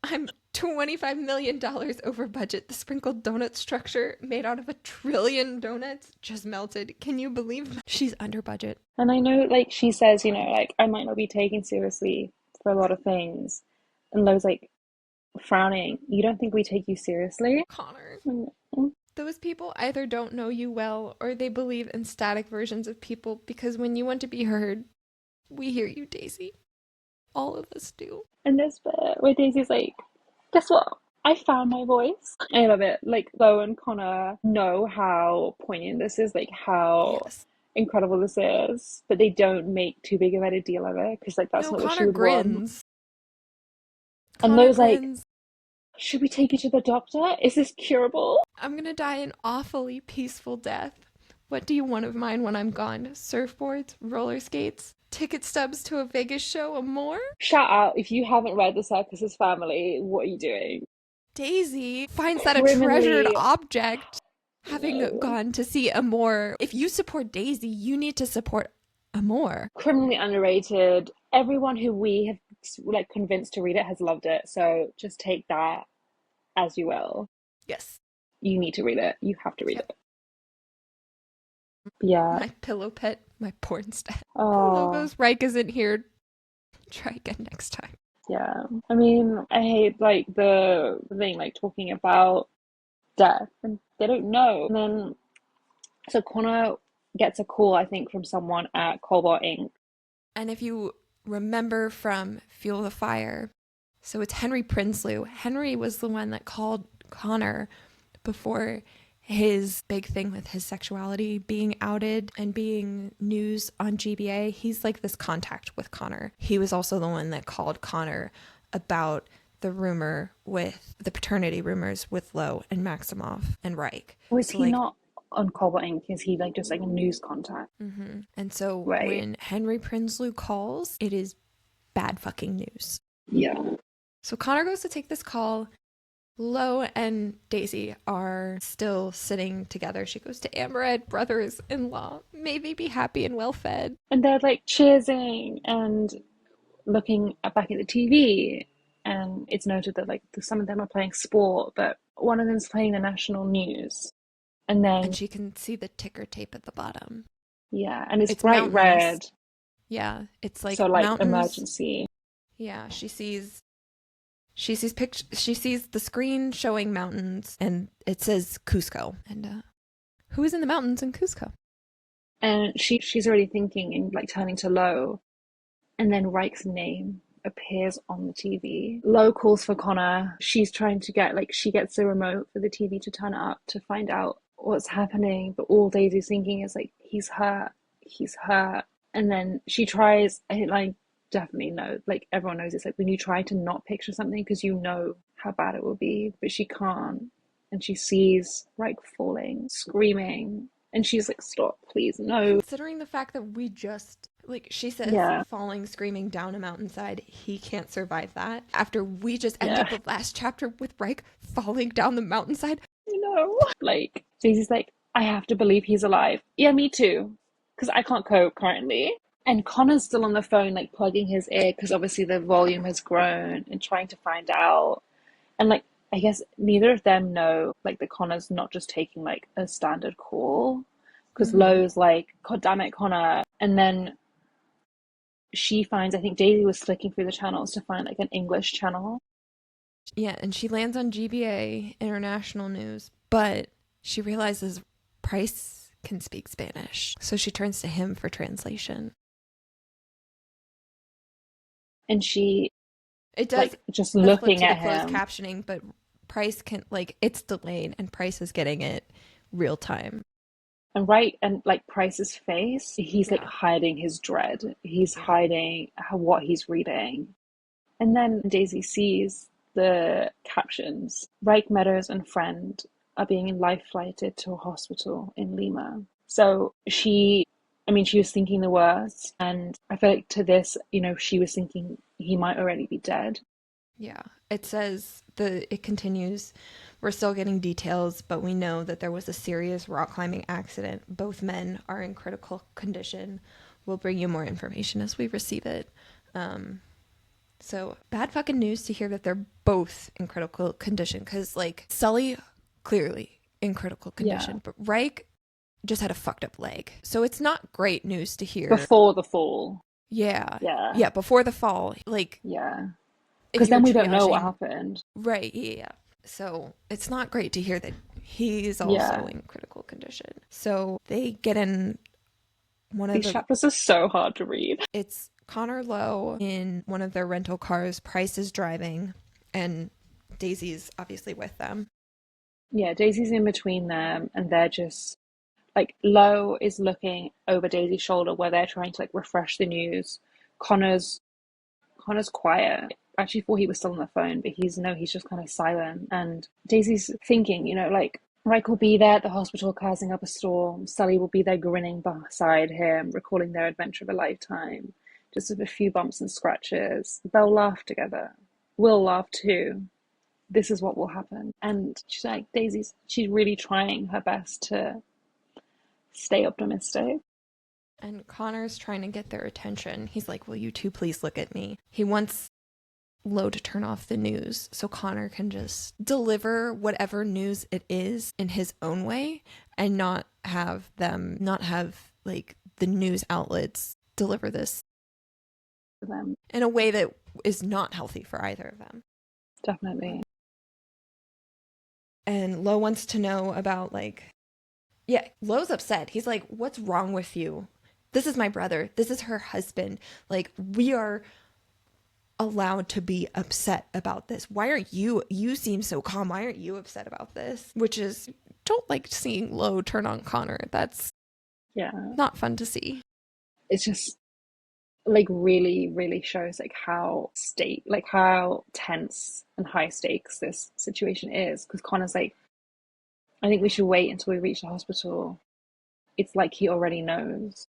I'm $25 million over budget. The sprinkled donut structure made out of 1 trillion donuts just melted. Can you believe she's under budget? And I know, like, she says, like, I might not be taken seriously for a lot of things. And Lo's like, frowning. You don't think we take you seriously? Connor. Those people either don't know you well or they believe in static versions of people, because when you want to be heard, we hear you, Daisy. All of us do. And this bit where Daisy's like, guess what? I found my voice. I love it. Like, Lo and Connor know how poignant this is, like how incredible this is, but they don't make too big of a deal of it because, like, that's not what she would want. And Lo's like, should we take you to the doctor? Is this curable? I'm gonna die an awfully peaceful death. What do you want of mine when I'm gone? Surfboards, roller skates, ticket stubs to a Vegas show, and more? Shout out, if you haven't read The Circus's Family, what are you doing? Daisy finds that a treasured object, having gone to see Amor. If you support Daisy, you need to support Amor. Criminally underrated. Everyone who we have like convinced to read it has loved it, so just take that as you will. Yes. You need to read it. You have to read it. Yeah. My pillow pet, my porn star. Oh. Logos, Reich isn't here. Try again next time. Yeah. I mean, I hate like the thing, like talking about death, and they don't know. And then, so Connor gets a call, I think, from someone at Cobalt Inc. And if you remember from Fuel the Fire, so it's Henry Prinsloo. Henry was the one that called Connor before his big thing with his sexuality being outed and being news on GBA. He's like this contact with Connor. He was also the one that called Connor about the rumor with the paternity rumors with Lowe and Maximoff and Reich. Was So, he like, not on Cobalt Inc? Is he like just like a news contact? and so Right. when Henry Prinsloo calls, it is bad fucking news. Yeah. So Connor goes to take this call. Lo and Daisy are still sitting together. She goes to Amber, brothers-in-law. May they be happy and well fed. And they're like cheersing and looking back at the TV. And it's noted that like some of them are playing sport, but one of them's playing the national news. And then And she can see the ticker tape at the bottom. yeah, and it's bright mountains. red. Yeah, it's like So like mountains. emergency. Yeah, she sees the screen showing mountains, and it says Cusco. And who is in the mountains in Cusco? And she's already thinking and like turning to Lo, and then Reich's name appears on the TV. Lo calls for Connor. She's trying to get she gets the remote for the TV to turn up to find out what's happening, but all Daisy's thinking is like he's hurt. And then she tries, I definitely know, like everyone knows it's like when you try to not picture something because you know how bad it will be, but she can't. And she sees Reich falling, screaming, and she's like, stop, please, no. Considering the fact that we just, like, she says, falling, screaming down a mountainside, he can't survive that. After we just ended the last chapter with Reich falling down the mountainside. No. Like, Daisy's like, I have to believe he's alive. Yeah, me too. Because I can't cope currently. And Connor's still on the phone, like plugging his ear because obviously the volume has grown and trying to find out. And like, I guess neither of them know like that Connor's not just taking like a standard call because Lowe's like, God damn it, Connor. And then she finds, I think Daisy was flicking through the channels to find like an English channel. Yeah, and she lands on GBA International News, but she realizes Price can speak Spanish. So she turns to him for translation. And it does like, just looking at him. Closed captioning, but Price can it's delayed, and Price is getting it real time. And like Price's face, he's like hiding his dread. He's hiding what he's reading. And then Daisy sees the captions. Reich, Meadows, and friend are being life flighted to a hospital in Lima. So she was thinking the worst, and I feel like to this, she was thinking he might already be dead. Yeah. It says, it continues, we're still getting details, but we know that there was a serious rock climbing accident. Both men are in critical condition. We'll bring you more information as we receive it. So bad fucking news to hear that they're both in critical condition, because like Sully clearly in critical condition, but Reich just had a fucked up leg. So it's not great news to hear. Before the fall. Yeah. Before the fall. Like, yeah. Because then we don't know what happened. Right, yeah. So it's not great to hear that he's also in critical condition. So they get in These chapters are so hard to read. It's Connor Lowe in one of their rental cars. Price is driving, and Daisy's obviously with them. Yeah, Daisy's in between them, and they're just like, Lowe is looking over Daisy's shoulder where they're trying to like refresh the news. Connor's quiet. I actually thought he was still on the phone, but he's just kind of silent. And Daisy's thinking, like, Reich will be there at the hospital casting up a storm. Sully will be there grinning beside him, recalling their adventure of a lifetime. Just with a few bumps and scratches. They'll laugh together. We'll laugh too. This is what will happen. And she's like, she's really trying her best to stay optimistic. And Connor's trying to get their attention. He's like, will you two please look at me? He wants Lowe to turn off the news so Connor can just deliver whatever news it is in his own way, and not have like the news outlets deliver this for them in a way that is not healthy for either of them. Definitely. And Lowe wants to know about Lowe's upset. He's like, what's wrong with you? This is my brother. This is her husband. Like, we are allowed to be upset about this. Why aren't you seem so calm? Why aren't you upset about this? Which is don't like seeing Lo turn on Connor. That's not fun to see. It's just like really, really shows like how tense and high stakes this situation is. Because Connor's like, I think we should wait until we reach the hospital. It's like he already knows.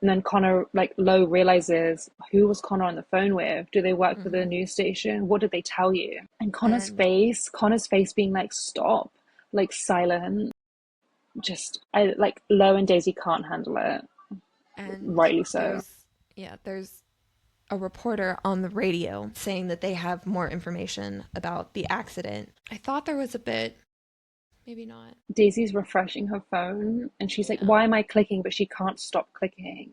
And then Connor, like Lo realizes, who was Connor on the phone with? Do they work for the news station? What did they tell you? And Connor's face being like, stop, like silent. I like Lo and Daisy can't handle it. And rightly so. There's a reporter on the radio saying that they have more information about the accident. I thought there was a bit, maybe not. Daisy's refreshing her phone and she's like, why am I clicking? But she can't stop clicking.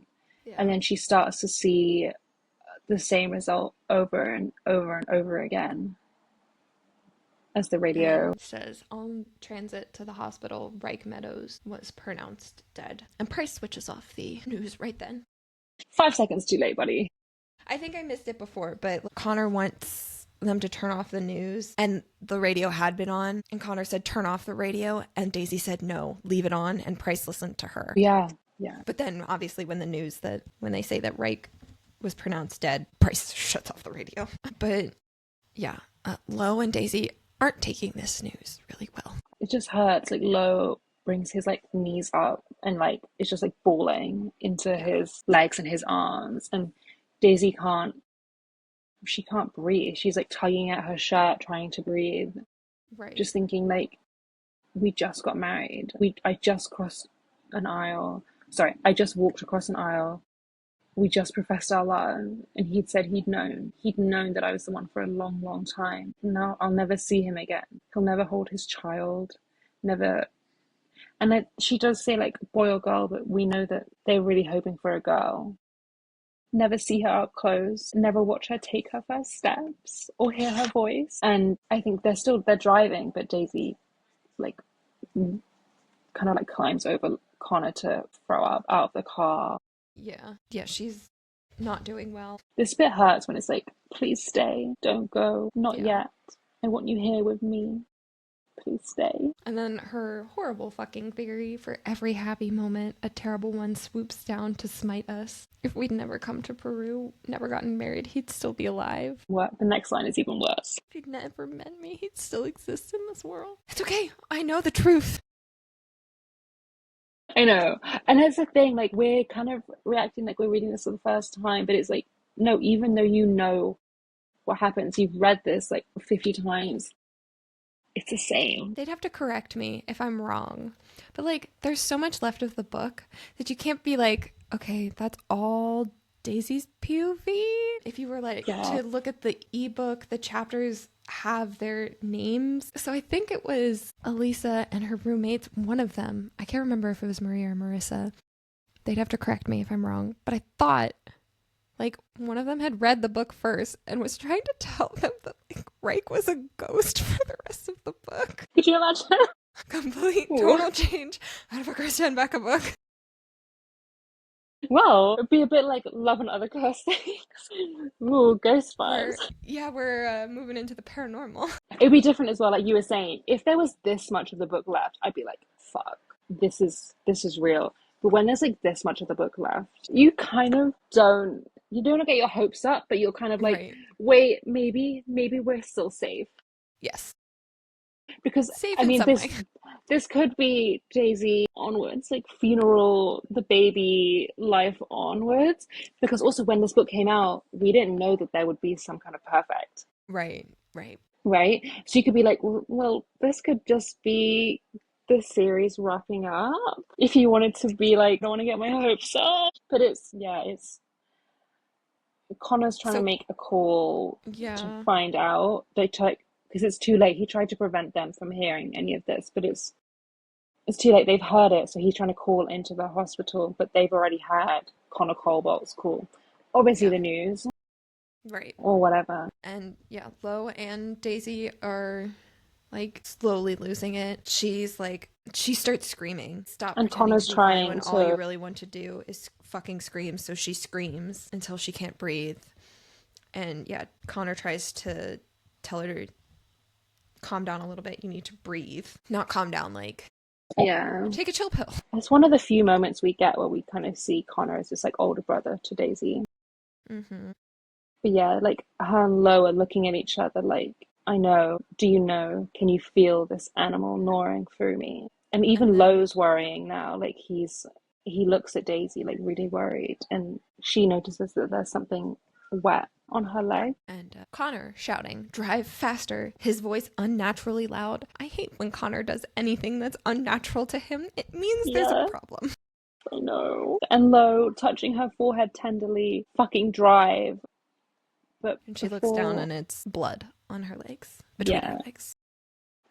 And then she starts to see the same result over and over and over again as the radio says, on transit to the hospital, Reich Meadows was pronounced dead. And Price switches off the news right then. 5 seconds too late, buddy. I think I missed it before, but Connor wants them to turn off the news, and the radio had been on, and Connor said, turn off the radio, and Daisy said, no, leave it on, and Price listened to her. Yeah. But then, obviously, when they say that Reich was pronounced dead, Price shuts off the radio. But, Lo and Daisy aren't taking this news really well. It just hurts. Like, Lo brings his, like, knees up, and, like, it's just, like, bawling into his legs and his arms, and Daisy can't breathe. She's like tugging at her shirt, trying to breathe. Right. Just thinking like, we just got married. I just crossed an aisle. Sorry, I just walked across an aisle. We just professed our love. And he'd said he'd known that I was the one for a long, long time. Now I'll never see him again. He'll never hold his child. Never. And then she does say like boy or girl, but we know that they're really hoping for a girl. Never see her up close, never watch her take her first steps or hear her voice. And I think they're driving, but Daisy like kind of like climbs over Connor to throw up out of the car. Yeah, she's not doing well. This bit hurts when it's like, please stay, don't go, not yet. I want you here with me. Please stay. And then her horrible fucking theory: for every happy moment, a terrible one swoops down to smite us. If we'd never come to Peru, never gotten married, he'd still be alive. What? The next line is even worse. If he'd never met me, he'd still exist in this world. It's okay. I know the truth. I know. And that's the thing, like, we're kind of reacting like we're reading this for the first time, but it's like, no, even though you know what happens, you've read this like 50 times, it's the same. They'd have to correct me if I'm wrong. But, like, there's so much left of the book that you can't be like, okay, that's all Daisy's POV. If you were, like, to look at the ebook, the chapters have their names. So I think it was Elisa and her roommates, one of them. I can't remember if it was Maria or Marissa. They'd have to correct me if I'm wrong. But I thought, like, one of them had read the book first and was trying to tell them that, like, Reich was a ghost for the rest of the book. Could you imagine? Complete total change out of a Krista and Becca book. Well, it'd be a bit like Love and Other Cursed Things. Ooh, ghost vibes. We're moving into the paranormal. It'd be different as well, like you were saying. If there was this much of the book left, I'd be like, fuck, this is real. But when there's like this much of the book left, you kind of don't get your hopes up, but you're kind of like, wait, maybe we're still safe. Yes. Because safe I mean, this could be Daisy onwards, like funeral, the baby life onwards. Because also when this book came out, we didn't know that there would be some kind of perfect. Right. So you could be like, well, this could just be the series wrapping up. If you wanted to be like, I don't want to get my hopes up. But it's Connor's trying to make a call to find out. Because it's too late. He tried to prevent them from hearing any of this, but it's too late. They've heard it, so he's trying to call into the hospital, but they've already had Connor Colbolt's call. Obviously the news. Right. Or whatever. And Lo and Daisy are like slowly losing it. She starts screaming. Stop. And Connor's trying when all you really want to do is fucking scream, so she screams until she can't breathe. And Connor tries to tell her calm down a little bit. You need to breathe. Not calm down, like, Yeah. take a chill pill. It's one of the few moments we get where we kind of see Connor as this like older brother to Daisy. Mm-hmm. But yeah, like her and Lo are looking at each other like, I know, do you know? Can you feel this animal gnawing through me? And And even then, Lo's worrying now. Like he looks at Daisy like really worried, and she notices that there's something wet on her leg. and Connor shouting, drive faster, his voice unnaturally loud. I hate when Connor does anything that's unnatural to him. It means there's a Yeah, problem. I know. And Lo touching her forehead tenderly, fucking drive. But And she looks down before, and it's blood on her legs, between her yeah, legs.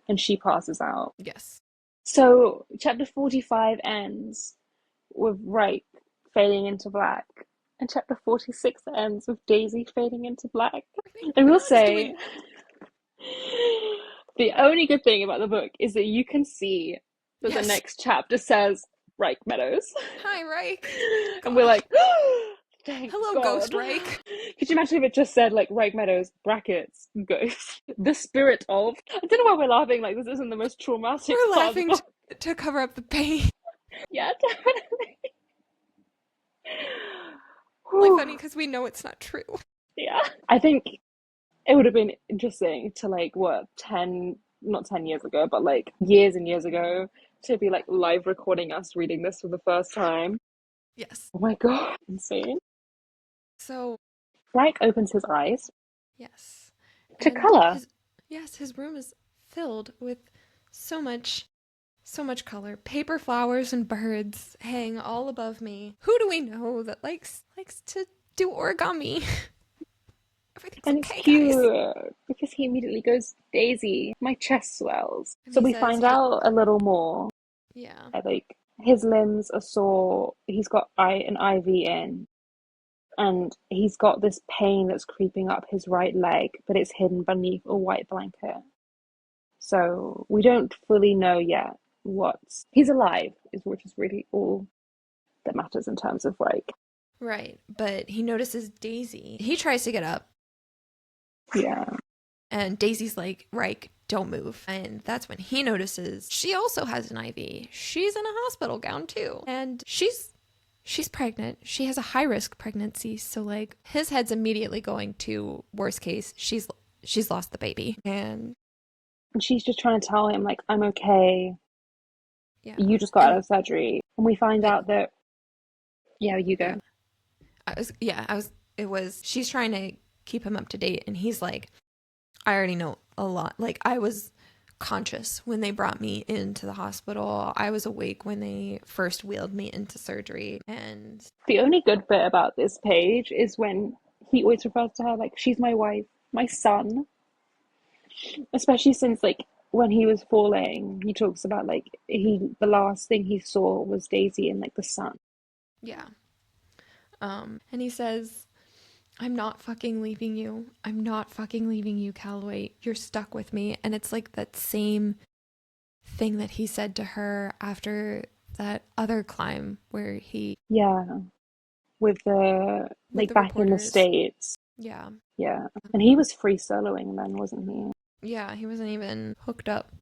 and she passes out. Yes. So chapter 45 ends with Reich fading into black, and chapter 46 ends with Daisy fading into black. And What we'll else do we... say the only good thing about the book is that you can see that the Yes. next chapter says Reich Meadows. Hi, Reich. And we're God. like, thank Hello, God. Ghost Reich. Could you imagine if it just said like Reich Meadows, brackets, ghost, the spirit of? I don't know why we're laughing, like this isn't the most traumatic We're part of the laughing book. to cover up the pain. Yeah, definitely. Really Whew. funny because we know it's not true. Yeah. I think it would have been interesting to like what 10, not 10 years ago, but like years and years ago, to be like live recording us reading this for the first time. Yes. Oh my God, insane. So, Reich opens his eyes yes. to And color. his room is filled with so much color. Paper flowers and birds hang all above me. Who do we know that likes to do origami? Everything's And it's okay, guys. cute because he immediately goes, Daisy, my chest swells. And So he we says find he out a little more. yeah. Like his limbs are sore. He's got an IV in, and he's got this pain that's creeping up his right leg, but it's hidden beneath a white blanket. So we don't fully know yet what's he's alive, which is really all that matters in terms of like, Right. But he notices Daisy. He tries to get up yeah, and Daisy's like, Reich, don't move. And that's when he notices she also has an IV. She's in a hospital gown too. And she's pregnant. She has a high risk pregnancy. So like his head's immediately going to worst case. She's lost the baby. And she's just trying to tell him like, I'm okay. yeah. You just got out And of surgery, and we find but out that yeah, you yeah. go. It was she's trying to keep him up to date and he's like, I already know a lot. Like I was conscious when they brought me into the hospital. I was awake when they first wheeled me into surgery. And The only good bit about this page is when he always refers to her like she's my wife, my son. Especially since like when he was falling, he talks about like the last thing he saw was Daisy and like the sun. yeah. And he says, I'm not fucking leaving you. I'm not fucking leaving you, Calloway. You're stuck with me. And it's like that same thing that he said to her after that other climb where he Yeah, with the with like the back in the reporters. States. Yeah. Yeah, and he was free soloing then, wasn't he? Yeah, he wasn't even hooked up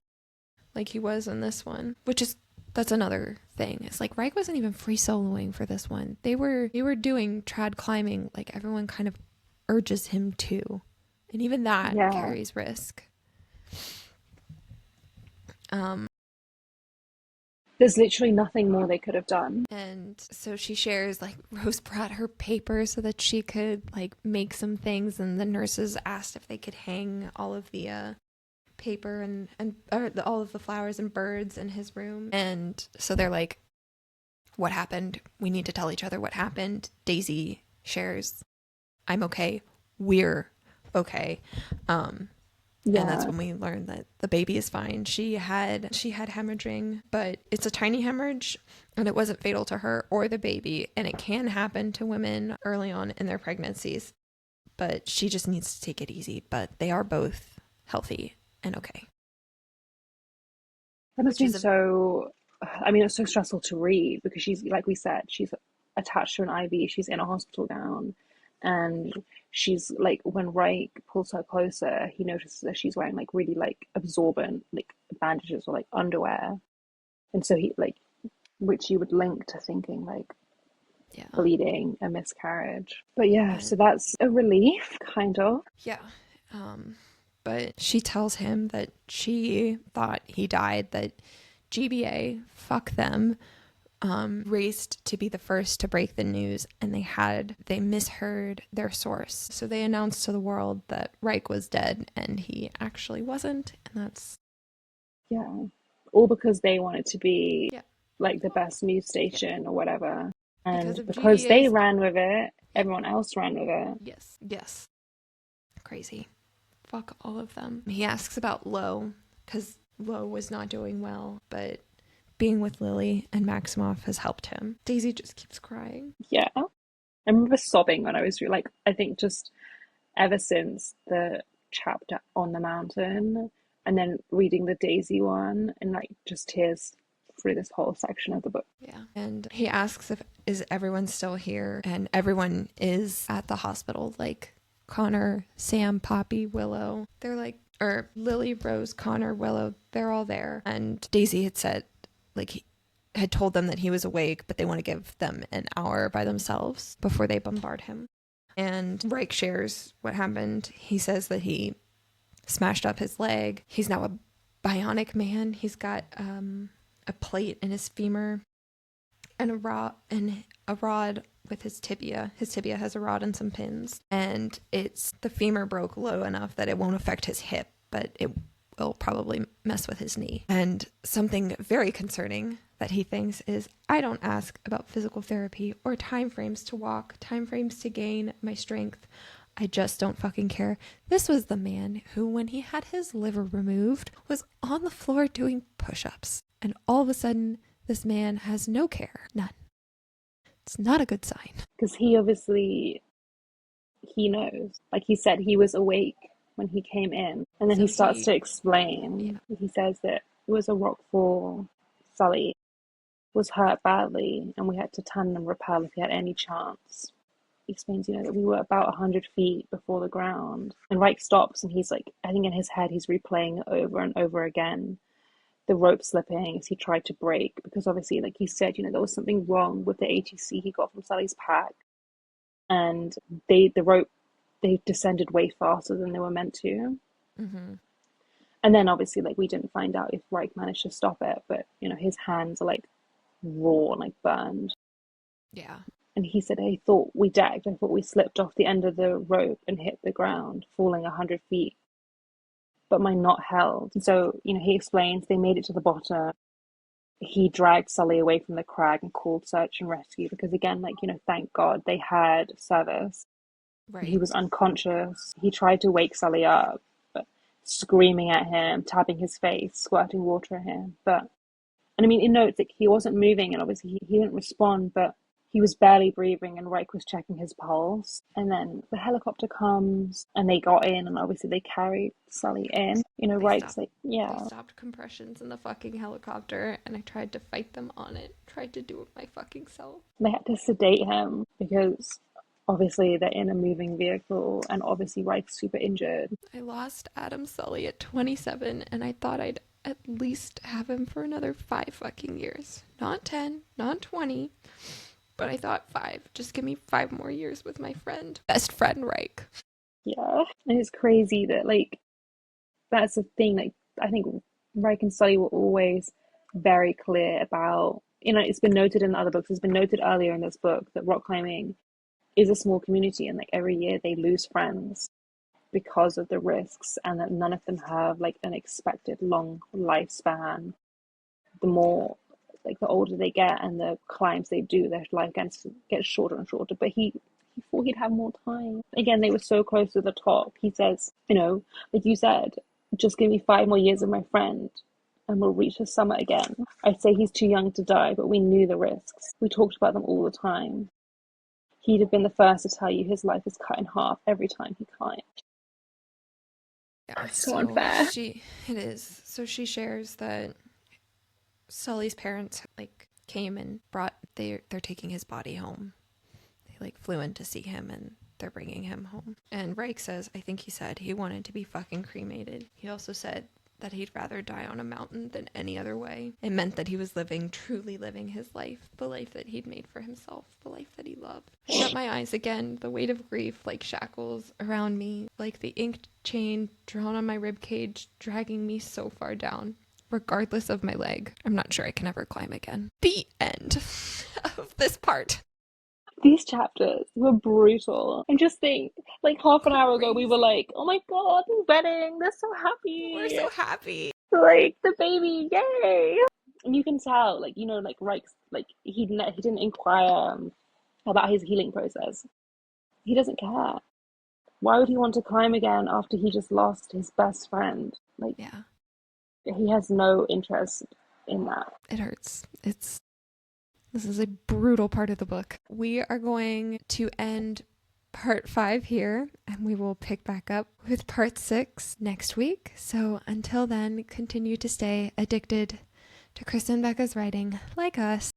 like he was in this one, which is that's another thing. It's like Reich wasn't even free soloing for this one. They were doing trad climbing like everyone kind of urges him to. And even that Yeah. carries risk. Um There's literally nothing more they could have done. and so she shares like Rose brought her paper so that she could like make some things and the nurses asked if they could hang all of the paper and all of the flowers and birds in his room. And so they're like, what happened? We need to tell each other what happened. Daisy shares, I'm okay. We're okay. And that's Yeah. when we learn that the baby is fine. She had hemorrhaging, but it's a tiny hemorrhage and it wasn't fatal to her or the baby. And it can happen to women early on in their pregnancies, but she just needs to take it easy. But they are both healthy and okay. That must Which have been is a so, I mean, it's so stressful to read because she's, like we said, she's attached to an IV, she's in a hospital gown, And she's like, when Reich pulls her closer, he notices that she's wearing like really like absorbent like bandages or like underwear. And so he like, which you would link to thinking like Yeah. bleeding, a miscarriage. But yeah, so And that's a relief, kind of. yeah. But she tells him that she thought he died, that GBA, fuck them, raced to be the first to break the news, and they misheard their source. So they announced to the world that Reich was dead, and he actually wasn't, and that's... Yeah. All because they wanted to be Yeah. like the Well, best news yeah. station or whatever. Because And of because they GBA's... ran with it, Yeah. everyone else ran with it. Yes. Yes. Crazy. Fuck all of them. He asks about Lo, because Lo was not doing well, but being with Lily and Maximoff has helped him. Daisy just keeps crying. Yeah. I remember sobbing when I was like, I think just ever since the chapter on the mountain and then reading the Daisy one and like just tears through this whole section of the book. Yeah. And he asks if is everyone still here, and everyone is at the hospital, like Connor, Sam, Poppy, Willow. They're like, or Lily, Rose, Connor, Willow, they're all there. And Daisy had said, like, he had told them that he was awake, but they want to give them an hour by themselves before they bombard him. And Reich shares what happened. He says that he smashed up his leg. He's now a bionic man. He's got a plate in his femur and a rod with his tibia. His tibia has a rod and some pins, and the femur broke low enough that it won't affect his hip, but it will probably mess with his knee. And something very concerning that he thinks is, I don't ask about physical therapy or time frames to walk, time frames to gain my strength. I just don't fucking care. This was the man who, when he had his liver removed, was on the floor doing push-ups. And all of a sudden, this man has no care. None. It's not a good sign. Because he knows. Like he said, he was awake when he came in. And then So he starts to yeah. explain. He says that it was a rock fall. Sully was hurt badly, and we had to tandem rappel if he had any chance. He explains, that we were about 100 feet before the ground. And Reich stops, and he's like, I think in his head, he's replaying it over and over again. The rope slipping as he tried to break, because obviously, like he said, there was something wrong with the ATC he got from Sally's pack. And the rope, they descended way faster than they were meant to. Mm-hmm. And then obviously, like, we didn't find out if Reich managed to stop it, but, his hands are like raw and like burned. Yeah. And he said, I thought we decked. I thought we slipped off the end of the rope and hit the ground, falling 100 feet. But my knot held. And so, he explains they made it to the bottom. He dragged Sully away from the crag and called search and rescue because, again, like, thank God they had service. Right. He was unconscious. He tried to wake Sully up, but screaming at him, tapping his face, squirting water at him. And I mean, it notes like he wasn't moving, and obviously he didn't respond, but he was barely breathing, and Reich was checking his pulse. And then the helicopter comes, and they got in, and obviously they carried Sully in. Reich's like, They yeah. stopped compressions in the fucking helicopter, and I tried to fight them on it. Tried to do it my fucking self. They had to sedate him because obviously they're in a moving vehicle, and obviously Reich's super injured. I lost Adam Sully at 27, and I thought I'd at least have him for another 5 fucking years. Not 10, not 20, but I thought 5. Just give me 5 more years with my friend. Best friend, Reich. Yeah. And it's crazy that, like, that's the thing. Like, I think Reich and Sully were always very clear about, it's been noted in other books, it's been noted earlier in this book that rock climbing is a small community, and like every year they lose friends because of the risks, and that none of them have like an expected long lifespan. The more like the older they get and the climbs they do, their life gets shorter and shorter. But he thought he'd have more time. Again, they were so close to the top. He says, like you said, just give me 5 more years of my friend and we'll reach the summit again. I'd say he's too young to die, but we knew the risks. We talked about them all the time. He'd have been the first to tell you his life is cut in half every time he climbed. Yeah, so unfair. It is. So she shares that Sully's parents came and they're taking his body home. They flew in to see him, and they're bringing him home. And Reich says, I think he said he wanted to be fucking cremated. He also said that he'd rather die on a mountain than any other way. It meant that he was truly living his life, the life that he'd made for himself, the life that he loved. I shut my eyes again, the weight of grief like shackles around me, like the inked chain drawn on my rib cage, dragging me so far down. Regardless of my leg, I'm not sure I can ever climb again. The end of this part. These chapters were brutal. And just think, like half an hour ago, we were like, oh my god, the wedding, they're so happy. We're so happy. Like, the baby, yay! And you can tell, like, you know, like, Reich's, like, he didn't inquire about his healing process. He doesn't care. Why would he want to climb again after he just lost his best friend? Like, yeah. He has no interest in that. It hurts. This is a brutal part of the book. We are going to end part 5 here, and we will pick back up with part 6 next week. So until then, continue to stay addicted to Krista and Becca's writing like us.